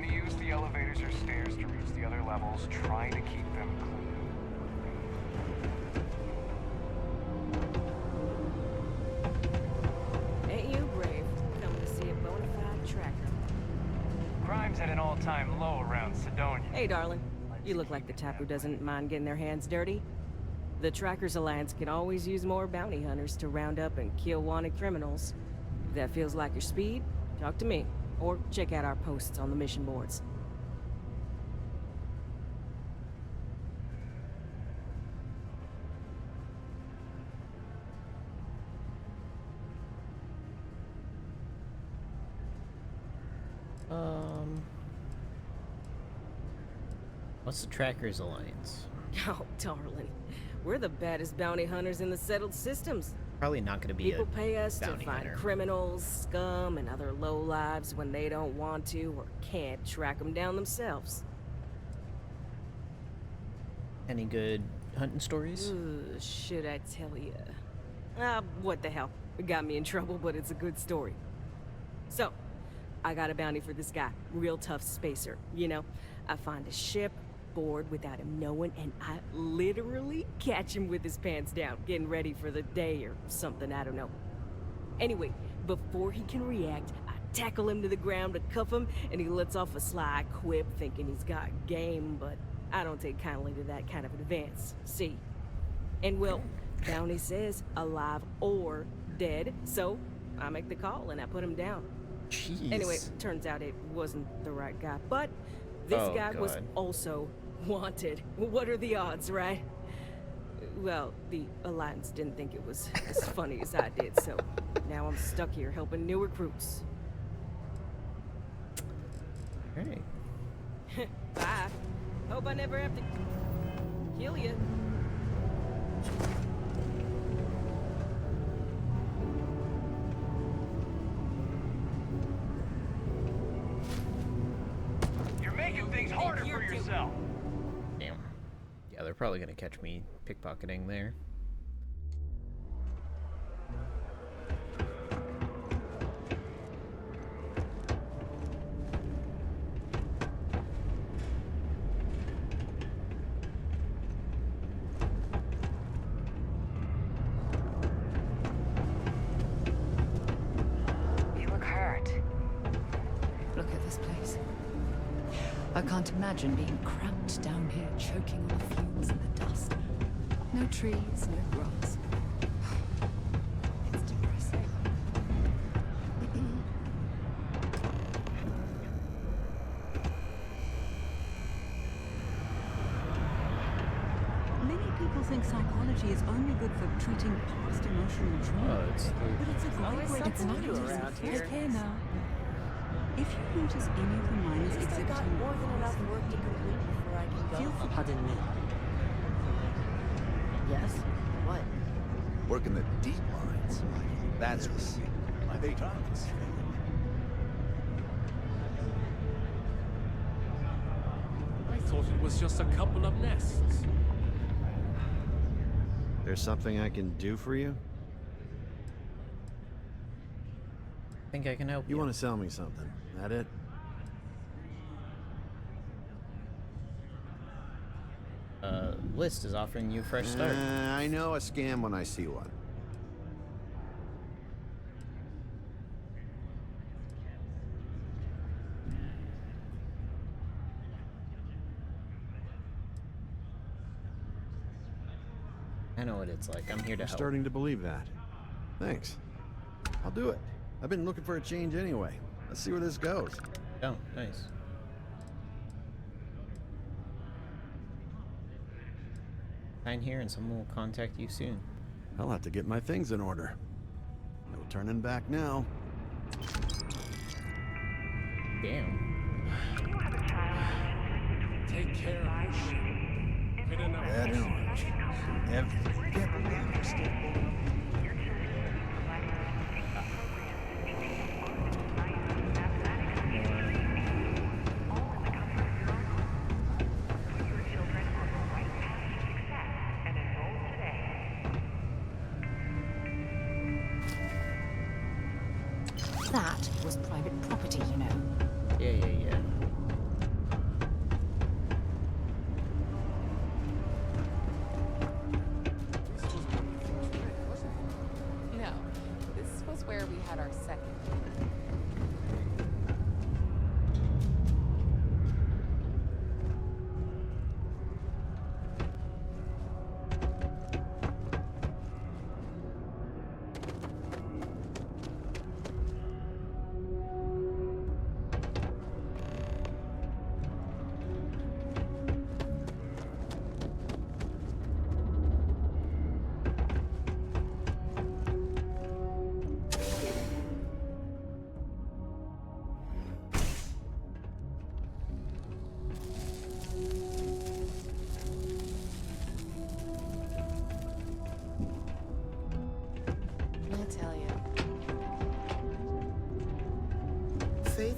When you use the elevators or stairs to reach the other levels, try to keep them clean. Ain't you brave? Coming to see a bona fide tracker. Crime's at an all-time low around Sidonia. Hey, darling. You look like the type who doesn't mind getting their hands dirty. The Trackers Alliance can always use more bounty hunters to round up and kill wanted criminals. If that feels like your speed, talk to me. Or check out our posts on the mission boards. What's the Trackers Alliance? Oh, darling. We're the baddest bounty hunters in the settled systems. Probably not gonna be People pay us to bounty find hunter. criminals, scum, and other lowlives when they don't want to or can't track them down themselves. Any good hunting stories? Ugh, should I tell you? What the hell? It got me in trouble, but it's a good story. So, I got a bounty for this guy. Real tough spacer, you know? I find a ship, board without him knowing, and I literally catch him with his pants down, getting ready for the day or something, I don't know. Anyway, before he can react, I tackle him to the ground to cuff him, and he lets off a sly quip thinking he's got game, but I don't take kindly to that kind of advance, see? And well, bounty says alive or dead, so I make the call and I put him down. Jeez. Anyway, turns out it wasn't the right guy, but this guy was also wanted. What are the odds, right? Well, the Alliance didn't think it was as funny as I did, so now I'm stuck here helping new recruits. Hey. Bye. Hope I never have to kill you. You're making things harder for yourself. Damn. Yeah, they're probably gonna catch me pickpocketing there. You look hurt. Look at this place. I can't imagine being cramped down here, choking on the fumes and the dust. No trees, no grass. It's depressing. Many people think psychology is only good for treating past emotional trauma. Oh, it's But it's a great Always way to something to do practice around it. here. Okay now. If you notice any of the minds At least I got exhibiting more than enough work to complete before I can go. Feel free. Pardon me. Yes? What? Working the deep lines. That's my big targets. I thought it was just a couple of nests. There's something I can do for you? Think I can help you? Want to sell me something? That it? List is offering you a fresh start. I know a scam when I see one. I know what it's like. I'm here to I'm help. starting to believe that. Thanks. I'll do it. I've been looking for a change anyway. Let's see where this goes. Oh, nice. Sign here and someone will contact you soon. I'll have to get my things in order. No turning back now. Damn. Take care of your ship. Fit enough. Red and orange. Everything. Can't believe you're still... That was private property, you know. Yeah.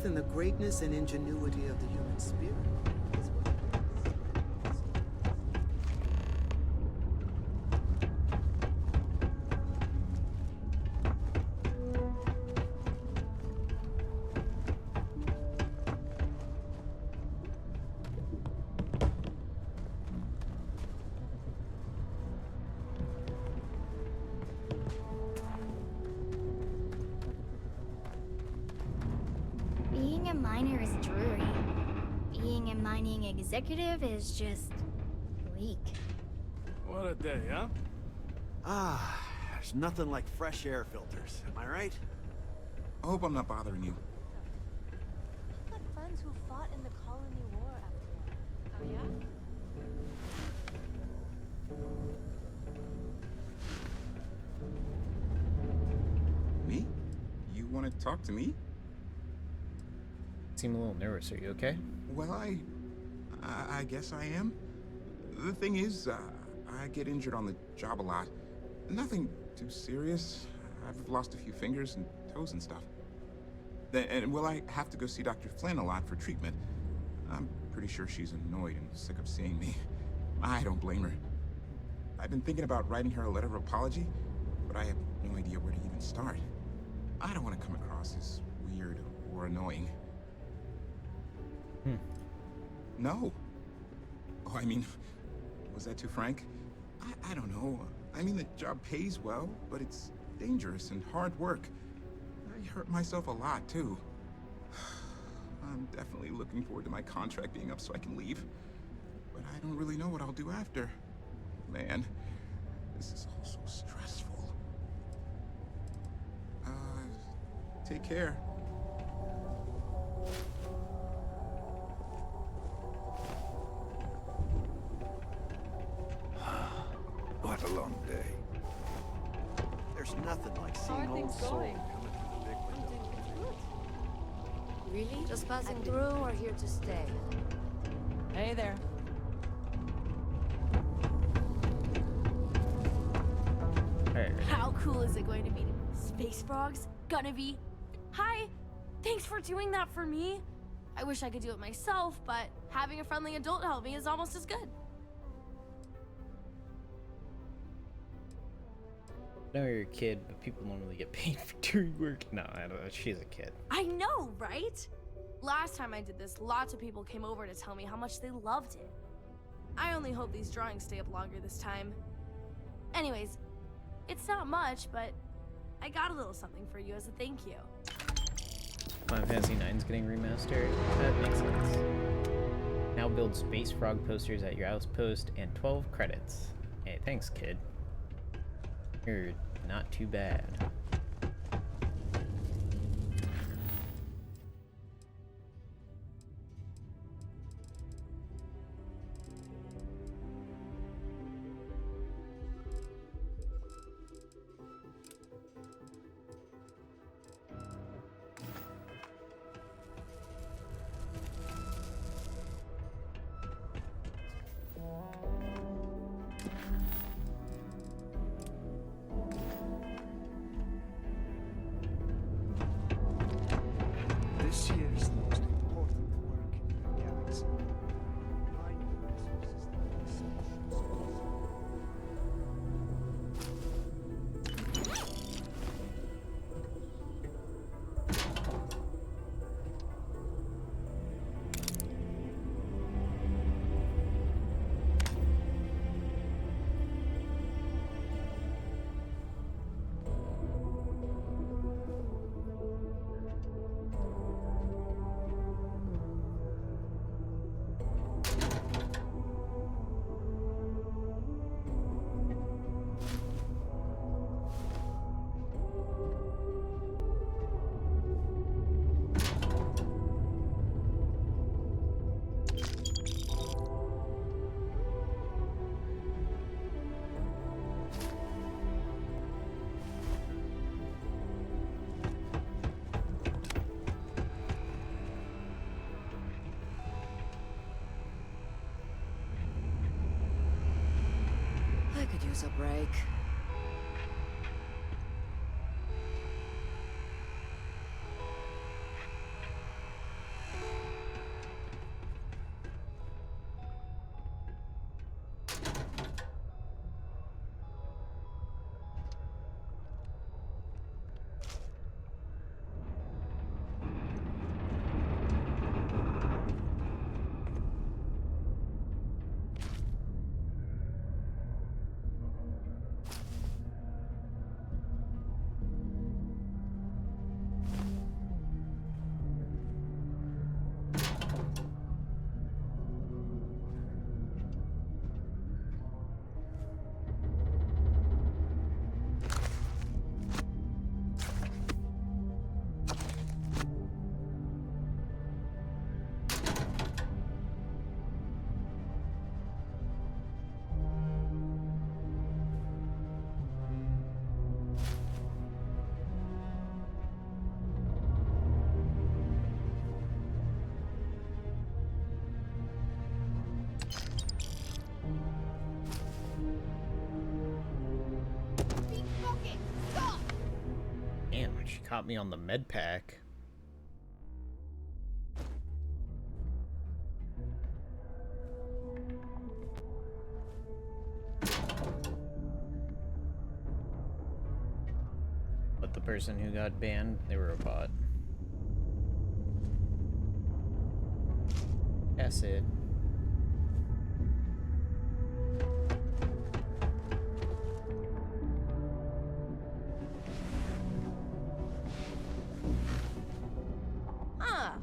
faith in the greatness and ingenuity of the human spirit. Being a miner is dreary. Being a mining executive is just bleak. What a day, huh? Ah, there's nothing like fresh air filters. Am I right? I hope I'm not bothering you. I've got friends who fought in the Colony War after all. Oh yeah? Me? You want to talk to me? Seem a little nervous. Are you okay? Well, I guess I am. The thing is, I get injured on the job a lot. Nothing too serious. I've lost a few fingers and toes and stuff. And well, I have to go see Dr. Flynn a lot for treatment. I'm pretty sure she's annoyed and sick of seeing me. I don't blame her. I've been thinking about writing her a letter of apology, but I have no idea where to even start. I don't want to come across as weird or annoying. No. Oh, I mean, was that too frank? I don't know. I mean, the job pays well, but it's dangerous and hard work. I hurt myself a lot, too. I'm definitely looking forward to my contract being up so I can leave. But I don't really know what I'll do after. Man, this is all so stressful. Take care. What a long day. There's nothing like seeing old soul coming through the big window. Really? Just passing through or here to stay? Hey there. Hey. How cool is it going to be to space frogs? Gonna be. Hi! Thanks for doing that for me. I wish I could do it myself, but having a friendly adult help me is almost as good. I know you're a kid, but people don't really get paid for doing work. No, I don't know. She's a kid. I know, right? Last time I did this, lots of people came over to tell me how much they loved it. I only hope these drawings stay up longer this time. Anyways, it's not much, but I got a little something for you as a thank you. Final Fantasy IX's getting remastered. That makes sense. Now build Space Frog posters at your outpost and 12 credits. Hey, thanks, kid. You're not too bad. This year's most important work in the galaxy. Finding resources I could use a break. caught me on the med pack. But the person who got banned, they were a bot. Acid. Ah,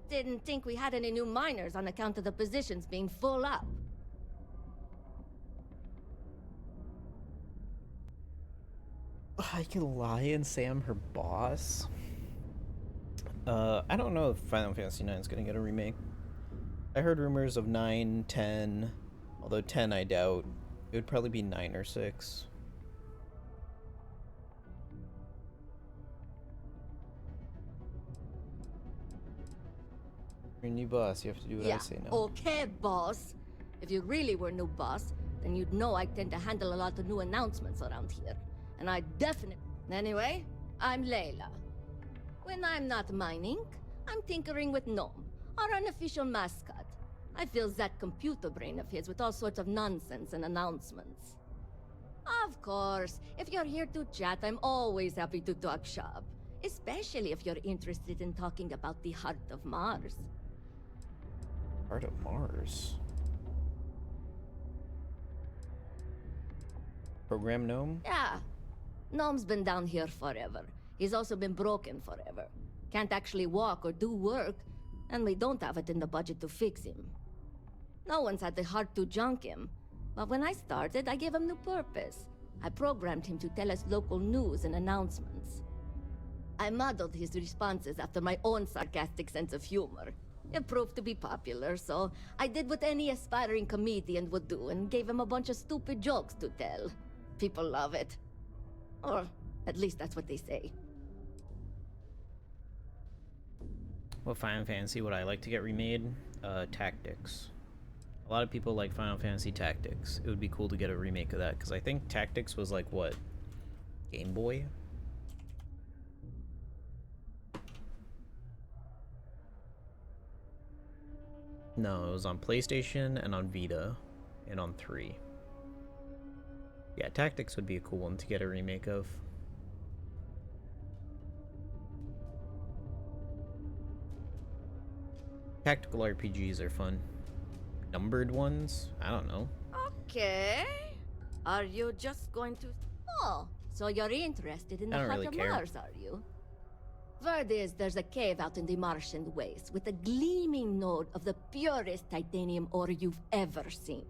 didn't think we had any new miners on account of the positions being full up. I can lie and say I'm her boss. I don't know if Final Fantasy IX is gonna get a remake. I heard rumors of 9, 10, although 10 I doubt. It would probably be 9 or 6. You're a new boss, you have to do what I say now. Okay, boss. If you really were new boss, then you'd know I tend to handle a lot of new announcements around here. And I definitely... Anyway, I'm Layla. When I'm not mining, I'm tinkering with Gnome, our unofficial mascot. I fill that computer brain of his with all sorts of nonsense and announcements. Of course, if you're here to chat, I'm always happy to talk shop. Especially if you're interested in talking about the Heart of Mars. Heart of Mars? Program Gnome? Yeah. Gnome's been down here forever. He's also been broken forever. Can't actually walk or do work, and we don't have it in the budget to fix him. No one's had the heart to junk him, but when I started, I gave him new purpose. I programmed him to tell us local news and announcements. I modeled his responses after my own sarcastic sense of humor. It proved to be popular, so I did what any aspiring comedian would do and gave him a bunch of stupid jokes to tell. People love it. Or at least that's what they say. What Final Fantasy would I like to get remade? Tactics. A lot of people like Final Fantasy Tactics. It would be cool to get a remake of that, because I think Tactics was like, what? Game Boy? No, it was on PlayStation and on Vita and on 3. Yeah, Tactics would be a cool one to get a remake of. Tactical RPGs are fun. Numbered ones? I don't know. Okay. Are you just going to... Oh, so you're interested in the Heart of Mars, are you? Word is there's a cave out in the Martian wastes with a gleaming node of the purest titanium ore you've ever seen.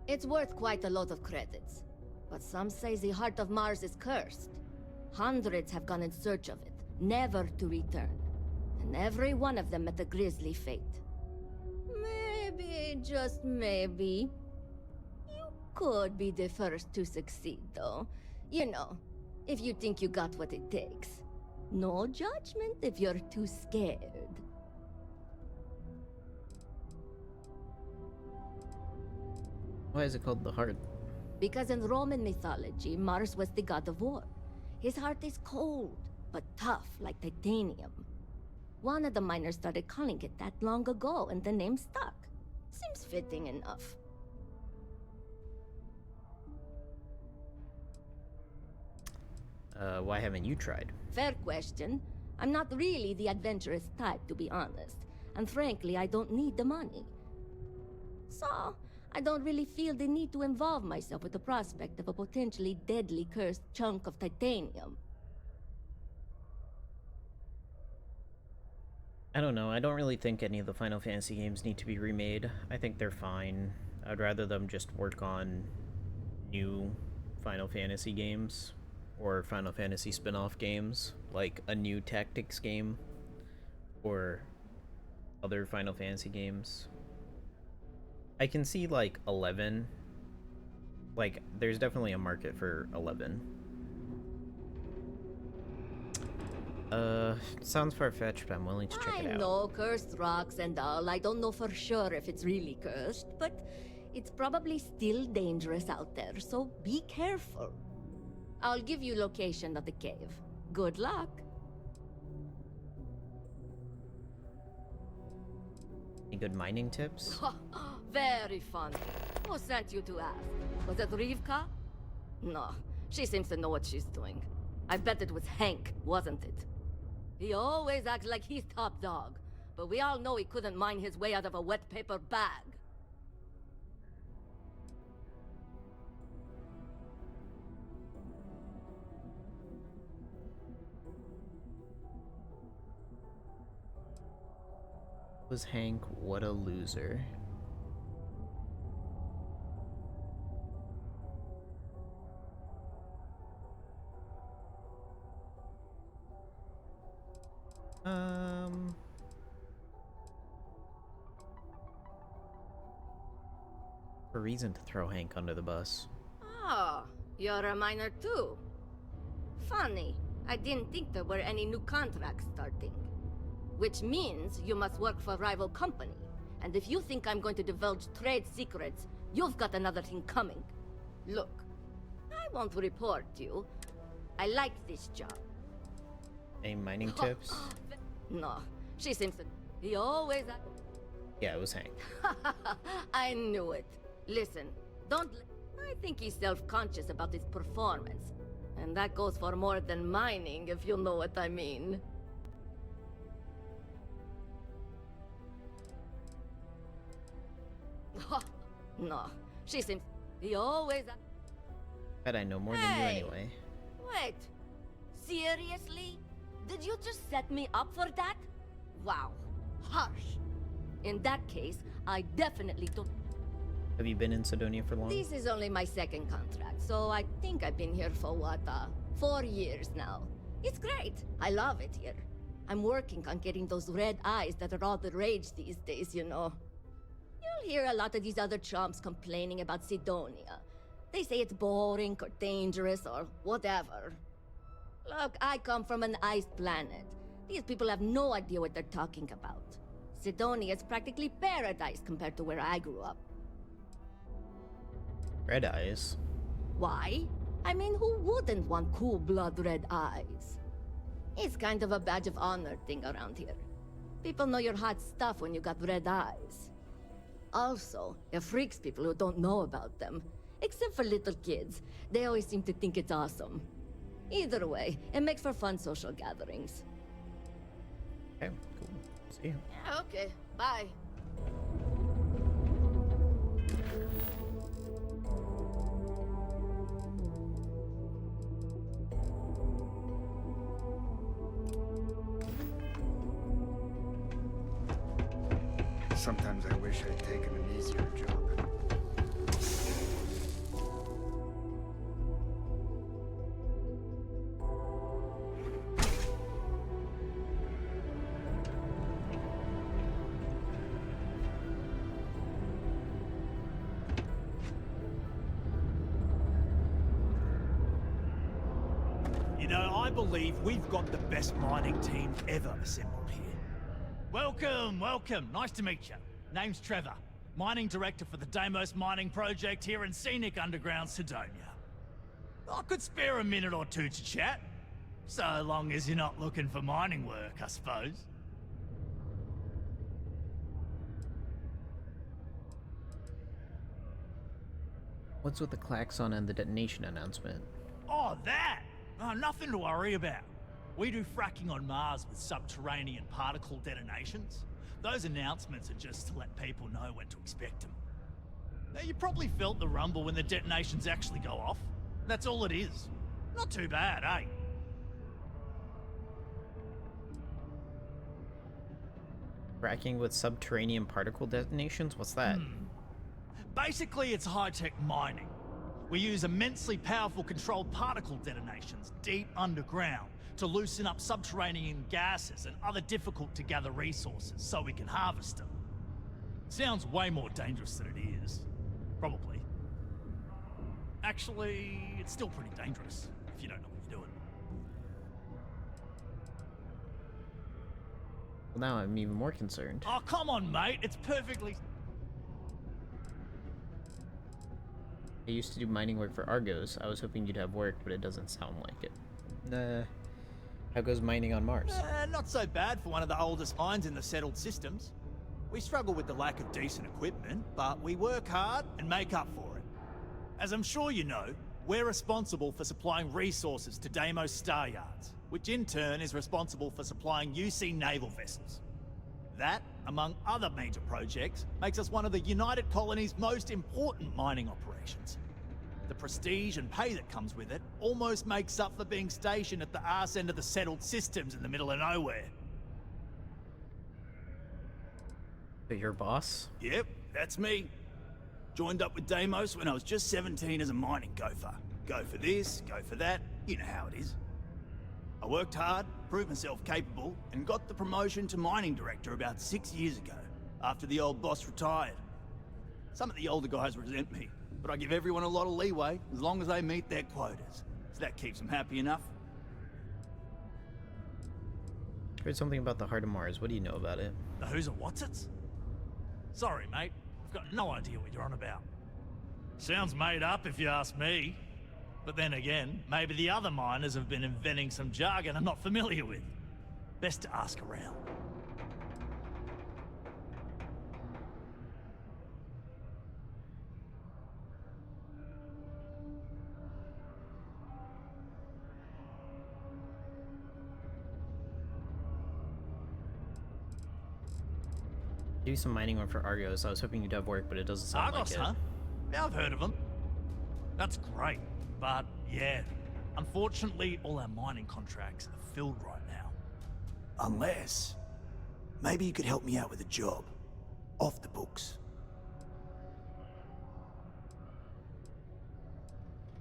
It's worth quite a lot of credits, but some say the Heart of Mars is cursed. Hundreds have gone in search of it, never to return. And every one of them met a grisly fate. Maybe, just maybe, you could be the first to succeed, though. You know, if you think you got what it takes. No judgment if you're too scared. Why is it called the Heart? Because in Roman mythology, Mars was the god of war. His heart is cold, but tough like titanium. One of the miners started calling it that long ago, and the name stuck. Seems fitting enough. Why haven't you tried? Fair question. I'm not really the adventurous type, to be honest. And frankly, I don't need the money. So, I don't really feel the need to involve myself with the prospect of a potentially deadly cursed chunk of titanium. I don't know. I don't really think any of the Final Fantasy games need to be remade. I think they're fine. I'd rather them just work on new Final Fantasy games or Final Fantasy spin-off games, like a new Tactics game or other Final Fantasy games. I can see like 11. Like, there's definitely a market for 11. Sounds far-fetched, but I'm willing to check it out. I know, cursed rocks and all. I don't know for sure if it's really cursed, but it's probably still dangerous out there, so be careful. I'll give you location of the cave. Good luck. Any good mining tips? Very fun. Who sent you to ask? Was it Rivka? No, she seems to know what she's doing. I bet it was Hank, wasn't it? He always acts like he's top dog, but we all know he couldn't mine his way out of a wet paper bag. Was Hank, what a loser. A reason to throw Hank under the bus. Oh, you're a miner too. Funny, I didn't think there were any new contracts starting. Which means you must work for a rival company. And if you think I'm going to divulge trade secrets, you've got another thing coming. Look, I won't report you. I like this job. Any mining tips? No, she seems to... He always... Yeah, it was Hank. I knew it. Listen, don't... I think he's self-conscious about his performance. And that goes for more than mining, if you know what I mean. No, she seems... He always... Bet I know more than you anyway. Wait, seriously? Did you just set me up for that? Wow, harsh. In that case, I definitely don't... Have you been in Sidonia for long? This is only my second contract, so I think I've been here for what, 4 years now. It's great. I love it here. I'm working on getting those red eyes that are all the rage these days, you know. You'll hear a lot of these other chumps complaining about Sidonia. They say it's boring or dangerous or whatever. Look, I come from an ice planet. These people have no idea what they're talking about. Sidonia is practically paradise compared to where I grew up. Red eyes? Why? I mean, who wouldn't want cool blood red eyes? It's kind of a badge of honor thing around here. People know you're hot stuff when you got red eyes. Also, it freaks people who don't know about them. Except for little kids. They always seem to think it's awesome. Either way, it makes for fun social gatherings. Okay, cool. See you. Yeah, okay. Bye. Sometimes I wish I'd taken an easier job. You know, I believe we've got the best mining team ever assembled here. Welcome, welcome. Nice to meet you. Name's Trevor, mining director for the Deimos mining project here in scenic underground Sidonia. I could spare a minute or two to chat, so long as you're not looking for mining work, I suppose. What's with the klaxon and the detonation announcement? Oh, that! Oh, nothing to worry about. We do fracking on Mars with subterranean particle detonations. Those announcements are just to let people know when to expect them. Now, you probably felt the rumble when the detonations actually go off. That's all it is. Not too bad, eh? Fracking with subterranean particle detonations? What's that? Basically, it's high-tech mining. We use immensely powerful controlled particle detonations deep underground to loosen up subterranean gases and other difficult-to-gather resources so we can harvest them. Sounds way more dangerous than it is. Probably. Actually, it's still pretty dangerous if you don't know what you're doing. Well, now I'm even more concerned. Oh, come on, mate. It's perfectly... I used to do mining work for Argos. I was hoping you'd have work, but it doesn't sound like it. How goes mining on Mars? Not so bad for one of the oldest mines in the settled systems. We struggle with the lack of decent equipment, but we work hard and make up for it. As I'm sure you know, we're responsible for supplying resources to Deimos Star Yards, which in turn is responsible for supplying UC naval vessels. That, among other major projects, makes us one of the United Colony's most important mining operations. The prestige and pay that comes with it almost makes up for being stationed at the arse end of the settled systems in the middle of nowhere. But your boss? Yep, that's me. Joined up with Deimos when I was just 17 as a mining gopher. Go for this, go for that, you know how it is. I worked hard, proved myself capable, and got the promotion to mining director about 6 years ago, after the old boss retired. Some of the older guys resent me, but I give everyone a lot of leeway as long as they meet their quotas. So that keeps them happy enough. Heard something about the Heart of Mars. What do you know about it? The who's and what's it's? Sorry, mate. I've got no idea what you're on about. Sounds made up if you ask me. But then again, maybe the other miners have been inventing some jargon I'm not familiar with. Best to ask around. Do some mining work for Argos. I was hoping you'd have work, but it doesn't sound Argos, like it. huh? Yeah, I've heard of them. That's great, but yeah, unfortunately all our mining contracts are filled right now. Unless, maybe you could help me out with a job. Off the books.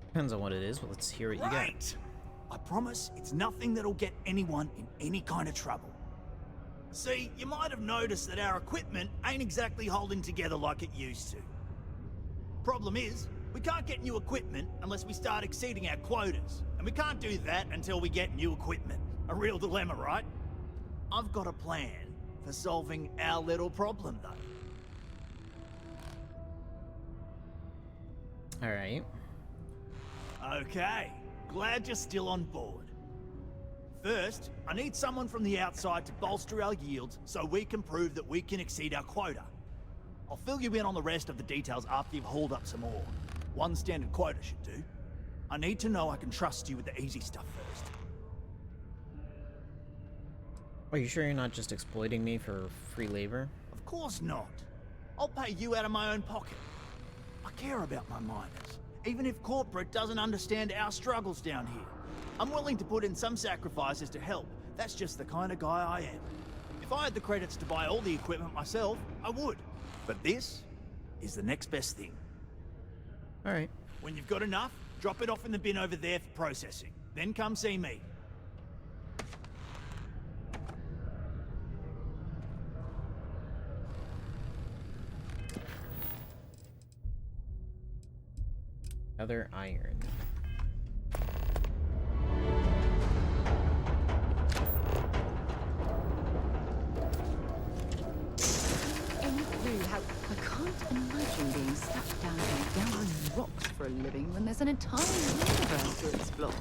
Depends on what it is, but let's hear what you got. Right! I promise it's nothing that'll get anyone in any kind of trouble. See, you might have noticed that our equipment ain't exactly holding together like it used to. Problem is, we can't get new equipment unless we start exceeding our quotas. And we can't do that until we get new equipment. A real dilemma, right? I've got a plan for solving our little problem, though. Alright. Okay, glad you're still on board. First, I need someone from the outside to bolster our yields so we can prove that we can exceed our quota. I'll fill you in on the rest of the details after you've hauled up some ore. One standard quota should do. I need to know I can trust you with the easy stuff first. Are you sure you're not just exploiting me for free labor? Of course not. I'll pay you out of my own pocket. I care about my miners, even if corporate doesn't understand our struggles down here. I'm willing to put in some sacrifices to help. That's just the kind of guy I am. If I had the credits to buy all the equipment myself, I would. But this is the next best thing. Alright. When you've got enough, drop it off in the bin over there for processing. Then come see me. Other iron. I can't imagine being stuck down here gathering rocks for a living when there's an entire universe to explore.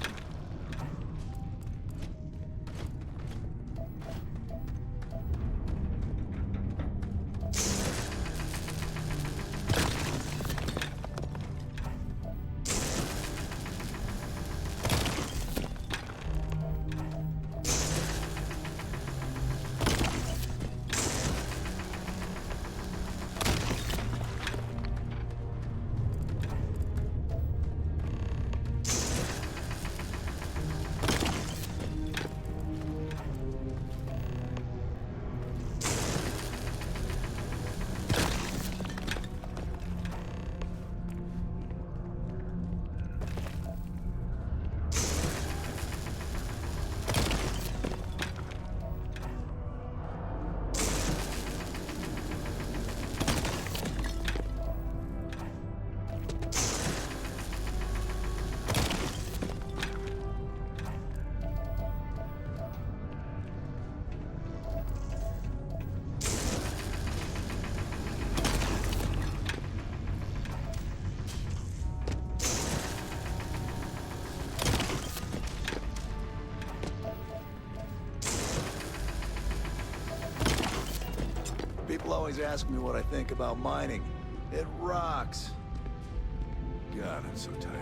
always ask me what I think about mining. It rocks. God, I'm so tired.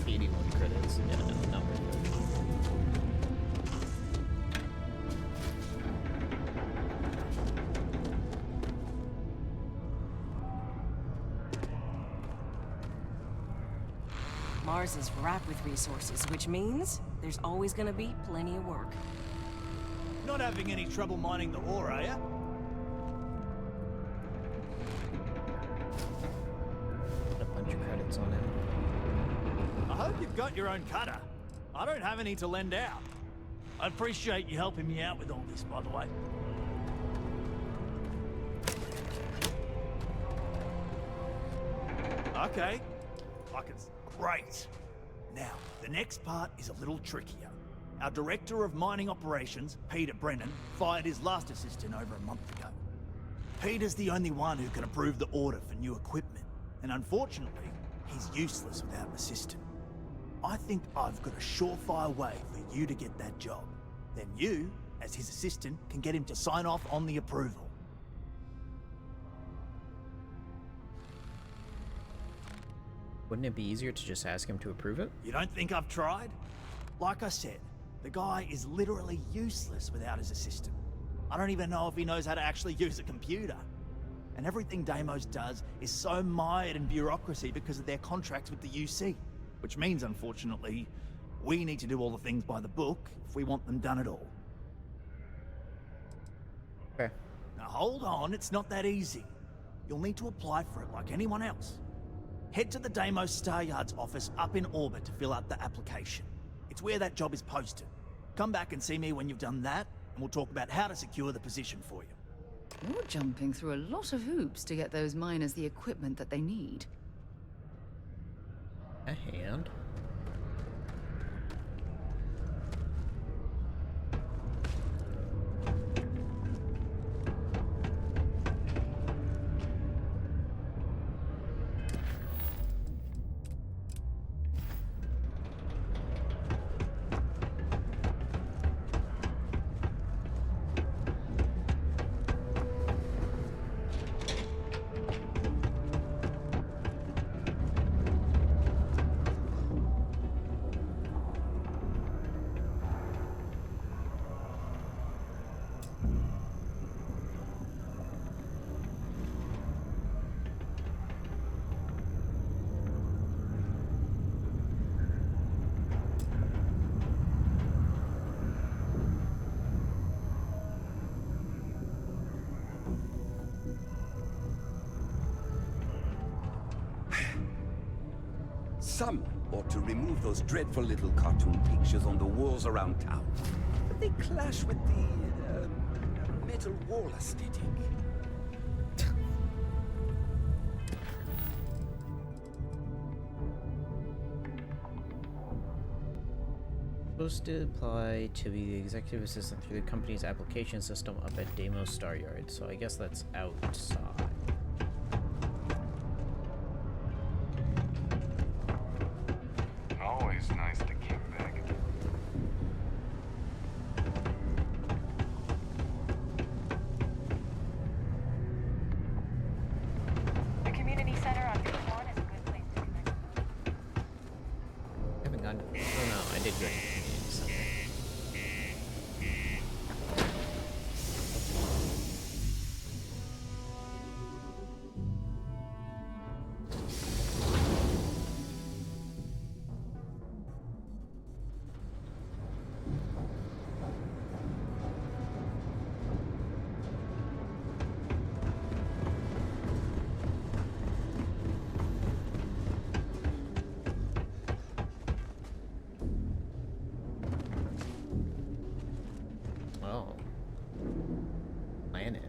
81 credits. Yeah, no, not worth it. Mars is ripe with resources, which means there's always gonna be plenty of work. Not having any trouble mining the ore, are ya? Put a bunch of credits on it. I hope you've got your own cutter. I don't have any to lend out. I appreciate you helping me out with all this, by the way. Okay. Great. Now, the next part is a little trickier. Our Director of Mining Operations, Peter Brennan, fired his last assistant over a month ago. Peter's the only one who can approve the order for new equipment, and unfortunately, he's useless without an assistant. I think I've got a surefire way for you to get that job. Then you, as his assistant, can get him to sign off on the approval. Wouldn't it be easier to just ask him to approve it? You don't think I've tried? Like I said, the guy is literally useless without his assistant. I don't even know if he knows how to actually use a computer. And everything Deimos does is so mired in bureaucracy because of their contracts with the UC. Which means, unfortunately, we need to do all the things by the book if we want them done at all. Okay. Now hold on, it's not that easy. You'll need to apply for it like anyone else. Head to the Deimos Star Yard's office up in orbit to fill out the application. It's where that job is posted. Come back and see me when you've done that, and we'll talk about how to secure the position for you. You're jumping through a lot of hoops to get those miners the equipment that they need. A hand. Someone ought to remove those dreadful little cartoon pictures on the walls around town. They clash with the metal wall aesthetic. Supposed to apply to be the executive assistant through the company's application system up at Deimos Star Yard, so I guess that's outside. Always nice to kick back. The community center on Route 1 is a good place to connect. I haven't gone to... Oh no, I did go to the community center. Oh. Planet.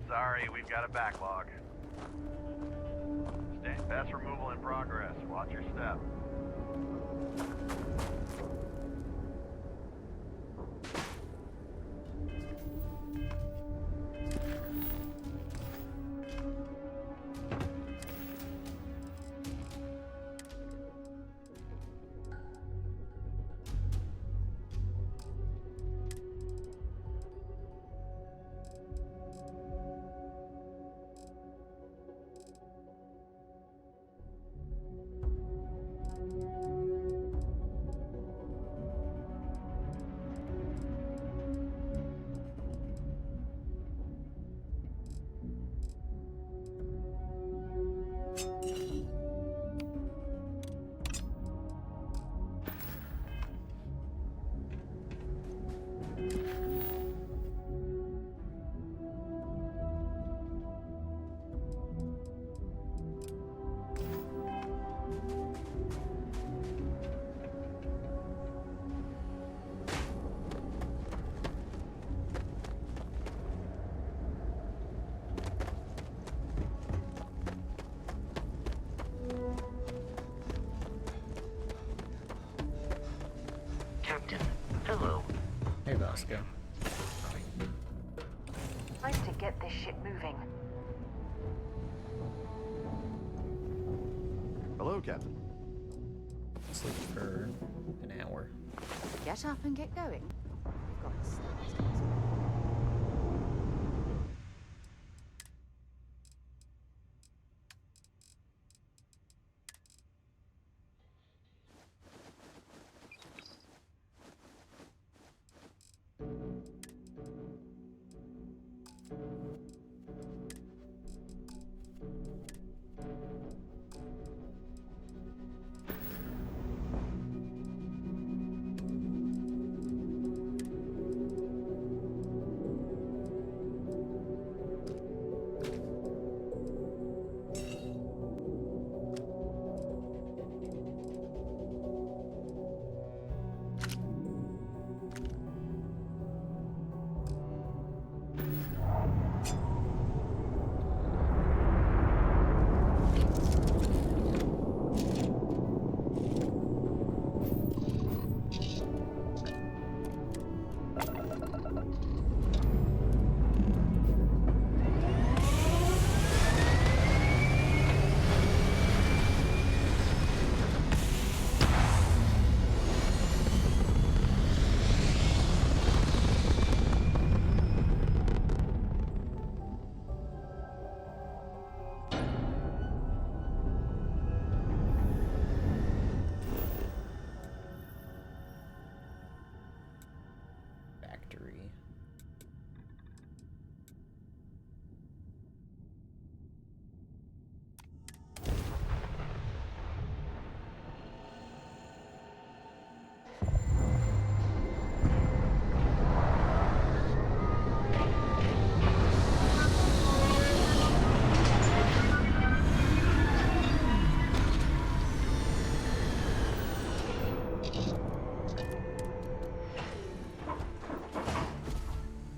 Sorry, we've got a backlog. Best removal in progress. Watch your step. Roscoe. Time to get this shit moving. Hello, Captain. Sleep for an hour. Get up and get going. We've got the stars.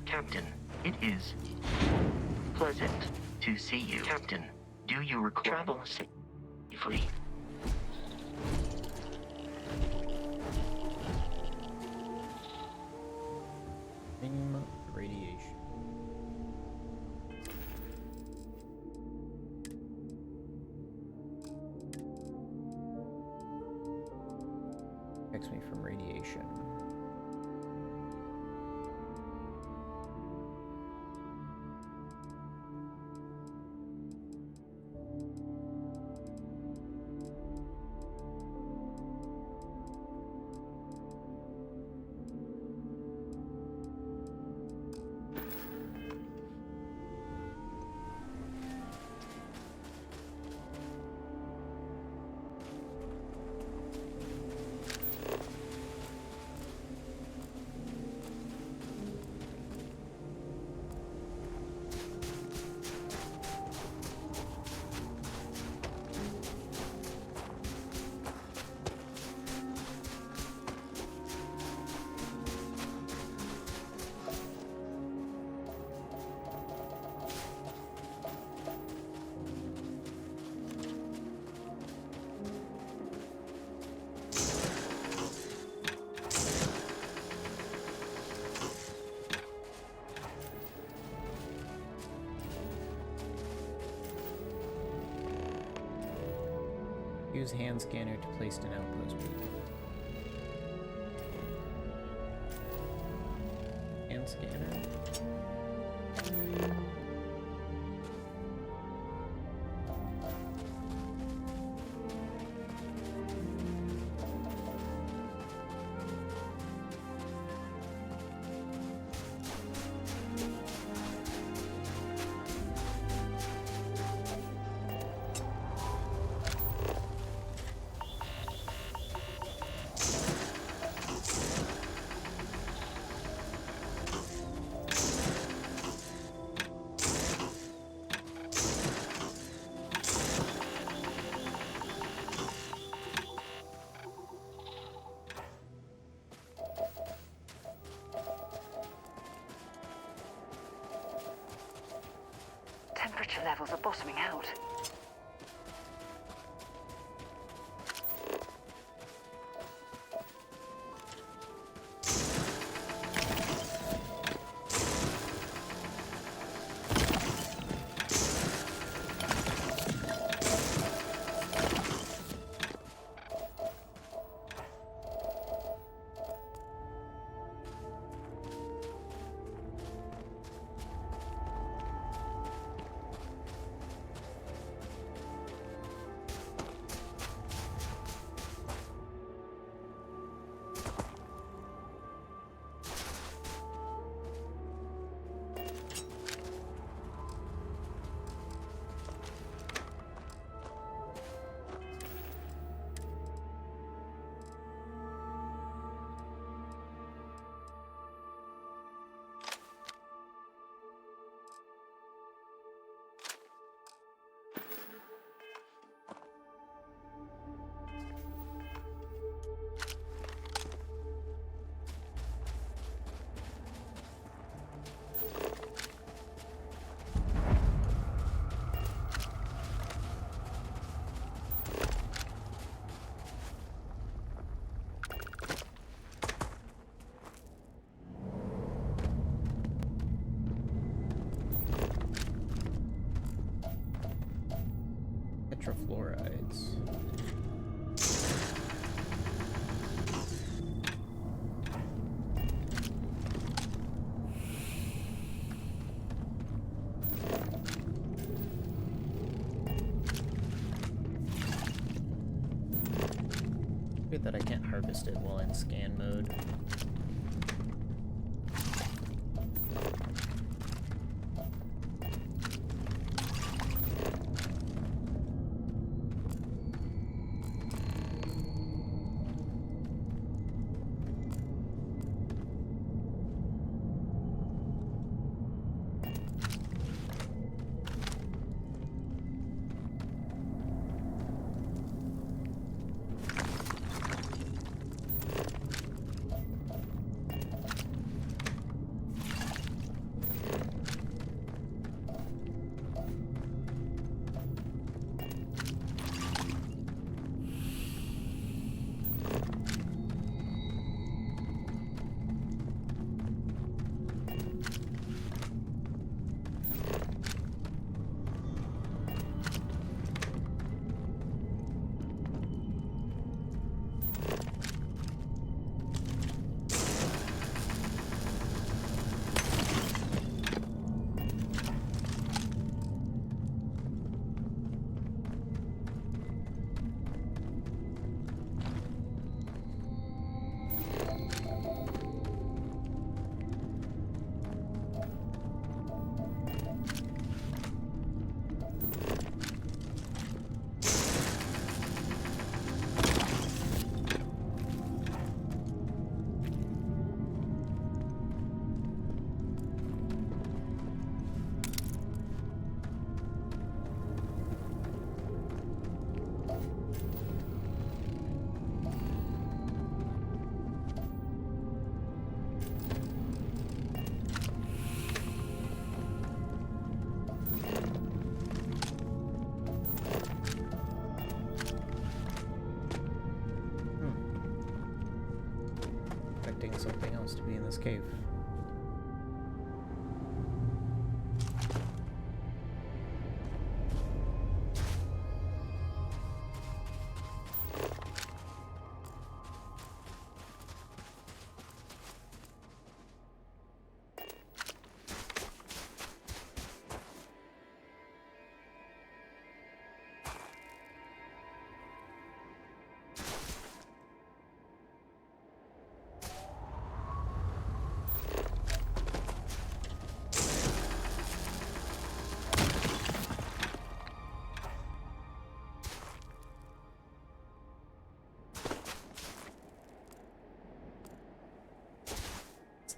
Captain, it is pleasant to see you. Captain, do you require travel safely? Beam radiation. Protects me from radiation. Use hand scanner to place an outpost beacon. Hand scanner. Temperature levels are bottoming out. Tetrafluorides. Good that I can't harvest it while in scan mode. Something else to be in this cave.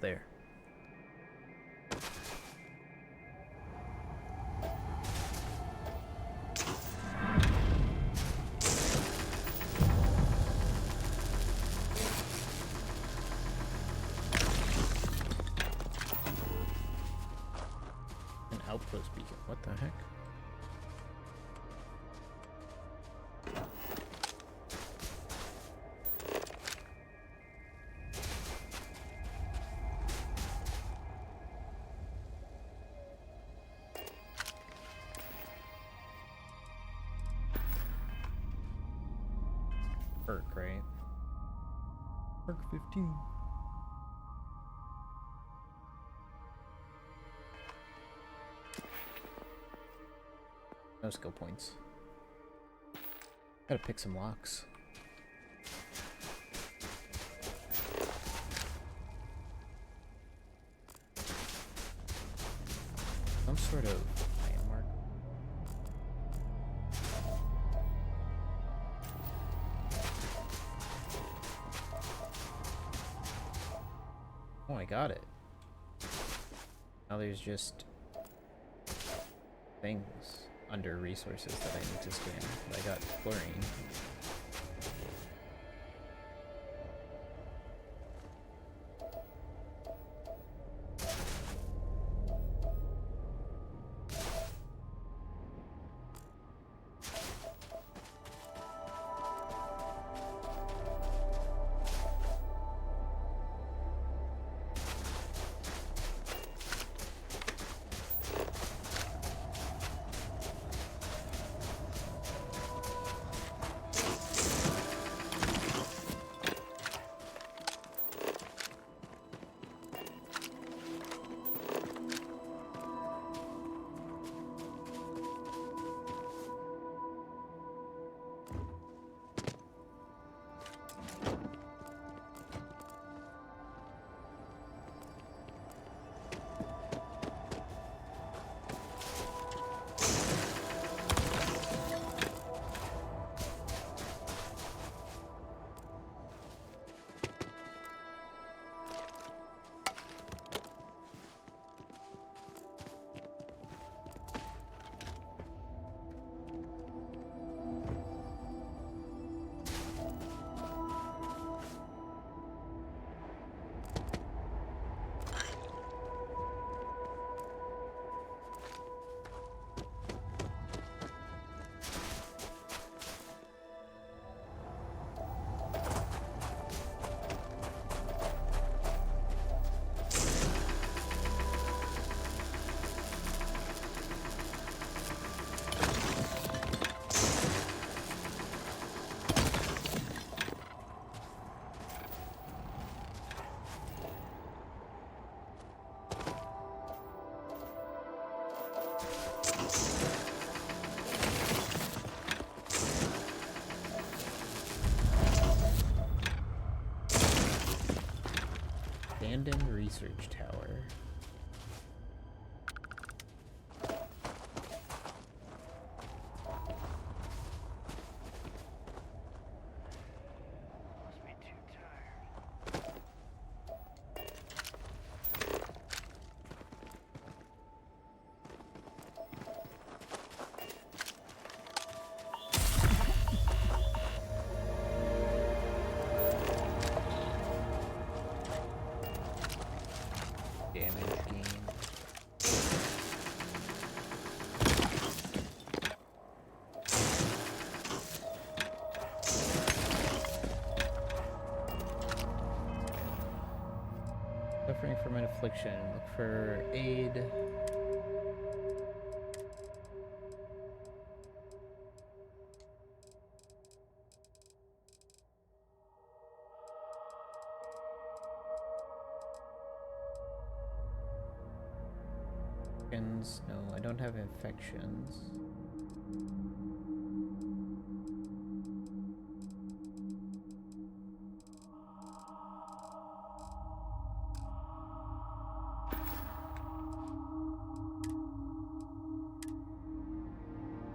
There. An outpost beacon. What the heck? Perk, right? Perk 15. No skill points. Gotta pick some locks. Some sort of landmark. Oh, I got it. Now there's just things under resources that I need to scan. I got chlorine. Abandoned research tower. Must be too tired. Damage gain. Suffering from an affliction. Look for aid. No, I don't have infections.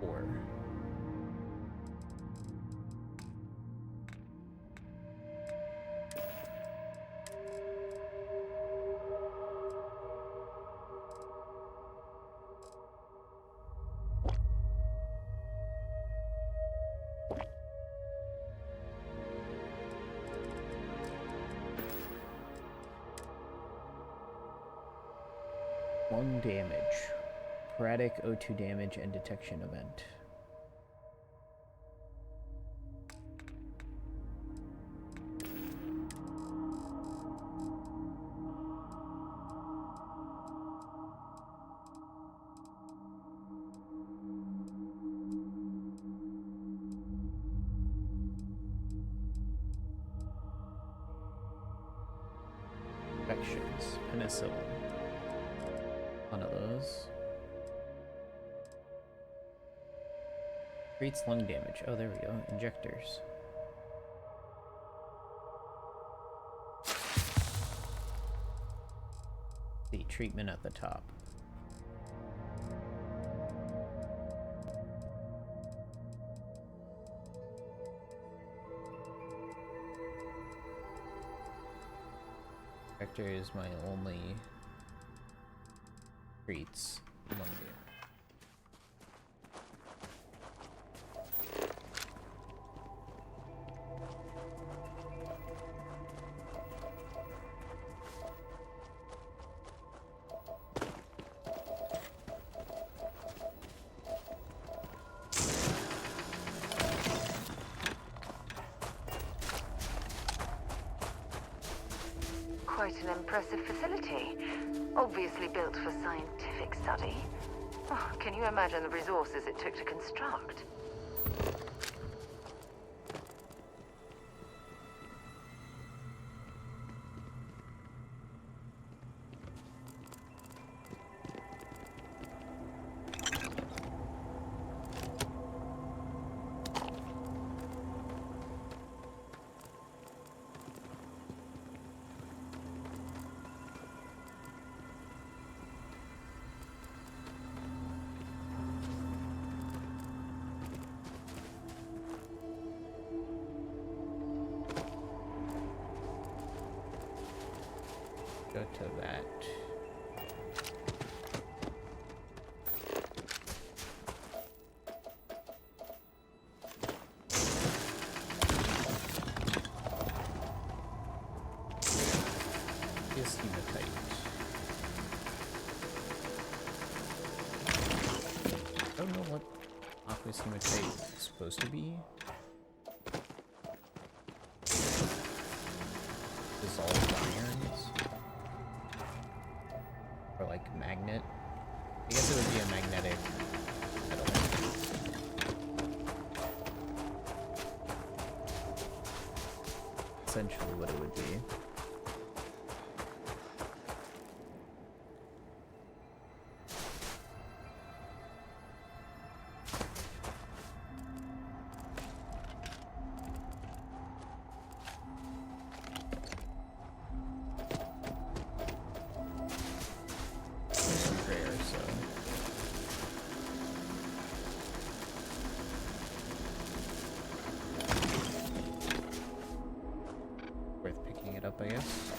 Four. Lung damage. Sporadic O2 damage and detection event. Infections. Penicillin. One of those. Creates lung damage. Oh, there we go. Injectors. The treatment at the top. Injector is my only treats lung damage. Quite an impressive facility. Obviously built for scientific study. Oh, can you imagine the resources it took to construct? Go to that. Is hematite. I don't know what aqueous hematite is supposed to be. Dissolved irons. Or like magnet. I guess it would be a magnetic metal. Essentially what it would be. up, I guess.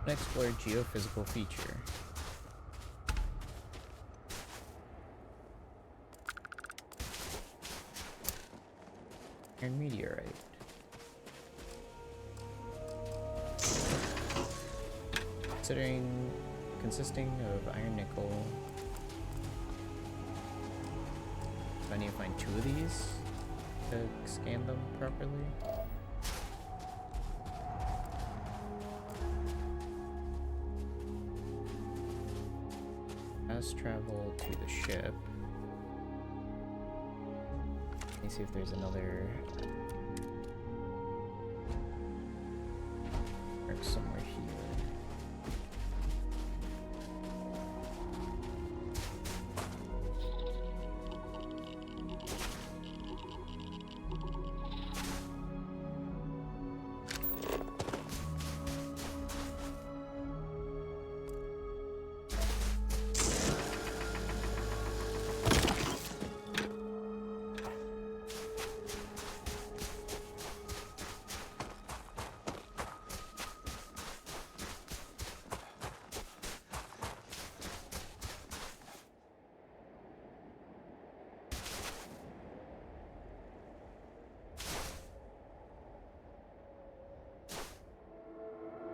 Explore geophysical feature. Iron meteorite. Consisting of iron nickel. Do I need to find 2 of these to scan them properly? Fast travel to the ship. Let me see if there's another mark somewhere here.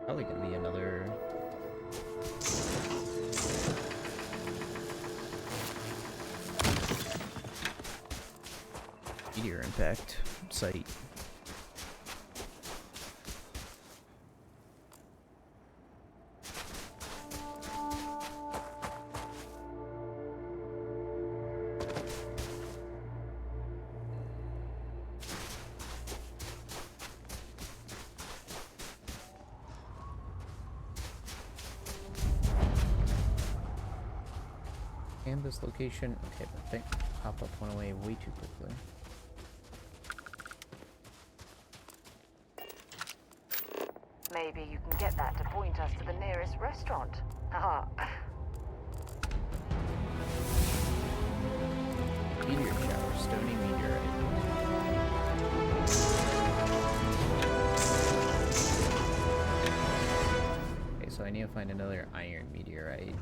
Probably gonna be another meteor impact site. And this location, okay, the thing pop up went away way too quickly. Maybe you can get that to point us to the nearest restaurant. Haha. Meteor shower, stony meteorite. Okay, so I need to find another iron meteorite.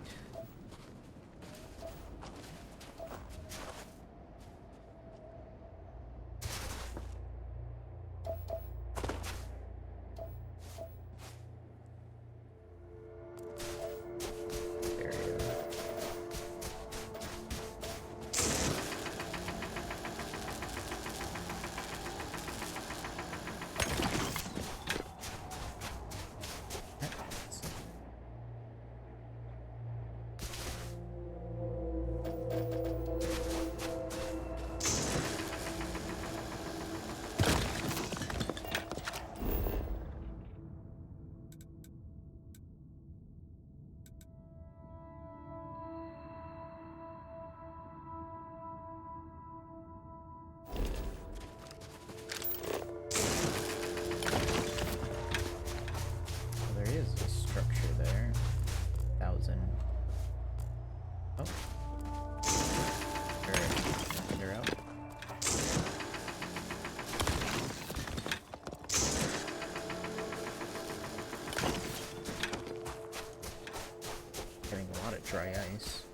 nice.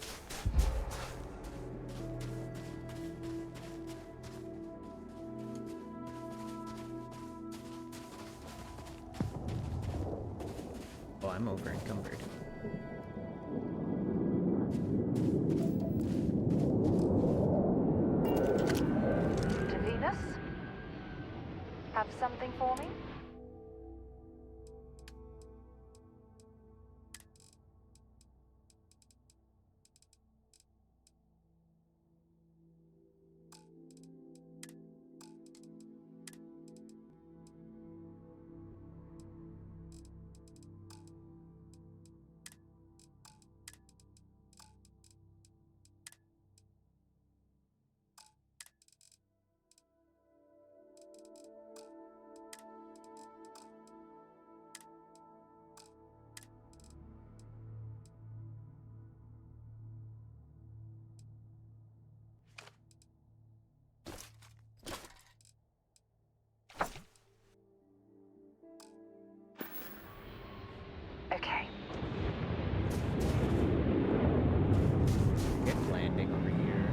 Oh, I'm over encumbered. To Venus? Have something for me? Okay. Get landing over here.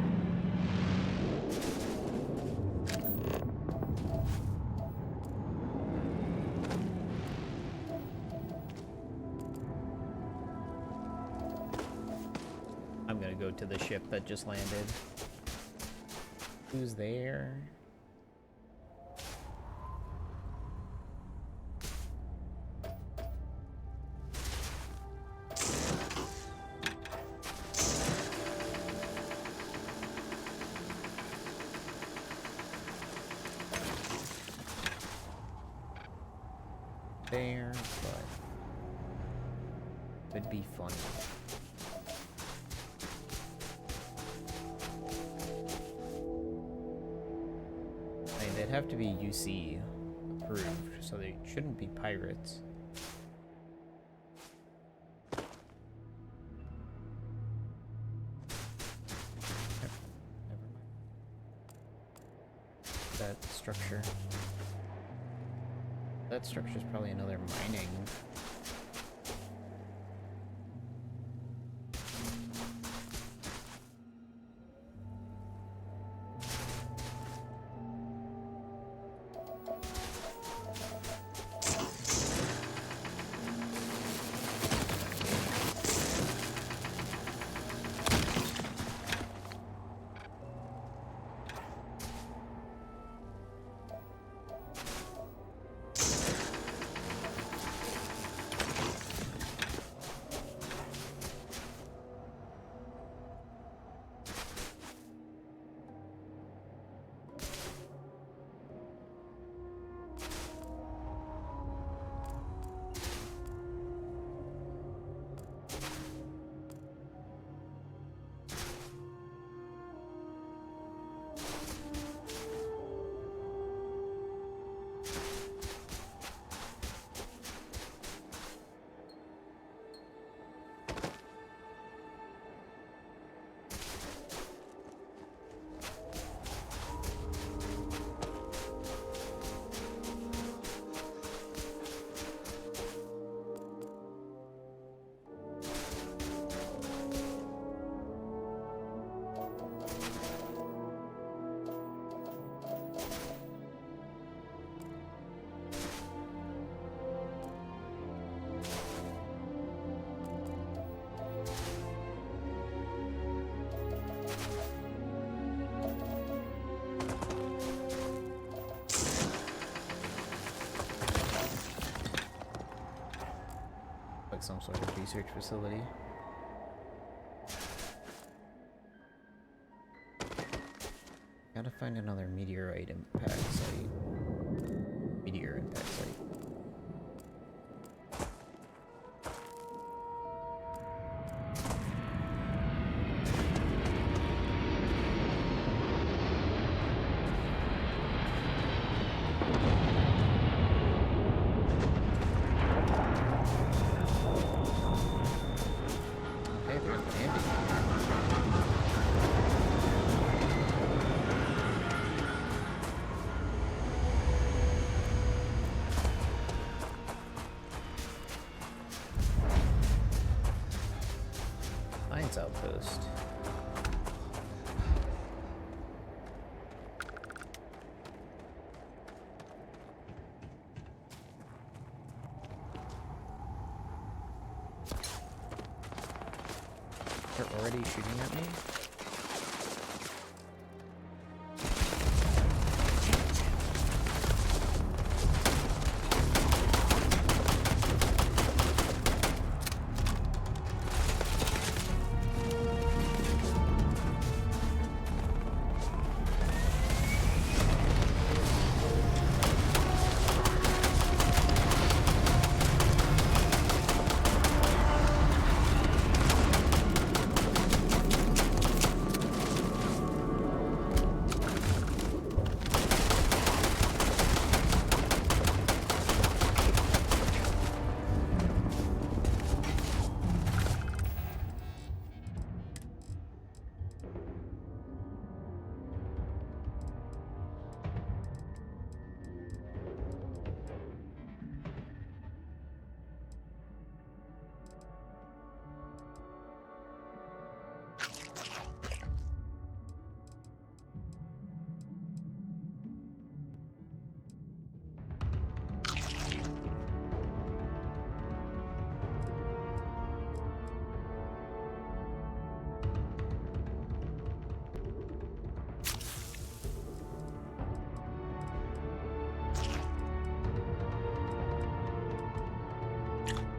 I'm gonna go to the ship that just landed. Who's there? There, but could be funny. I mean, they'd have to be UC approved, so they shouldn't be pirates. Never mind. That structure. That structure's probably another mining. Like some sort of research facility. Gotta find another meteorite impact site. Meteor impact site. already shooting at me?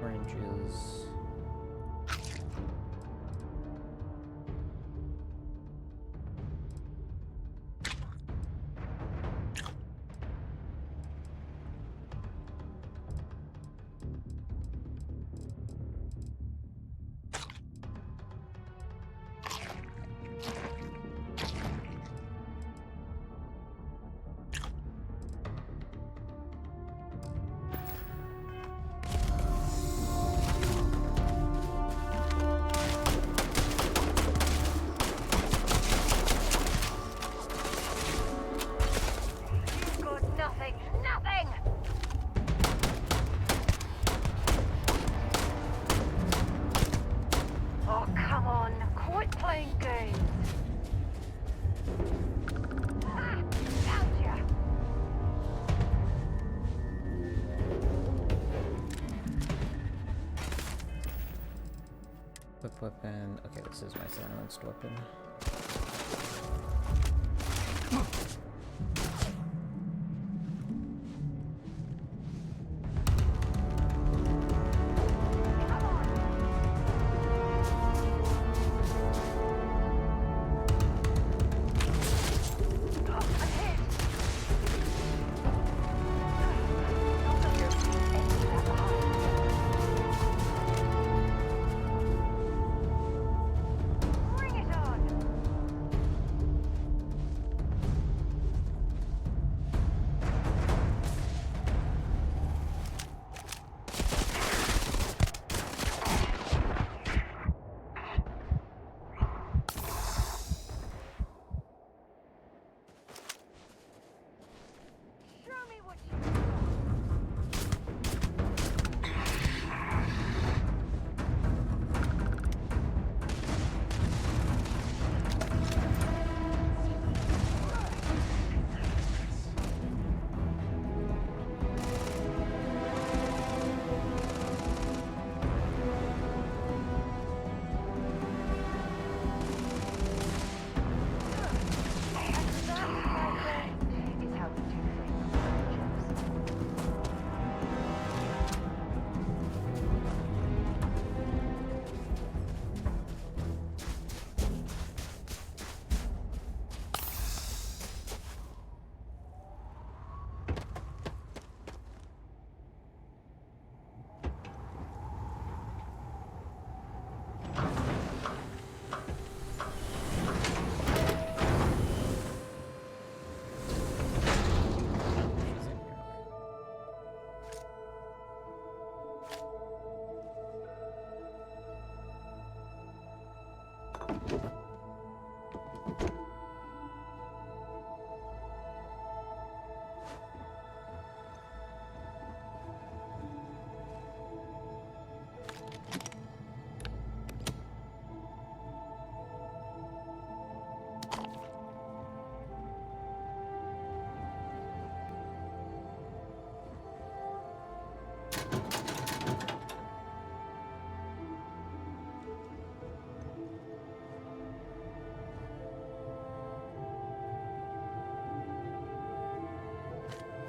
Oranges. You've got nothing, nothing! Oh, come on, quit playing games. Ah, found ya. Equip weapon. Okay, this is my silenced weapon. Bring it on!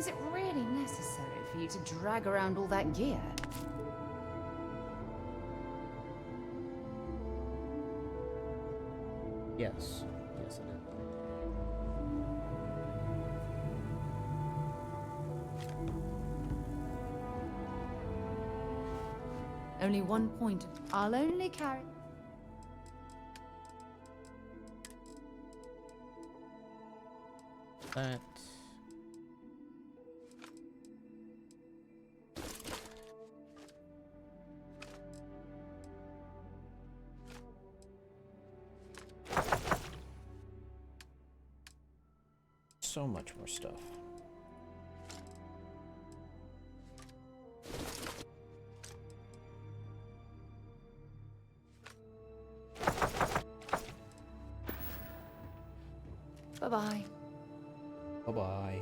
Is it really necessary for you to drag around all that gear? Yes. Yes, it is. Only one point. I'll only carry... That... So much more stuff. Bye-bye. Bye-bye.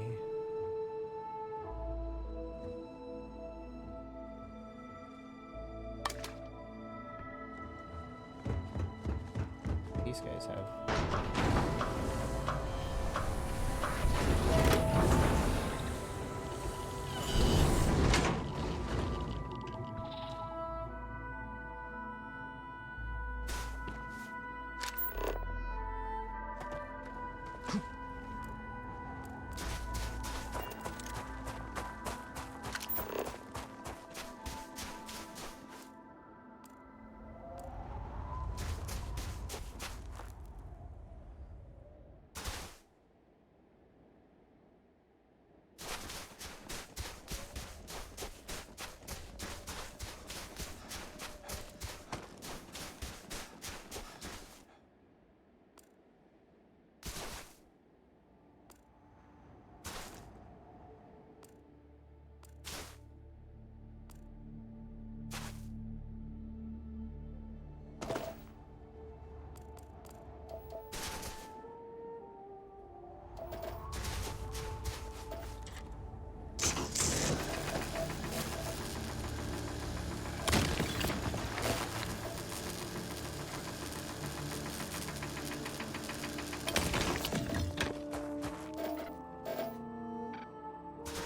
These guys have...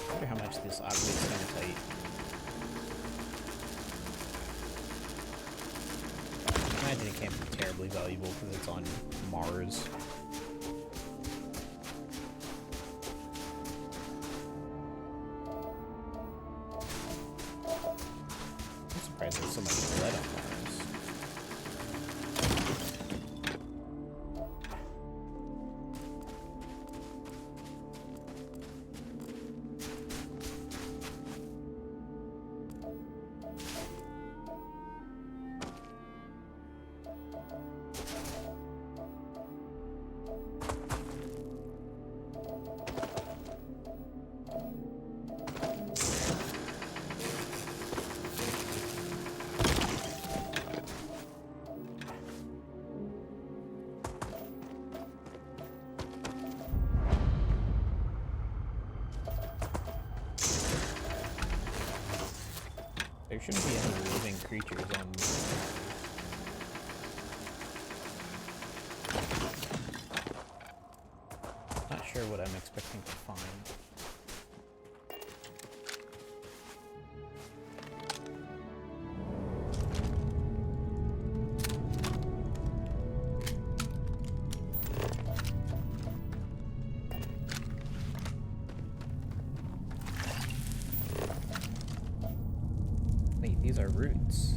I wonder how much this optic's gonna take. I imagine it can't be terribly valuable because it's on Mars. I'm surprised there's so much lead on Mars. There shouldn't be any living creatures on... Not sure what I'm expecting to find. Wait, these are roots.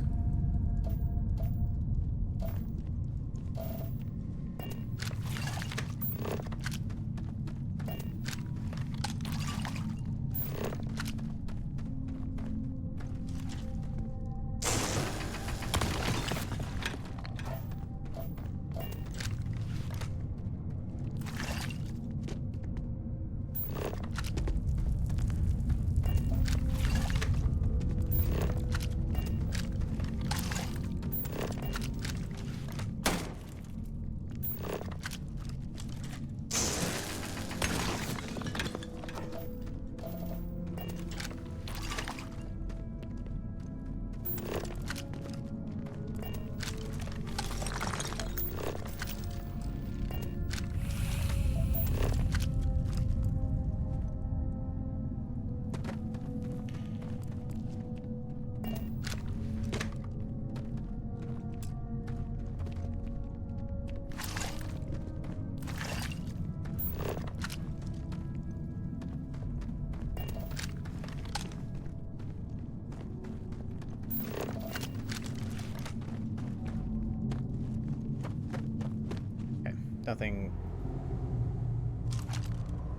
nothing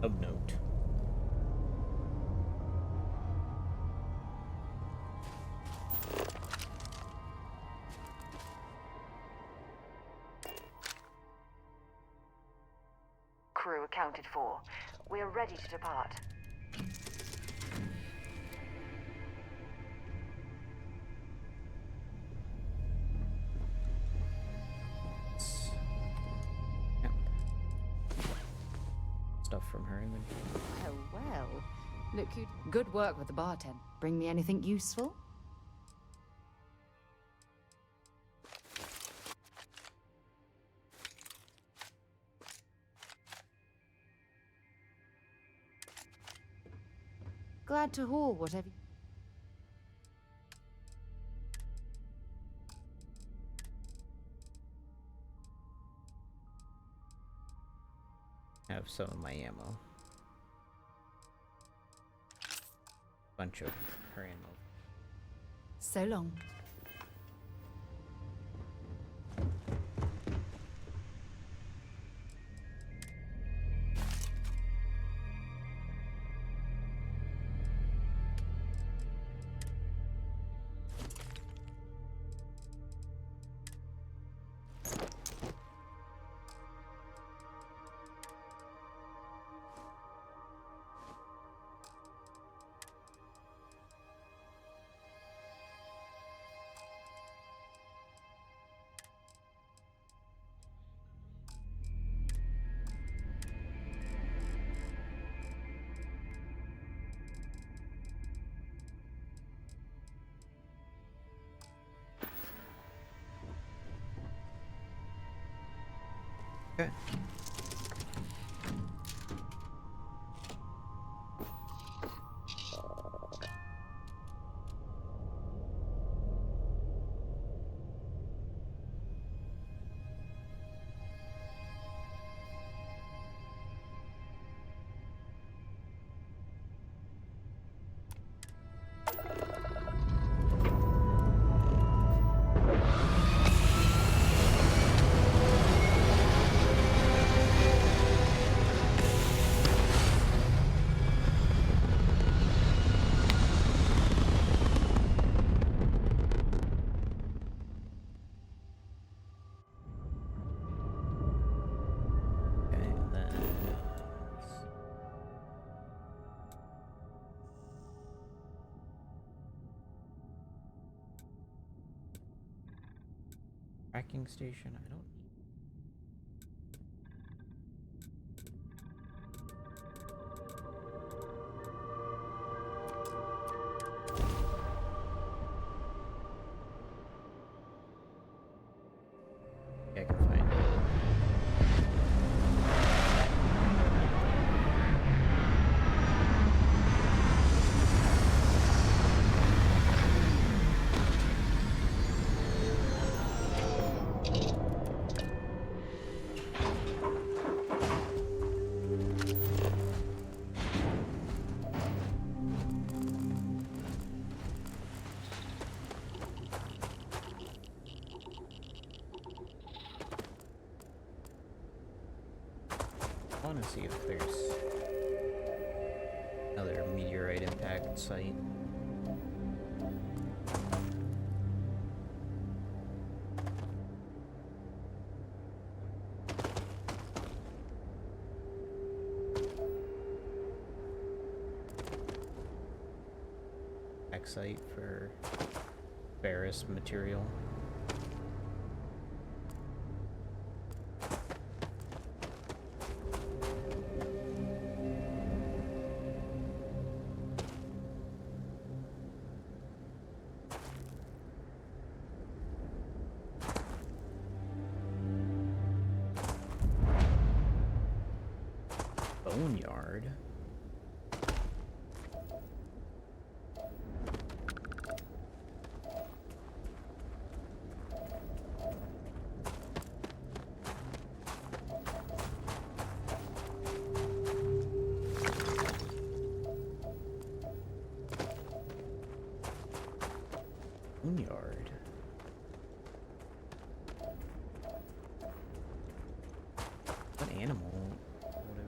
of note. Crew accounted for. We are ready to depart. Yep. Stuff from her inventory. Oh, well. Look, good work with the bartend. Bring me anything useful? Glad to haul whatever. Have some of my ammo. Bunch of her ammo. So long. Okay. Tracking station, I don't need. Yeah, I can find it. I want to see if there's another meteorite impact site. Site for ferrous material. Boneyard. Boneyard. animal would have.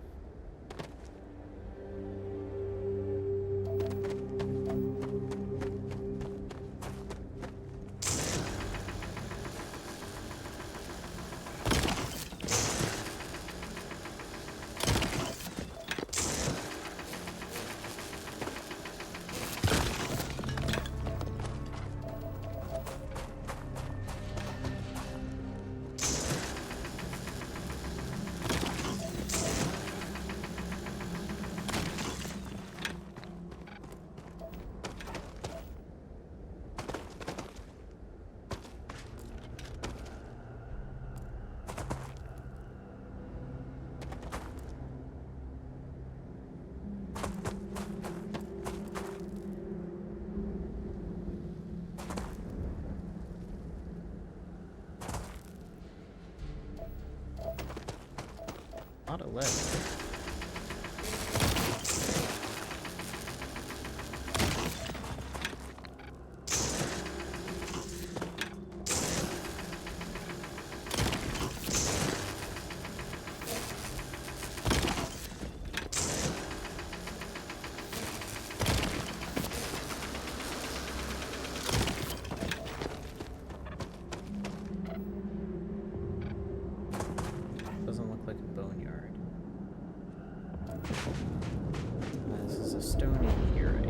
A lot of lead. Doesn't look like a boneyard. This is a stony meteorite.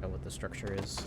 What the structure is.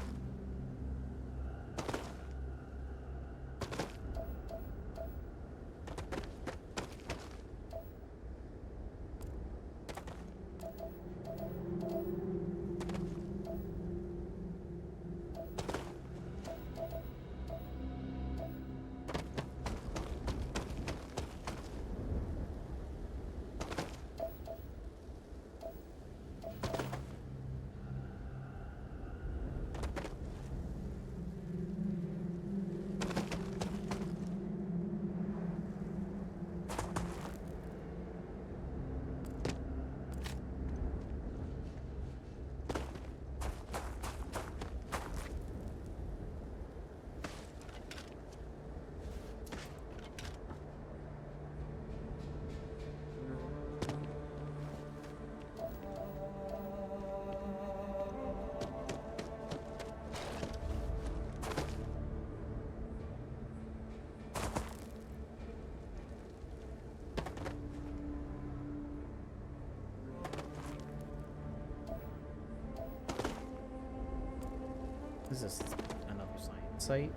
Is this another science site?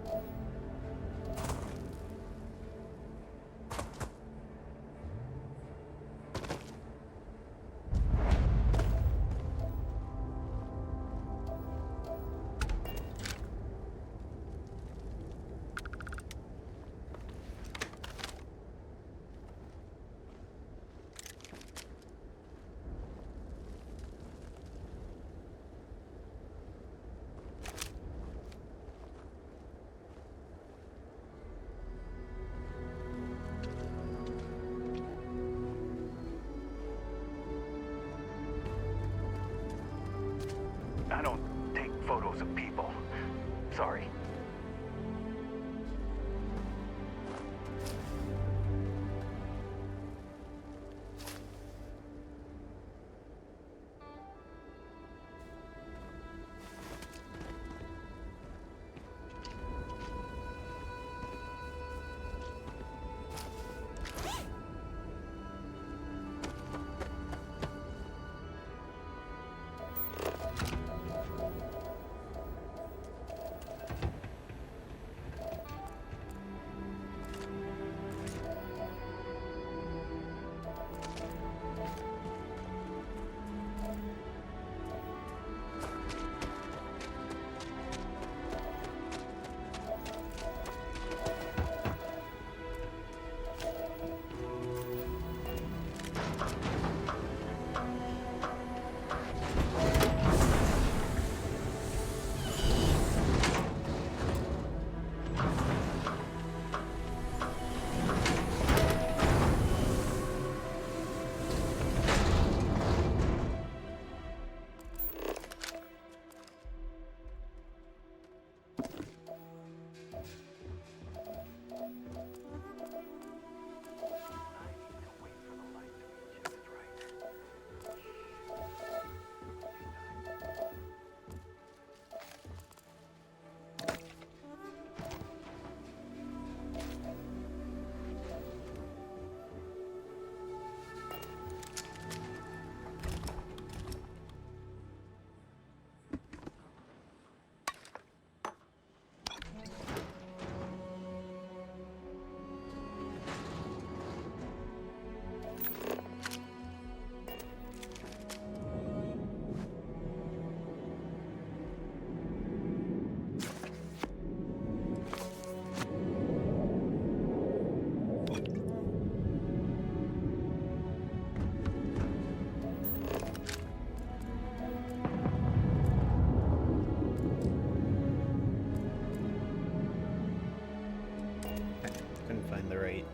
find the right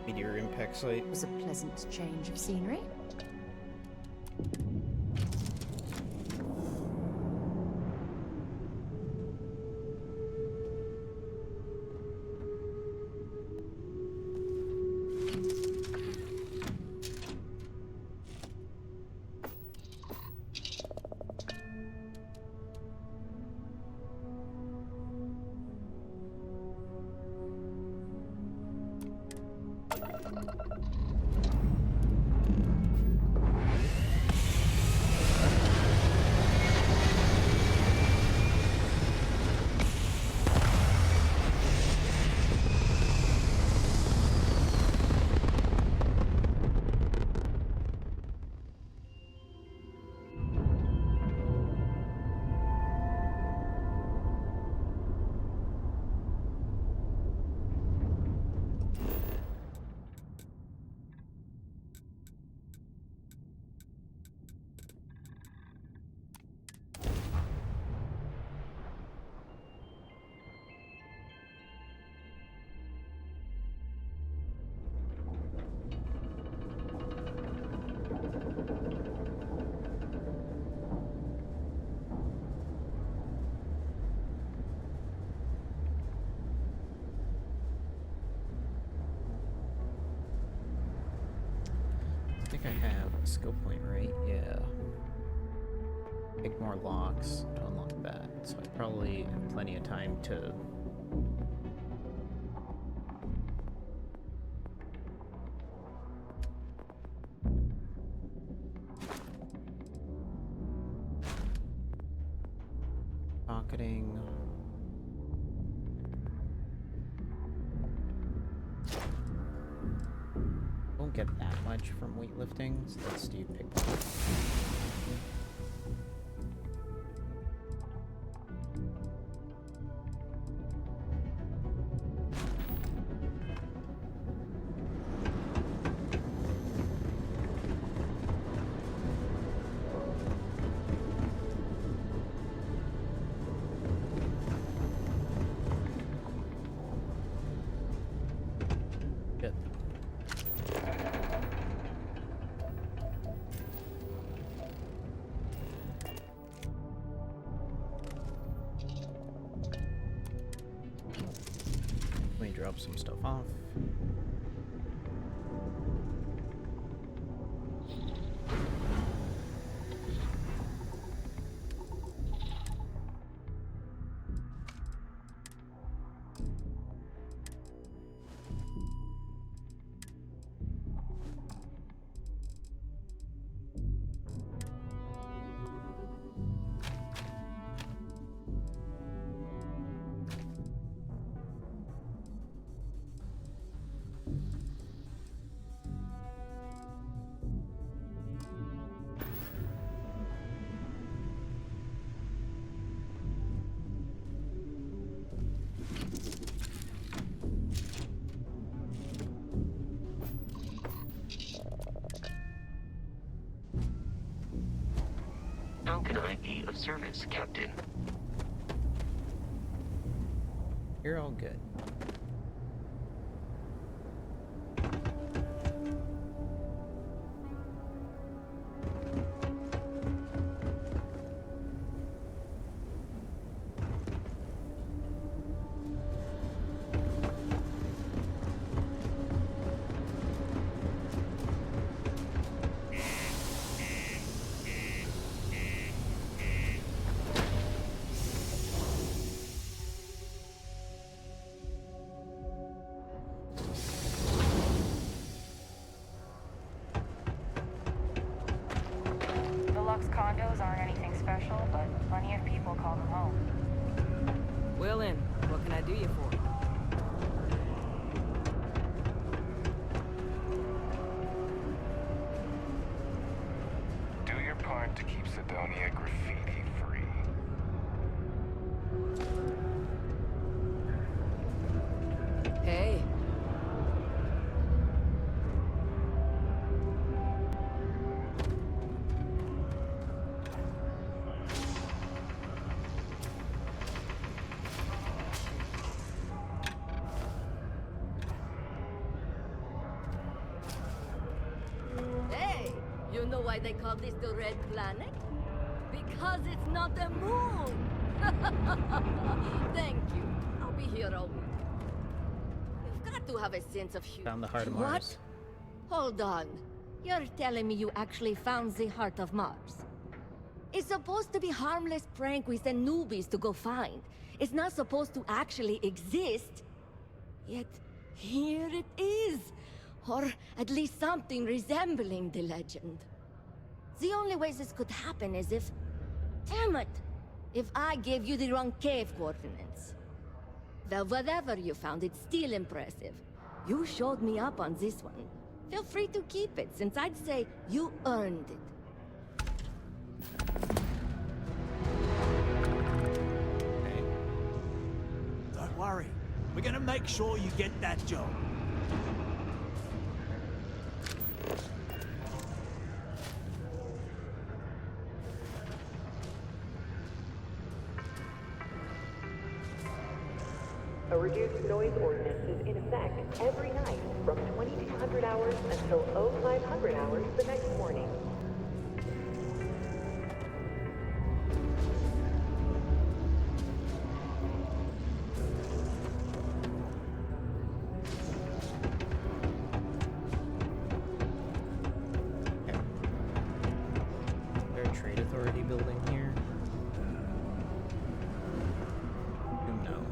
meteor impact site. It was a pleasant change of scenery. I think I have a skill point, right? Yeah. Pick more locks to unlock that, so I probably have plenty of time to pocketing. Won't get that much from weightlifting, so let's do pickpocket. Good. Let me drop some stuff off. How can I be of service, Captain? You're all good. The Lux condos aren't anything special, but plenty of people call them home. Well then, what can I do you for? Do your part to keep Sidonia graffiti free. Hey. why they call this the Red Planet? Because it's not the moon! Thank you. I'll be here all week. You've got to have a sense of humor. Found the heart of What? Mars. Hold on. You're telling me you actually found the heart of Mars? It's supposed to be harmless prank we send newbies to go find. It's not supposed to actually exist. Yet, here it is. Or at least something resembling the legend. The only way this could happen is if... Damn it! If I gave you the wrong cave coordinates. Well, whatever you found, it's still impressive. You showed me up on this one. Feel free to keep it, since I'd say you earned it. Don't worry. We're gonna make sure you get that job. A reduced noise ordinance is in effect every night from 2200 hours until 0500 hours the next morning. Is there a trade authority building here? No.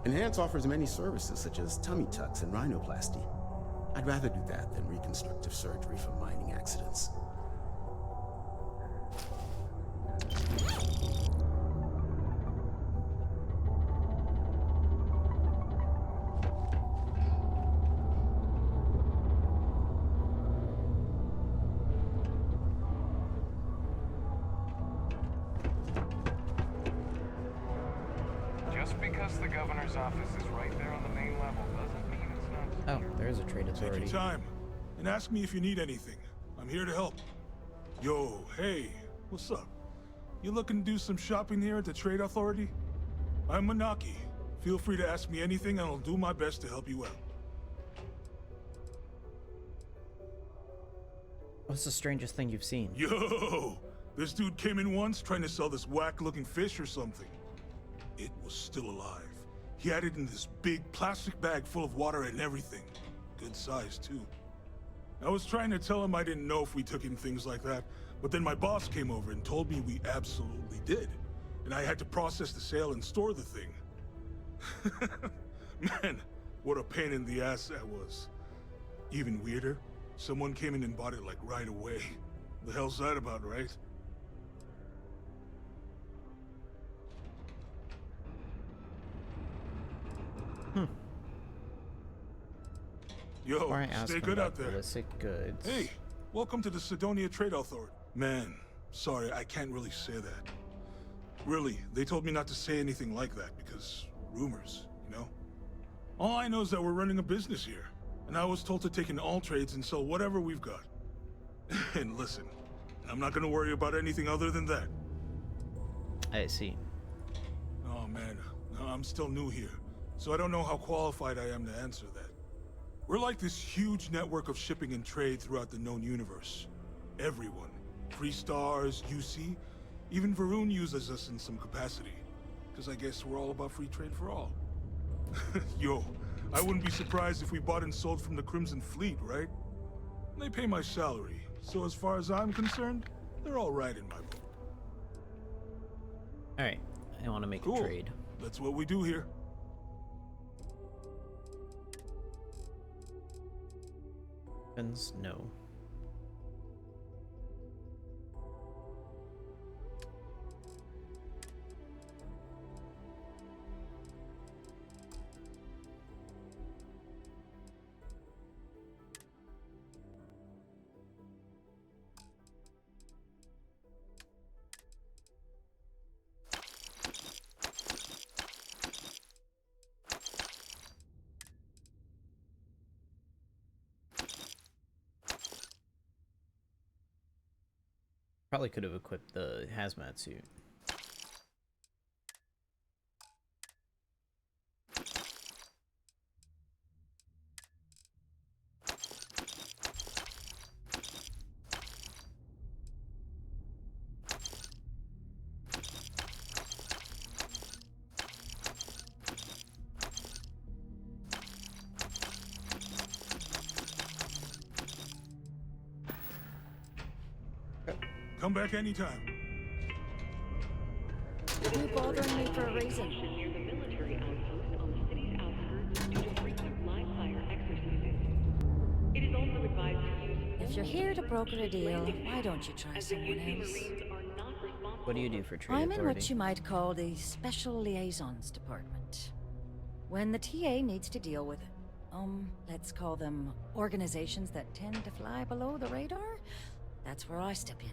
Enhance offers many services such as tummy tucks and rhinoplasty. I'd rather do that than reconstructive surgery for mining accidents. Just because the governor's office is right there on the main level doesn't mean it's not. Oh, there is a trade authority. Take your time and ask me if you need anything. I'm here to help. Yo, hey, what's up? You looking to do some shopping here at the Trade Authority? I'm Manaki. Feel free to ask me anything and I'll do my best to help you out. What's the strangest thing you've seen? Yo! This dude came in once trying to sell this whack-looking fish or something. It was still alive. He had it in this big plastic bag full of water and everything. Good size, too. I was trying to tell him I didn't know if we took in things like that, but then my boss came over and told me we absolutely did. And I had to process the sale and store the thing. Man, what a pain in the ass that was. Even weirder, someone came in and bought it like right away. The hell's that about, right? Yo, Before I ask stay him good about out there. illicit goods. Hey, welcome to the Sidonia Trade Authority. Man, sorry, I can't really say that. Really, they told me not to say anything like that because rumors, you know? All I know is that we're running a business here, and I was told to take in all trades and sell whatever we've got. And listen, I'm not gonna worry about anything other than that. I see. Oh man, I'm still new here, so I don't know how qualified I am to answer that. We're like this huge network of shipping and trade throughout the known universe. Everyone. Freestars, UC, even Varun uses us in some capacity. Because I guess we're all about free trade for all. Yo, I wouldn't be surprised if we bought and sold from the Crimson Fleet, right? They pay my salary, so as far as I'm concerned, they're all right in my book. Alright, I want to make a trade. That's what we do here. No. Probably could have equipped the hazmat suit. Come back anytime. You're bothering me for a reason. Near the military outpost on the city's outskirts due to frequent live fire exercises. It is also advised to use. If you're here to broker a deal, why don't you try someone else? What do you do for trade I'm in authority? what you might call the Special Liaisons Department. When the TA needs to deal with, let's call them organizations that tend to fly below the radar, that's where I step in.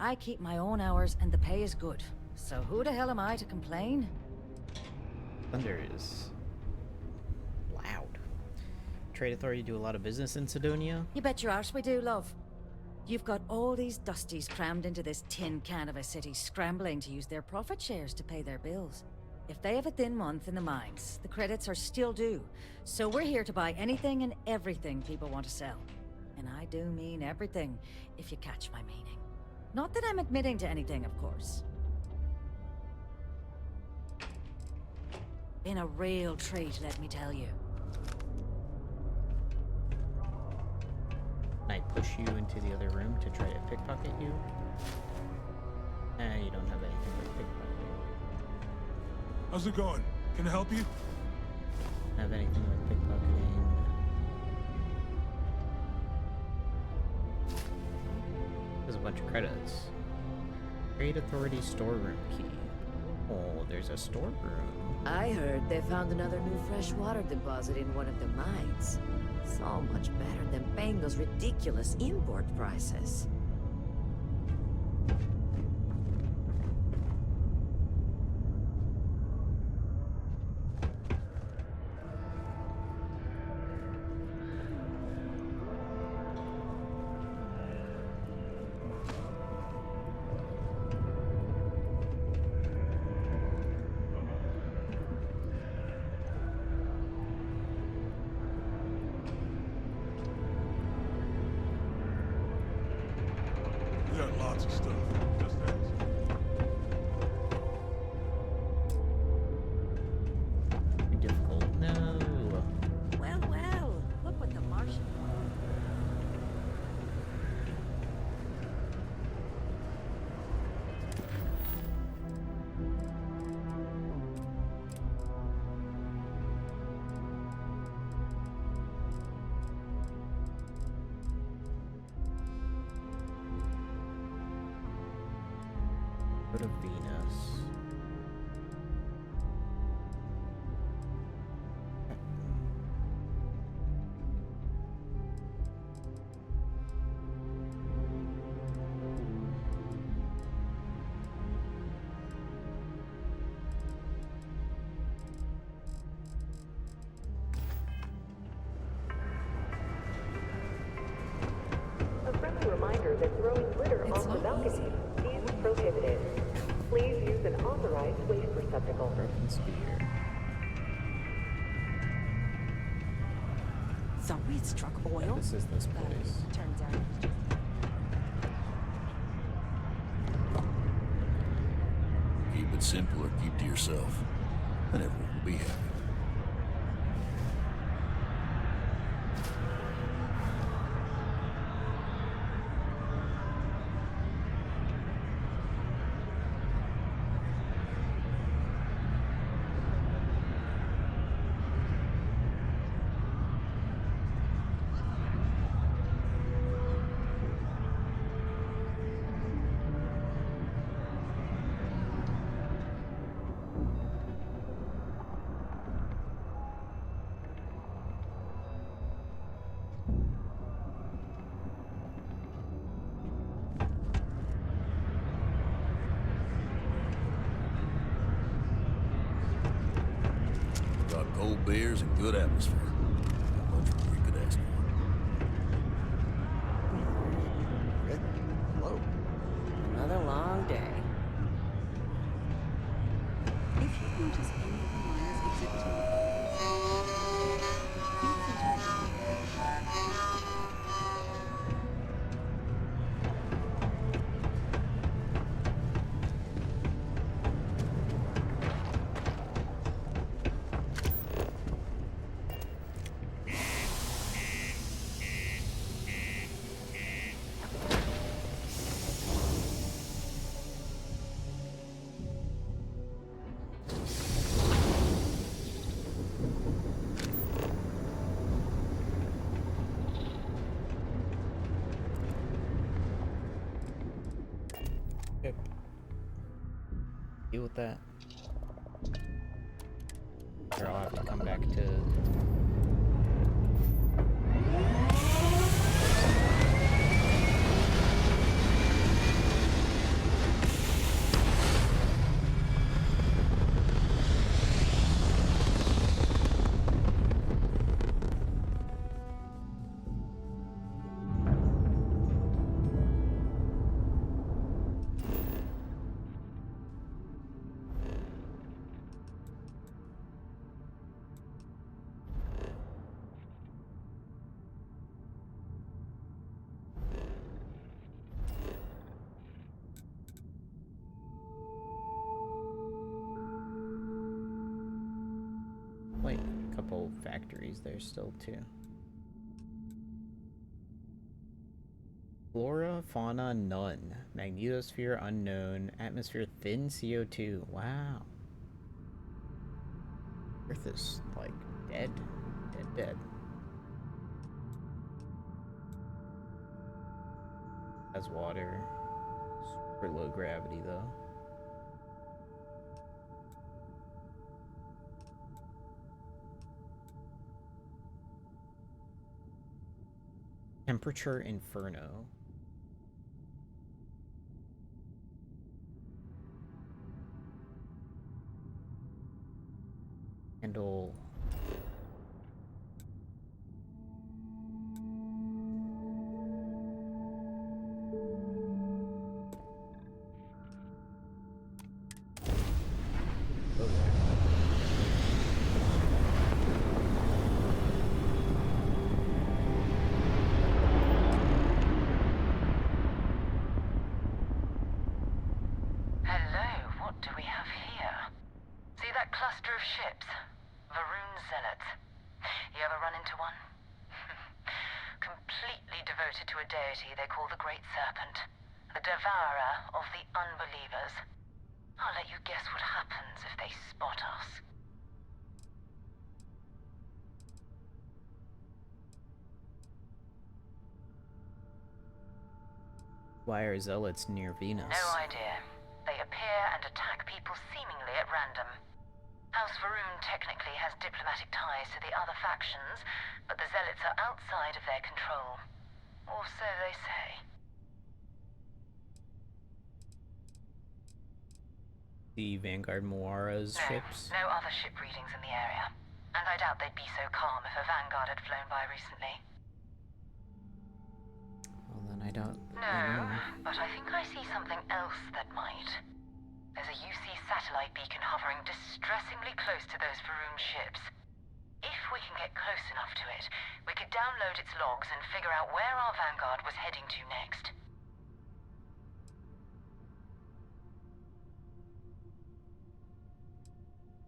I keep my own hours and the pay is good. So who the hell am I to complain? Thunder is loud. Trade authority do a lot of business in Sidonia. You bet your arse we do, love. You've got all these dusties crammed into this tin can of a city, scrambling to use their profit shares to pay their bills. If they have a thin month in the mines, the credits are still due. So we're here to buy anything and everything people want to sell. And I do mean everything, if you catch my meaning. Not that I'm admitting to anything, of course. Been a real treat, let me tell you. Can I push you into the other room to try to pickpocket you? You don't have anything but pickpocketing. How's it going? Can I help you? Have anything with pickpocketing. There's a bunch of credits. Trade authority storeroom key. Oh, there's a storeroom. I heard they found another new freshwater deposit in one of the mines. So much better than paying those ridiculous import prices. We got lots of stuff. Just ask. Difficult. No. Well, well, look what the Martian wanted. Go to Venus. A friendly reminder that throwing glitter It's on the not balcony is prohibited. Please use an authorized waste receptacle. Broken spear. So we'd struck oil? This is this place. Turns out it was just... Keep it simple or keep to yourself, and everyone will be happy. Got cold beers and good atmosphere. Not much more you could ask for. Hello. Another long day. If you notice any of the miners exhibiting deal with that. Or I'll have to come back to... like a couple factories there still too. Flora, fauna, none. Magnetosphere, unknown. Atmosphere, thin CO2. Wow. Earth is, like, dead. Dead. Has water. Super low gravity, though. Temperature Inferno. Handle. They call the Great Serpent, the devourer of the unbelievers. I'll let you guess what happens if they spot us. Why are zealots near Venus? No idea. They appear and attack people seemingly at random. House Varun technically has diplomatic ties to the other factions, but the zealots are outside of their control. Or so they say. The Vanguard Moara's ships? No other ship readings in the area. And I doubt they'd be so calm if a Vanguard had flown by recently. Well, then I don't... No, but I think I see something else that might. There's a UC satellite beacon hovering distressingly close to those Varun ships. If we can get close enough to it, we could download its logs and figure out where our Vanguard was heading to next.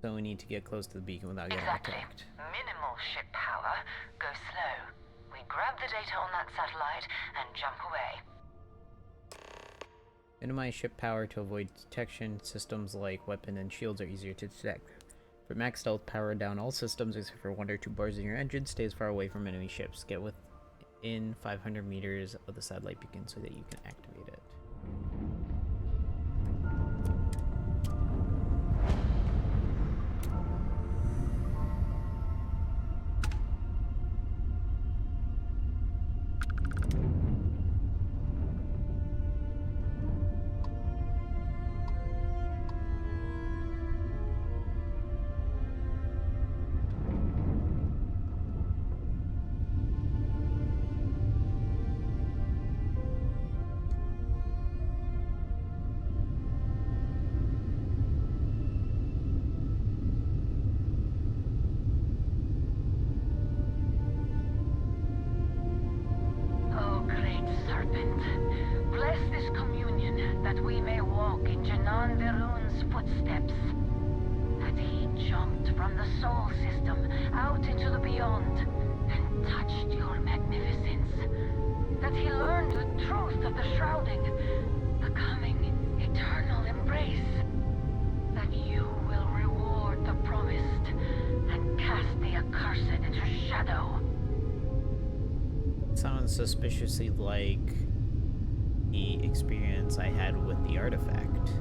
So we need to get close to the beacon without getting attacked. Minimal ship power, go slow. We grab the data on that satellite and jump away. Minimize ship power to avoid detection. Systems like weapon and shields are easier to detect. For max stealth, power down all systems except for 1 or 2 bars in your engine. Stay as far away from enemy ships. Get within 500 meters of the satellite beacon so that you can activate it. Suspiciously like the experience I had with the artifact.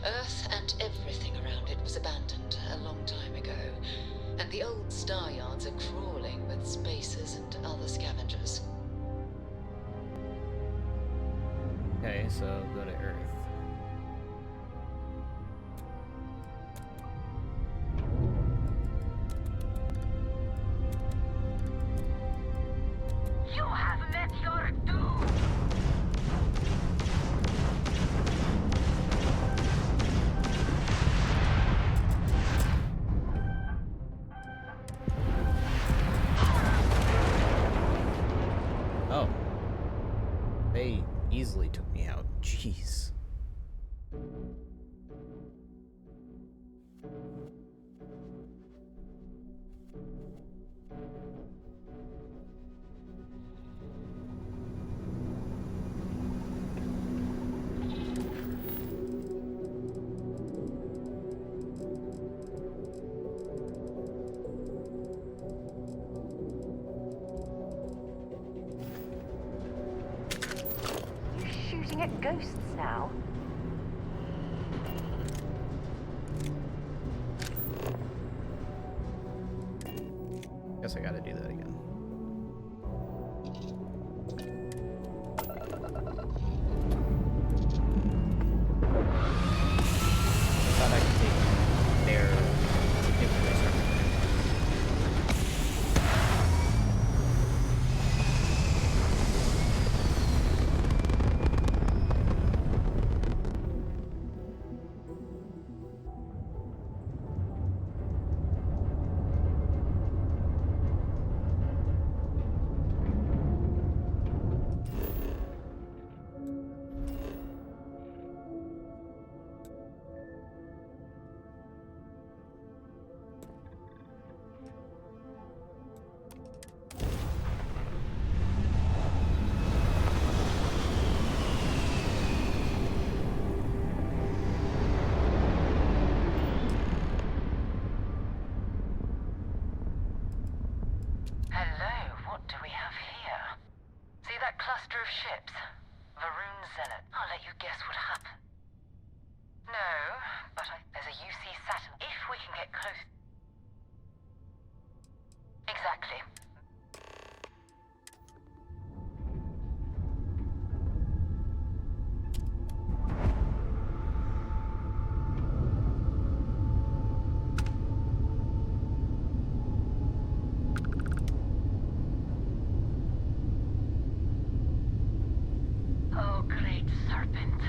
Earth and everything around it was abandoned a long time ago, and the old star yards are crawling with spacers and other scavengers. Okay, so go to Earth. You have met your doom! Oh. They easily took me out. Jeez. You shooting at ghosts now? Guess I gotta do that again. I thought I could take their nuclear circuit. Hello, what do we have here? See that cluster of ships? Varun Zealot. I'll let you guess what happened. No, but there's a UC satellite. If we can get close... Exactly. Oh, great serpent,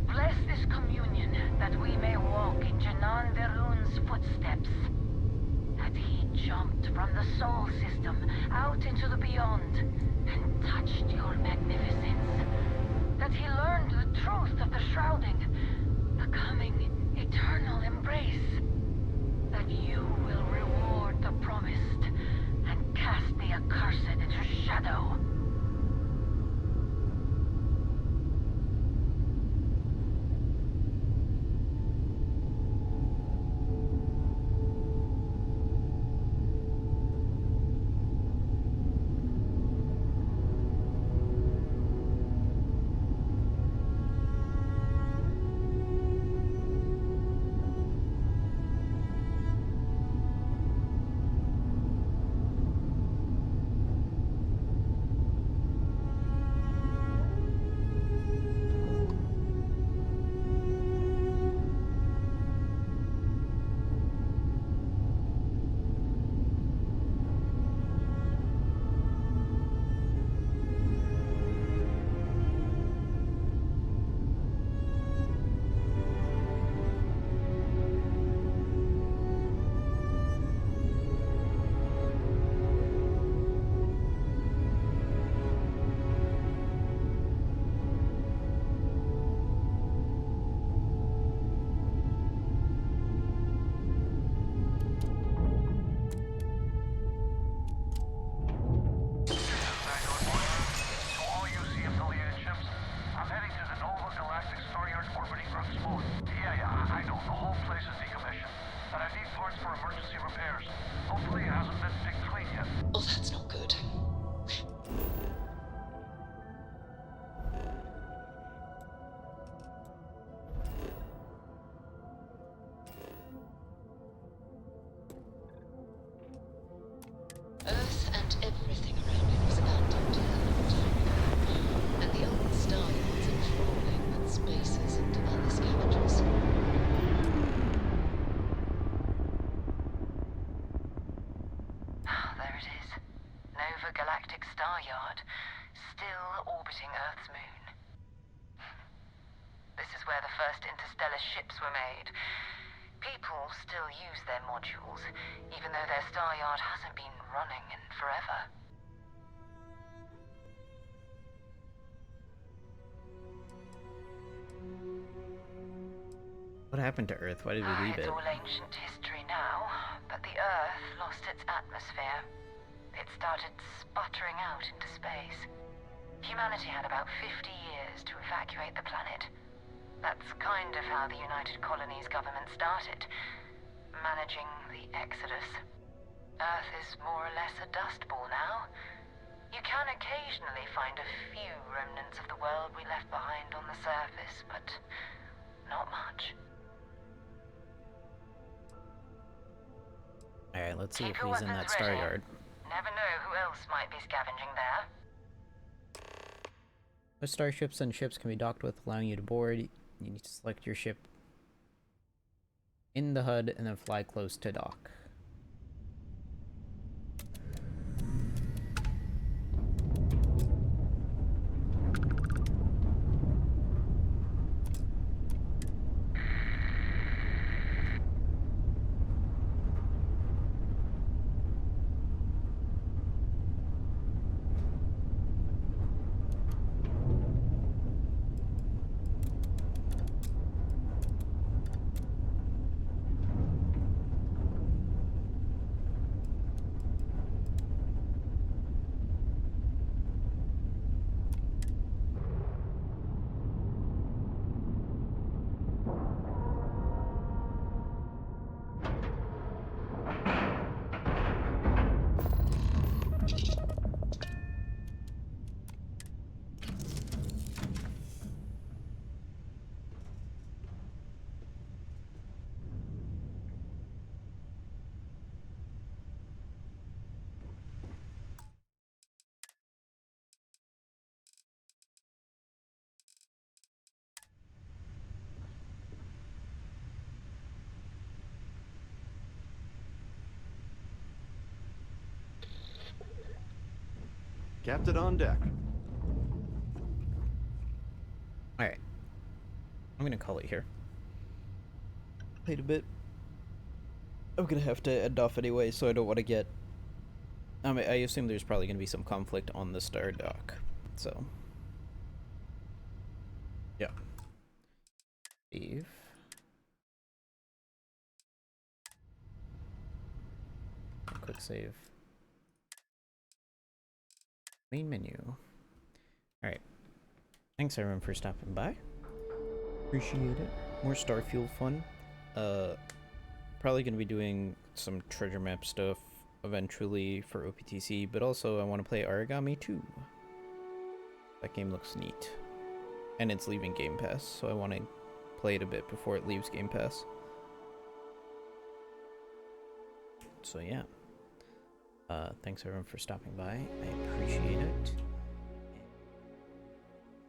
bless this communion that we may walk in Janan Verun's footsteps. That he jumped from the Sol system out into the beyond and touched your magnificence. That he learned the truth of the shrouding, the coming eternal embrace. That you will reward the promised and cast the accursed into shadow. star yard, still orbiting Earth's moon. This is where the first interstellar ships were made. People still use their modules, even though their star yard hasn't been running in forever. What happened to Earth? Why did we leave it? It's all ancient history now, but the Earth lost its atmosphere. It started sputtering out into space. Humanity had about 50 years to evacuate the planet. That's kind of how the United Colonies government started, managing the exodus. Earth is more or less a dust ball now. You can occasionally find a few remnants of the world we left behind on the surface, but not much. Alright, let's see if he's in that star yard. Never know who else might be scavenging there. Most starships and ships can be docked with, allowing you to board. You need to select your ship in the HUD and then fly close to dock. Captain on deck. Alright. I'm gonna call it here. Played a bit. I'm gonna have to end off anyway, so I don't want to get... I assume there's probably gonna be some conflict on the star dock, so... yeah. Save. Quick save. Main menu. Alright. Thanks everyone for stopping by. Appreciate it. More Starfield fun. Probably gonna be doing some treasure map stuff eventually for OPTC, but also I want to play Origami 2. That game looks neat. And it's leaving Game Pass, so I want to play it a bit before it leaves Game Pass. So yeah. Thanks everyone for stopping by. I appreciate it.